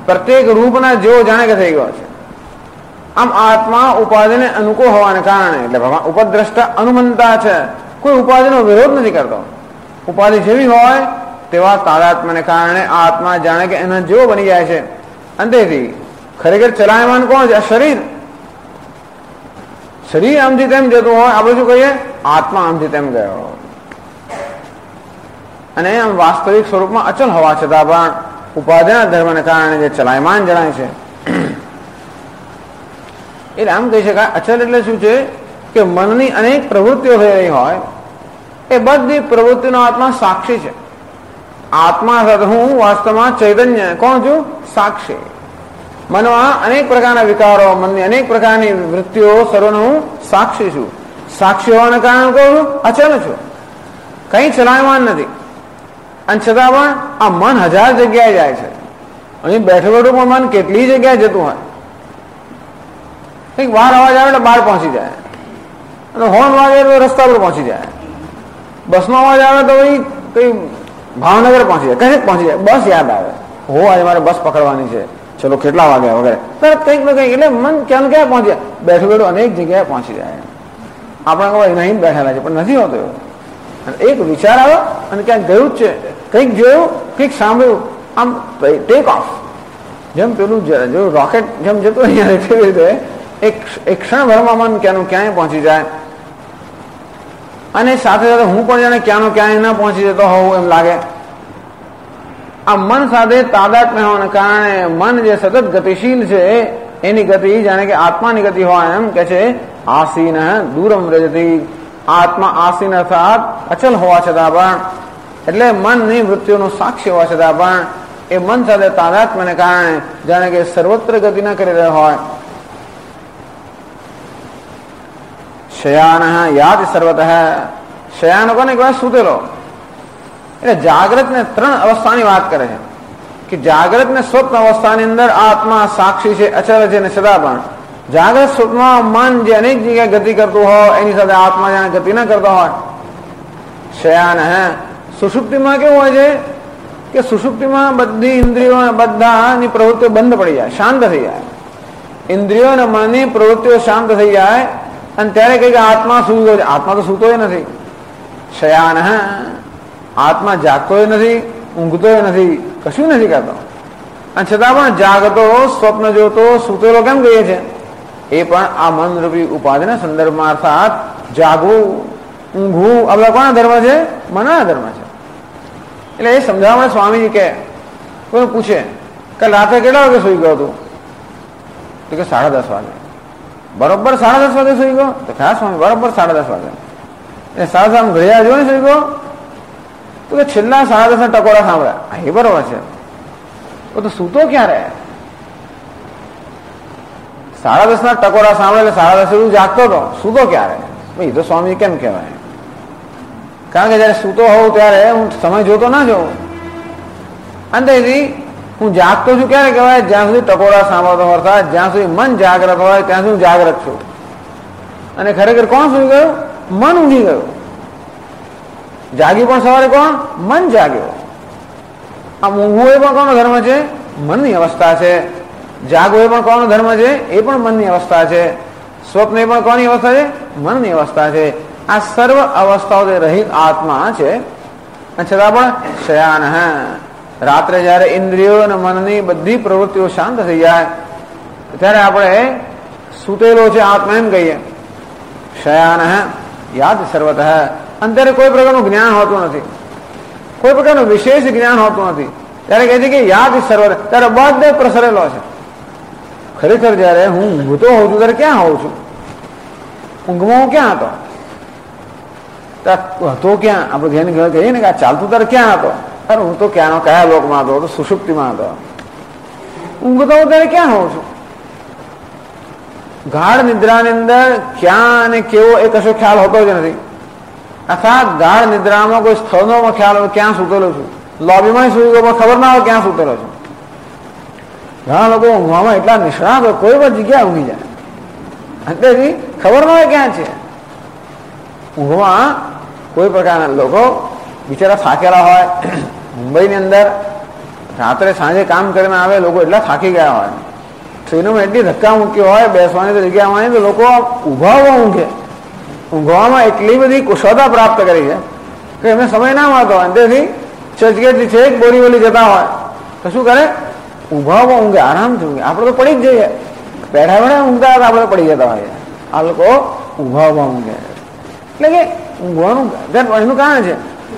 પ્રત્યેક રૂપના જેવો જાણે કે થઈ ગયો છે. આમ આત્મા ઉપાધિને અનુકૂળ હોવાને કારણે, એટલે ભગવાન ઉપદ્રષ્ટા અનુમંતા છે, કોઈ ઉપાધિનો વિરોધ નથી કરતો. ઉપાધિ જેવી હોય તેવા તાદાત્મ્યને કારણે આત્મા જાણે કે એના જેવો બની જાય છે. અંતેથી ખરેખર ચલાયમાન કોણ છે? આ શરીર. શરીર આમથી તેમ જતું હોય, આપણે શું કહીએ? આત્મા આમથી તેમ ગયો. અને આમ વાસ્તવિક સ્વરૂપમાં અચલ હોવા છતાં પણ ઉપાધિના ધર્મને કારણે જે ચલાયમાન જણાય છે. એટલે આમ કહી શકાય અચલ એટલે શું છે? કે મનની અનેક પ્રવૃત્તિઓ થઈ રહી હોય, એ બધી પ્રવૃત્તિનો આત્મા સાક્ષી છે. આત્મા સાથે હું વાસ્તવમાં ચૈતન્ય કોણ છું? સાક્ષી. મનમાં અનેક પ્રકારના વિકારો, મનની અનેક પ્રકારની વૃત્તિઓ, સર્વનો હું સાક્ષી છું. સાક્ષી હોવાના કારણે કહું છું અચલ છું, કઈ ચલાયમાન નથી. અને છતાં પણ આ મન હજાર જગ્યાએ જાય છે. અહીં બેઠું બેઠું પણ મન કેટલી જગ્યાએ જતું હોય. કંઈક બહાર અવાજ આવે એટલે બહાર પહોંચી જાય, અને હોર્ન વાગે તો રસ્તા પર પહોંચી જાય. બસનો અવાજ આવે તો કઈ ભાવનગર પહોંચી જાય, કંઈક પહોંચી જાય. બસ યાદ આવે, હો આજે મારે બસ પકડવાની છે, ચલો કેટલા વાગ્યા વગેરે, તરત કંઈક ને કંઈક. એટલે મન ક્યાં ક્યાં પહોંચી જાય, બેઠું બેઠું અનેક જગ્યાએ પહોંચી જાય. આપણે કહો નહીં બેઠેલા છે, પણ નથી હોતો એવું. અને એક વિચાર આવ્યો અને ક્યાંક ગયું જ છે, કંઈક જોયું, કંઈક સાંભળ્યું, આમ ટેક ઓફ. જેમ પેલું જો રોકેટ જેમ જતું અહીંયા તેવી રીતે એક ક્ષણભરમાં મન ક્યાંનું ક્યાંય પહોંચી જાય. અને સાથે સાથે હું પણ જાણે ક્યાંનો ક્યાંય ના પહોંચી જતો હોવું એમ લાગે. આ મન સાથે તાદાત્મ્ય હોવાને કારણે મન જે સતત ગતિશીલ છે એની ગતિ જાણે કે આત્માની ગતિ હોય એમ કે છે. આસીન દૂરમ વ્રજતી. આત્મા આસીન અર્થાત અચલ હોવા છતાં પણ, એટલે મનની વૃત્તિઓનું સાક્ષી હોવા છતાં પણ એ મન સાથે તાદાત્મ્યને કારણે જાણે કે સર્વત્ર ગતિ ના કરી રહ્યો હોય. શયાન યાદ સર્વત. શયાન કોને કહેવાય? સૂતેલો. એટલે જાગ્રત ને ત્રણ અવસ્થાની વાત કરે છે કે જાગ્રત ને સ્વપ્ન અવસ્થાની અંદર આત્મા સાક્ષી છે, અચલ છે, ને છતાં પણ જાગ્રત સ્વપ્નમાં મન જે અનેક જગ્યાએ ગતિ કરતું હોય એની સાથે આત્મા જાણે ગતિ ના કરતો હોય. શયાન સુષુપ્તિમાં કેવું હોય છે કે સુષુપ્તિમાં બધી ઇન્દ્રિયો બધાની પ્રવૃત્તિઓ બંધ પડી જાય, શાંત થઈ જાય. ઇન્દ્રિયો અને મનની પ્રવૃત્તિઓ શાંત થઈ જાય અને ત્યારે કઈ આત્મા સૂઈ ગયો છે. આત્મા તો સૂતો નથી. શયાન આત્મા જાગતો નથી, ઊંઘતો નથી, કશું નથી કરતો. અને છતાં પણ જાગતો, સ્વપ્ન જોતો, સૂતેલો કેમ કહીએ છે? એ પણ આ મનરૂપી ઉપાધિના સંદર્ભમાં, અર્થાત જાગવું, ઊંઘવું, આ બધા કોના ધર્મ છે? મનના ધર્મ છે. એટલે એ સમજાવવા સ્વામીજી કે કોઈ પૂછે કે રાત્રે કેટલા વાગે સુઈ ગયો તું? તો કે 10:30 વાગે. બરોબર 10:30 વાગે સુઈ ગયો? તો હા સ્વામી બરોબર 10:30 વાગે. એટલે 10:30 ઘડિયાળ જો ને સુઈ ગયો? તો કે છેલ્લા 10:30 ટકોરા સાંભળ્યા. એ બરોબર છે. તો સૂતો ક્યારે? 10:30 ટકોરા સાંભળે એટલે 10:30 જાગતો હતો, સૂતો ક્યારે? ભાઈ તો સ્વામી કેમ કહેવાય? કારણ કે જયારે સૂતો હોઉં ત્યારે હું સમય જોતો ના જોઉં. અંતેથી હું જાગતો છું ક્યારે કહેવાય? જ્યાં સુધી ટકોરા સાંભળતો અર્થાત જ્યાં સુધી મન જાગ્રત હોય ત્યાં સુધી હું જાગ્રત છું. અને ખરેખર કોણ સૂઈ ગયું? મન ઊંઘી ગયું. જાગી પણ સવારે કોણ? મન જાગ્યો. આ ઊંઘવું એ પણ કોનો ધર્મ છે? મનની અવસ્થા છે. જાગવું એ પણ કોનો ધર્મ છે? એ પણ મનની અવસ્થા છે. સ્વપ્ન એ પણ કોની અવસ્થા છે? મનની અવસ્થા છે. આ સર્વ અવસ્થાઓથી રહિત આત્મા છે. છતાં પણ શયાન, રાત્રે જયારે ઇન્દ્રિયો અને મનની બધી પ્રવૃત્તિઓ શાંત થઈ જાય ત્યારે આપણે સૂતેલો છે આત્મા એમ કહીએ. શયાન યાદ સર્વતઃ. અંતરે કોઈ પ્રકારનું જ્ઞાન હોતું નથી, કોઈ પ્રકારનું વિશેષ જ્ઞાન હોતું નથી. ત્યારે કહે છે કે યાદ સર્વતઃ, ત્યારે બધે પ્રસરેલો છે. ખરેખર જયારે હું ઊંઘતો હોઉં છું ત્યારે ક્યાં હોઉં છું? ઊંઘમાં હું ક્યાં હતો? હતો ક્યાં? આપણે જેને કહીએ ને કે આ ચાલતું ત્યારે ક્યાં હતો? અરે હું તો ક્યાંનો કયા લોકમાં હતો? સુષુપ્તિમાં હતો. ઊંઘતો હોઉં ત્યારે ક્યાં હોઉં છું? ગાઢ નિદ્રાની અંદર ક્યાં અને કેવો એ કશો ખ્યાલ હોતો જ નથી. અર્થાત ગાઢ નિદ્રામાં કોઈ સ્થળનો ખ્યાલ હોય ક્યાં સૂતેલો છું. લોબીમાં સૂઈ ગયો પણ ખબર ના હોય ક્યાં સૂતેલો છું. ઘણા લોકો ઊંઘવામાં એટલા નિષ્ણાત હોય કોઈ પણ જગ્યાએ ઊંઘી જાય, અંતેથી ખબર ન હોય ક્યાં છે. ઊંઘમાં કોઈ પ્રકારના લોકો બિચારા થાકેલા હોય. મુંબઈની અંદર રાત્રે સાંજે કામ કરીને આવે લોકો એટલા થાકી ગયા હોય, ટ્રેનોમાં એટલી ધક્કા મૂકી હોય, બેસવાની તો જગ્યા હોય તો લોકો ઊભા ઊંઘે. ઊંઘવામાં એટલી બધી કુશળતા પ્રાપ્ત કરી છે કે એમને સમય ના મળતો હોય. તેથી ચચગેટથી છે બોરીવલી જતા હોય તો શું કરે? ઊભા ઊંઘે, આરામથી ઊંઘે. આપણે તો પડી જ જઈએ, બેઠા બેઠા ઊંઘતા હતા આપણે પડી જતા હોઈએ. આ લોકો ઊભા ઊંઘે. એટલે કે ઊંઘવાનું એનું કારણ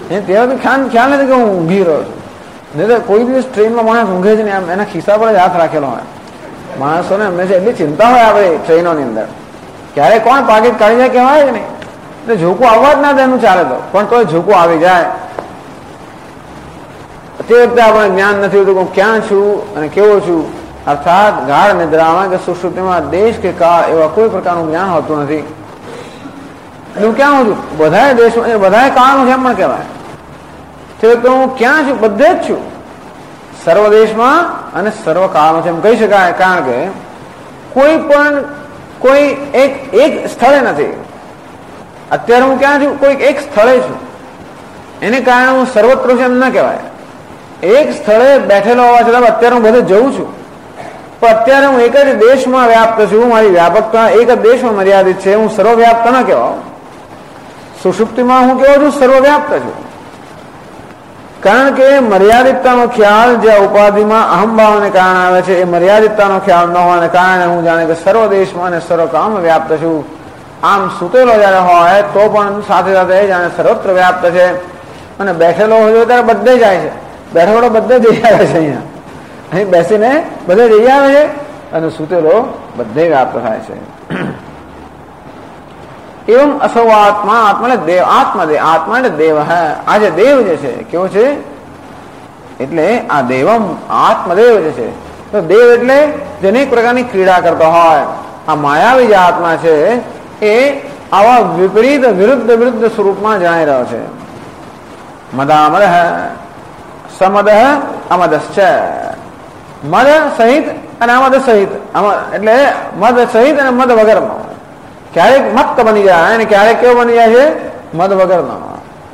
છે ત્યાં ખ્યાલ નથી કે હું ઊંઘી રહ્યો છું. નહીં તો કોઈ દિવસ ટ્રેનમાં માણસ ઊંઘે છે ને આમ એના ખિસ્સા પર જ હાથ રાખેલો હોય. માણસોને હંમેશા એટલી ચિંતા હોય આપણે ટ્રેનોની અંદર, ક્યારે કોણ પાકીટ કાઢી જાય કહેવાય કે નહીં. એટલે ઝોકું આવવા જ ના દે એનું ચાલે તો, પણ તો ઝોકું આવી જાય. તે વખતે આપણે જ્ઞાન નથી હોતું કે હું ક્યાં છું અને કેવો છું. અર્થાત ગાઢ નિદ્રામાં કે સુષુપ્તિમાં દેશ કે કાળ એવા કોઈ પ્રકારનું જ્ઞાન હોતું નથી. હું ક્યાં હોઉં છું? બધાએ દેશમાં બધાએ કાળનું છે એમ પણ કહેવાય. તે વખતે હું ક્યાં છું? બધે જ છું. સર્વ દેશમાં અને સર્વ કાળમાં છે એમ કહી શકાય. કારણ કે કોઈ પણ કોઈ એક સ્થળે નથી. અત્યારે હું ક્યાં છું? કોઈ એક સ્થળે છું. એને કારણે હું સર્વત્ર છું એમ ના કહેવાય. એક સ્થળે બેઠેલો હોવા છતાં અત્યારે હું બધે જઉં છું, પણ અત્યારે હું એક જ દેશમાં વ્યાપ્ત છું. મારી વ્યાપકતા એક જ દેશમાં મર્યાદિત છે. હું સર્વવ્યાપ્ત ના કહેવાઉં. સુષુપ્તિમાં હું કેવો છું? સર્વવ્યાપ્ત છું. કારણ કે મર્યાદિતતાનો ખ્યાલ જે ઉપાધિમાં અહમભાવને કારણે આવે છે એ મર્યાદિતતાનો ખ્યાલ ન હોવાને કારણે હું જાણે કે સર્વ દેશમાં અને સર્વ કામ વ્યાપ્ત છું. આમ સૂતેલો જયારે હોય તો પણ સાથે સાથે જાણે સર્વત્ર વ્યાપ્ત છે. અને બેઠેલો હોય ત્યારે બધે જાય છે. બેઠેલો બધે જઈ આવે છે. અહીંયા અહીં બેસીને બધે જઈ આવે છે અને સૂતેલો બધે વ્યાપ્ત થાય છે. એવમ અસૌ આત્મા, આત્મા એટલે દેવ, આત્મા એટલે દેવ. આ જે દેવ જે છે કેવો છે? એટલે આ દેવમ આત્મદેવ જે છે. તો દેવ એટલે જે અનેક પ્રકારની ક્રીડા કરતો હોય. આ માયાવી જે આત્મા છે એ આવા વિપરીત વિરુદ્ધ સ્વરૂપમાં જણાઈ રહ્યો છે. મદામદ સમદ અમદશ્ચ. મદ સહિત અને અમદ સહિત. એટલે મદ સહિત અને મદ વગરનો. ક્યારેક મત્ત બની જાય અને ક્યારેક કેવો બની જાય છે? મદ વગરનો.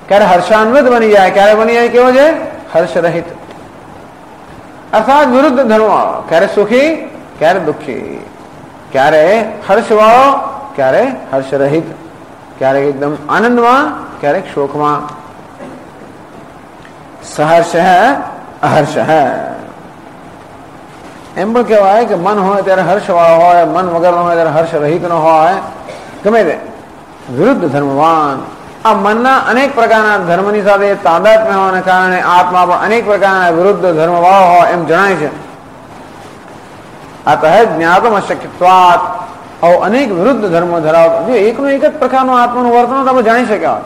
ક્યારે હર્ષાન્વિત બની જાય, ક્યારે બની જાય કેવો છે? હર્ષ રહિત. અર્થાત વિરુદ્ધ ધર્મ. ક્યારે સુખી, ક્યારે દુઃખી, ક્યારે હર્ષવાળો, ક્યારે હર્ષ રહિત, ક્યારેક એકદમ આનંદમાં, ક્યારેક શોકમાં. સહર્ષ અહર્ષ. એમ પણ કહેવાય કે મન હોય ત્યારે હર્ષ વાળો હોય, મન વગરનો હોય ત્યારે હર્ષ રહિત નો હોય. ગમે તે વિરુદ્ધ ધર્મવાન. આ મનના અનેક પ્રકારના ધર્મની સાથે તાદાત્મ્ય હોવાને કારણે આત્મા પણ અનેક પ્રકારના વિરુદ્ધ ધર્મવાળો હોય એમ જણાય છે. અતઃ જ્ઞાતમ અશક્યત્વાત. આવો અનેક વિરુદ્ધ ધર્મો ધરાવતો એકનું એક જ પ્રકારનું આત્માનું વર્તન આપણે જાણી શક્યા.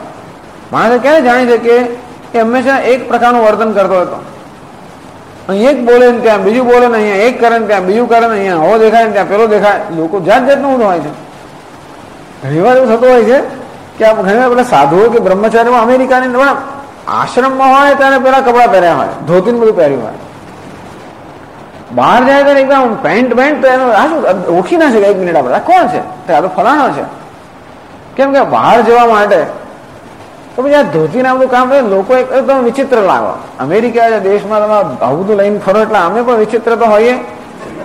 માણસે ક્યારે જાણી શકીએ કે હંમેશા એક પ્રકારનું વર્તન કરતો હતો અહીં એક બોલે ને ત્યાં બીજું બોલે ને અહીંયા એક કરે ને ત્યાં બીજું કરે ને અહીંયા હો દેખાય ને ત્યાં પેલો દેખાય. લોકો જાત જાતનું બધું હોય છે. ઘણી વાર એવું થતું હોય છે કે આ ઘણી વાર પેલા સાધુઓ કે બ્રહ્મચારીમાં અમેરિકાની પણ આશ્રમમાં હોય ત્યારે પેલા કપડાં પહેર્યા હોય, ધોતીને બધું પહેર્યું હોય. બહાર જાય ત્યારે એકદમ પેન્ટ પહેર્યું. આ શું ઓળખી ના શકે એક મિનિટ આપણે કોણ છે? આ તો ફલાણો છે. કેમ કે બહાર જવા માટે તો પછી આ ધોતી ના બધું કામ કરે લોકો એકદમ વિચિત્ર લાગો. અમેરિકા દેશમાં તમે આવું બધું લઈને ફરો એટલે અમે પણ વિચિત્ર તો હોઈએ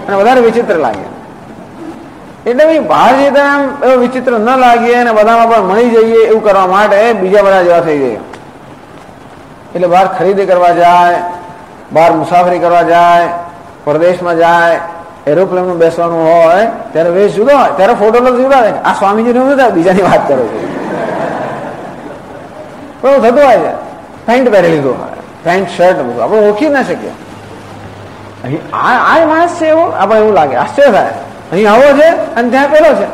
અને વધારે વિચિત્ર લાગે. એટલે ભાઈ બહાર જઈએ આમ એવું વિચિત્ર ન લાગીએ અને બધામાં પણ મળી જઈએ એવું કરવા માટે બીજા બધા જેવા થઈ જાય. એટલે બહાર ખરીદી કરવા જાય, બહાર મુસાફરી કરવા જાય, પરદેશમાં જાય, એરોપ્લેનમાં બેસવાનું હોય ત્યારે વેશ જુદો હોય, ત્યારે ફોટો તો જુદા હોય. આ સ્વામીજીને શું થાય બીજાની વાત કરો છો એવું થતું હોય છે. પેન્ટ પહેરી લીધું હોય, પેન્ટ શર્ટ બધું આપણે ઓળખી ના શકીએ. અહીં આ માણસ છે એવો આપણે એવું લાગે, આશ્ચર્ય થાય. અહીં આવો છે અને ત્યાં પેલો છે.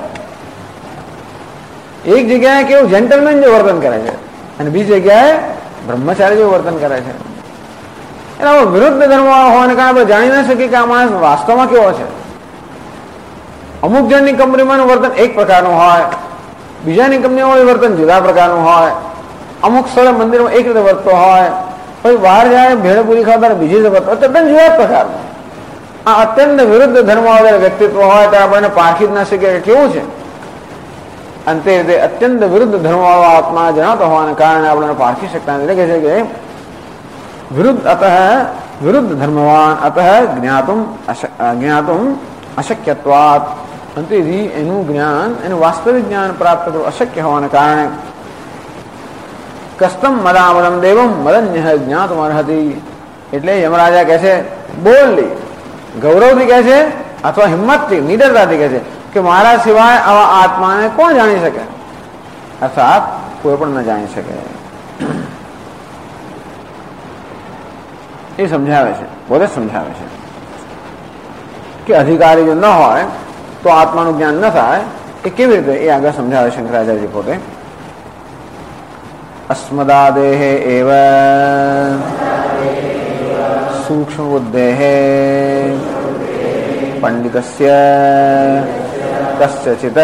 એક જગ્યાએ કેવું જેન્ટલમેન જેવું વર્તન કરે છે અને બીજી જગ્યાએ બ્રહ્મચારી જેવું વર્તન કરે છે. એટલે આવો વિરુદ્ધ ધર્મ હોવાને કારણે આપણે જાણી ના શકીએ કે આ માણસ વાસ્તવમાં કેવો છે. અમુક જણની કંપનીમાંનું વર્તન એક પ્રકારનું હોય, બીજાની કંપનીમાં વર્તન જુદા પ્રકારનું હોય. અમુક સ્થળે મંદિરમાં એક રીતે વર્તતો હોય, પછી બહાર જાય ભેળપૂરી ખાતા બીજી રીતે વર્તો તદ્દન જુદા પ્રકારનું. આ અત્યંત વિરુદ્ધ ધર્મ વ્યક્તિત્વ હોય તો આપણને પારખી જ ના શકીએ કેવું છે. અંતે રીતે અત્યંત વિરુદ્ધ ધર્મવાળો આત્મા જણાતો હોવાને કારણે આપણે પારખી શકતા નથી. કહે છે કે વિરુદ્ધ અતઃ વિરુદ્ધ ધર્મવાન અતઃ જ્ઞાતુમ અશક્યત્વાત. અંતેથી એનું જ્ઞાન, એનું વાસ્તવિક જ્ઞાન પ્રાપ્ત કરવું અશક્ય હોવાને કારણે કસ્તમ મદામદમ દેવમ મદન્ય જ્ઞાતુમ અર્હતિ. એટલે યમરાજા કહે છે બોલલી ગૌરવથી કહે છે અથવા હિંમતથી નિડરતાથી કહે છે કે મારા સિવાય આવા આત્માને કોણ જાણી શકે? અર્થાત કોઈ પણ ન જાણી શકે. એ સમજાવે છે, પોતે સમજાવે છે કે અધિકારી જો ન હોય તો આત્માનું જ્ઞાન ન થાય. એ કેવી રીતે એ આગળ સમજાવે શંકરાચાર્ય પોતે. અસ્મદાદેહે એવ સૂક્ષ્મ બુદ્ધેહે પંડિતસ્ય કસ્યચિત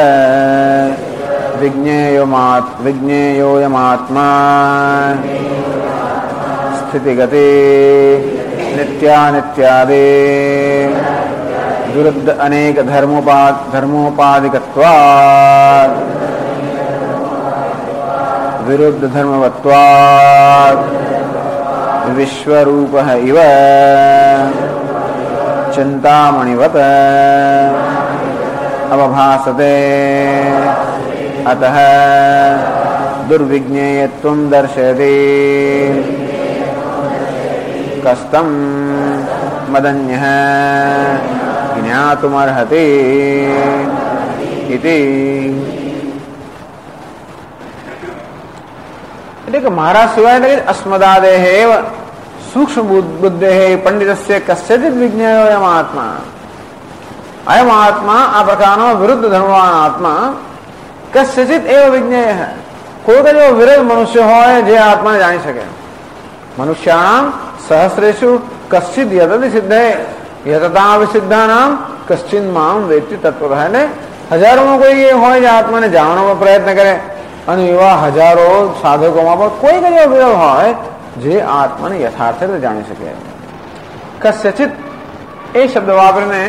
વિજ્ઞેયોયમાત્મા સ્થિતિગતિ નિત્યાનિત્યાદિ વિરુદ્ધ અનેક ધર્મોપાધિકત્વાદ વિરુદ્ધ ધર્મવત્વાદ વિશ્વરૂપ ઇવ ચિંતામણિવત અવભાસતે અતઃ દુર્વિજ્ઞેયત્વં દર્શયતિ કસ્તમ મદન્યઃ જ્ઞાતુમર્હતિ ઇતિ. એટલે કે મારા સિવાય એટલે કે અસ્મદાદેહ સૂક્ષ્મ બુદ્ધેહે પંડિતસ્ય કસ્યચિત વિજ્ઞેયોયમ આત્મા. અયમ આત્મા આ પ્રકારનો વિરુદ્ધ ધર્મવાન આત્મા કસ્યચિત એવ વિજ્ઞેય. કોઈ તો એવો વિરલ મનુષ્ય હોય જે આત્માને જાણી શકે. મનુષ્યાણામ સહસ્રેષુ કશ્ચિદ યતતિ સિદ્ધે યતતા વિસિદ્ધાનામ કશ્ચિન મામ વેત્તિ તત્વતઃ. એટલે હજારોમાં કોઈ એ હોય જે આત્માને જાણવાનો પ્રયત્ન કરે અને એવા હજારો સાધકોમાં પણ કોઈ એવો વિરલ હોય જે આત્માને યથાર્થ રીતે જાણી શકે. કસ્યચિત એ શબ્દ વાપરીને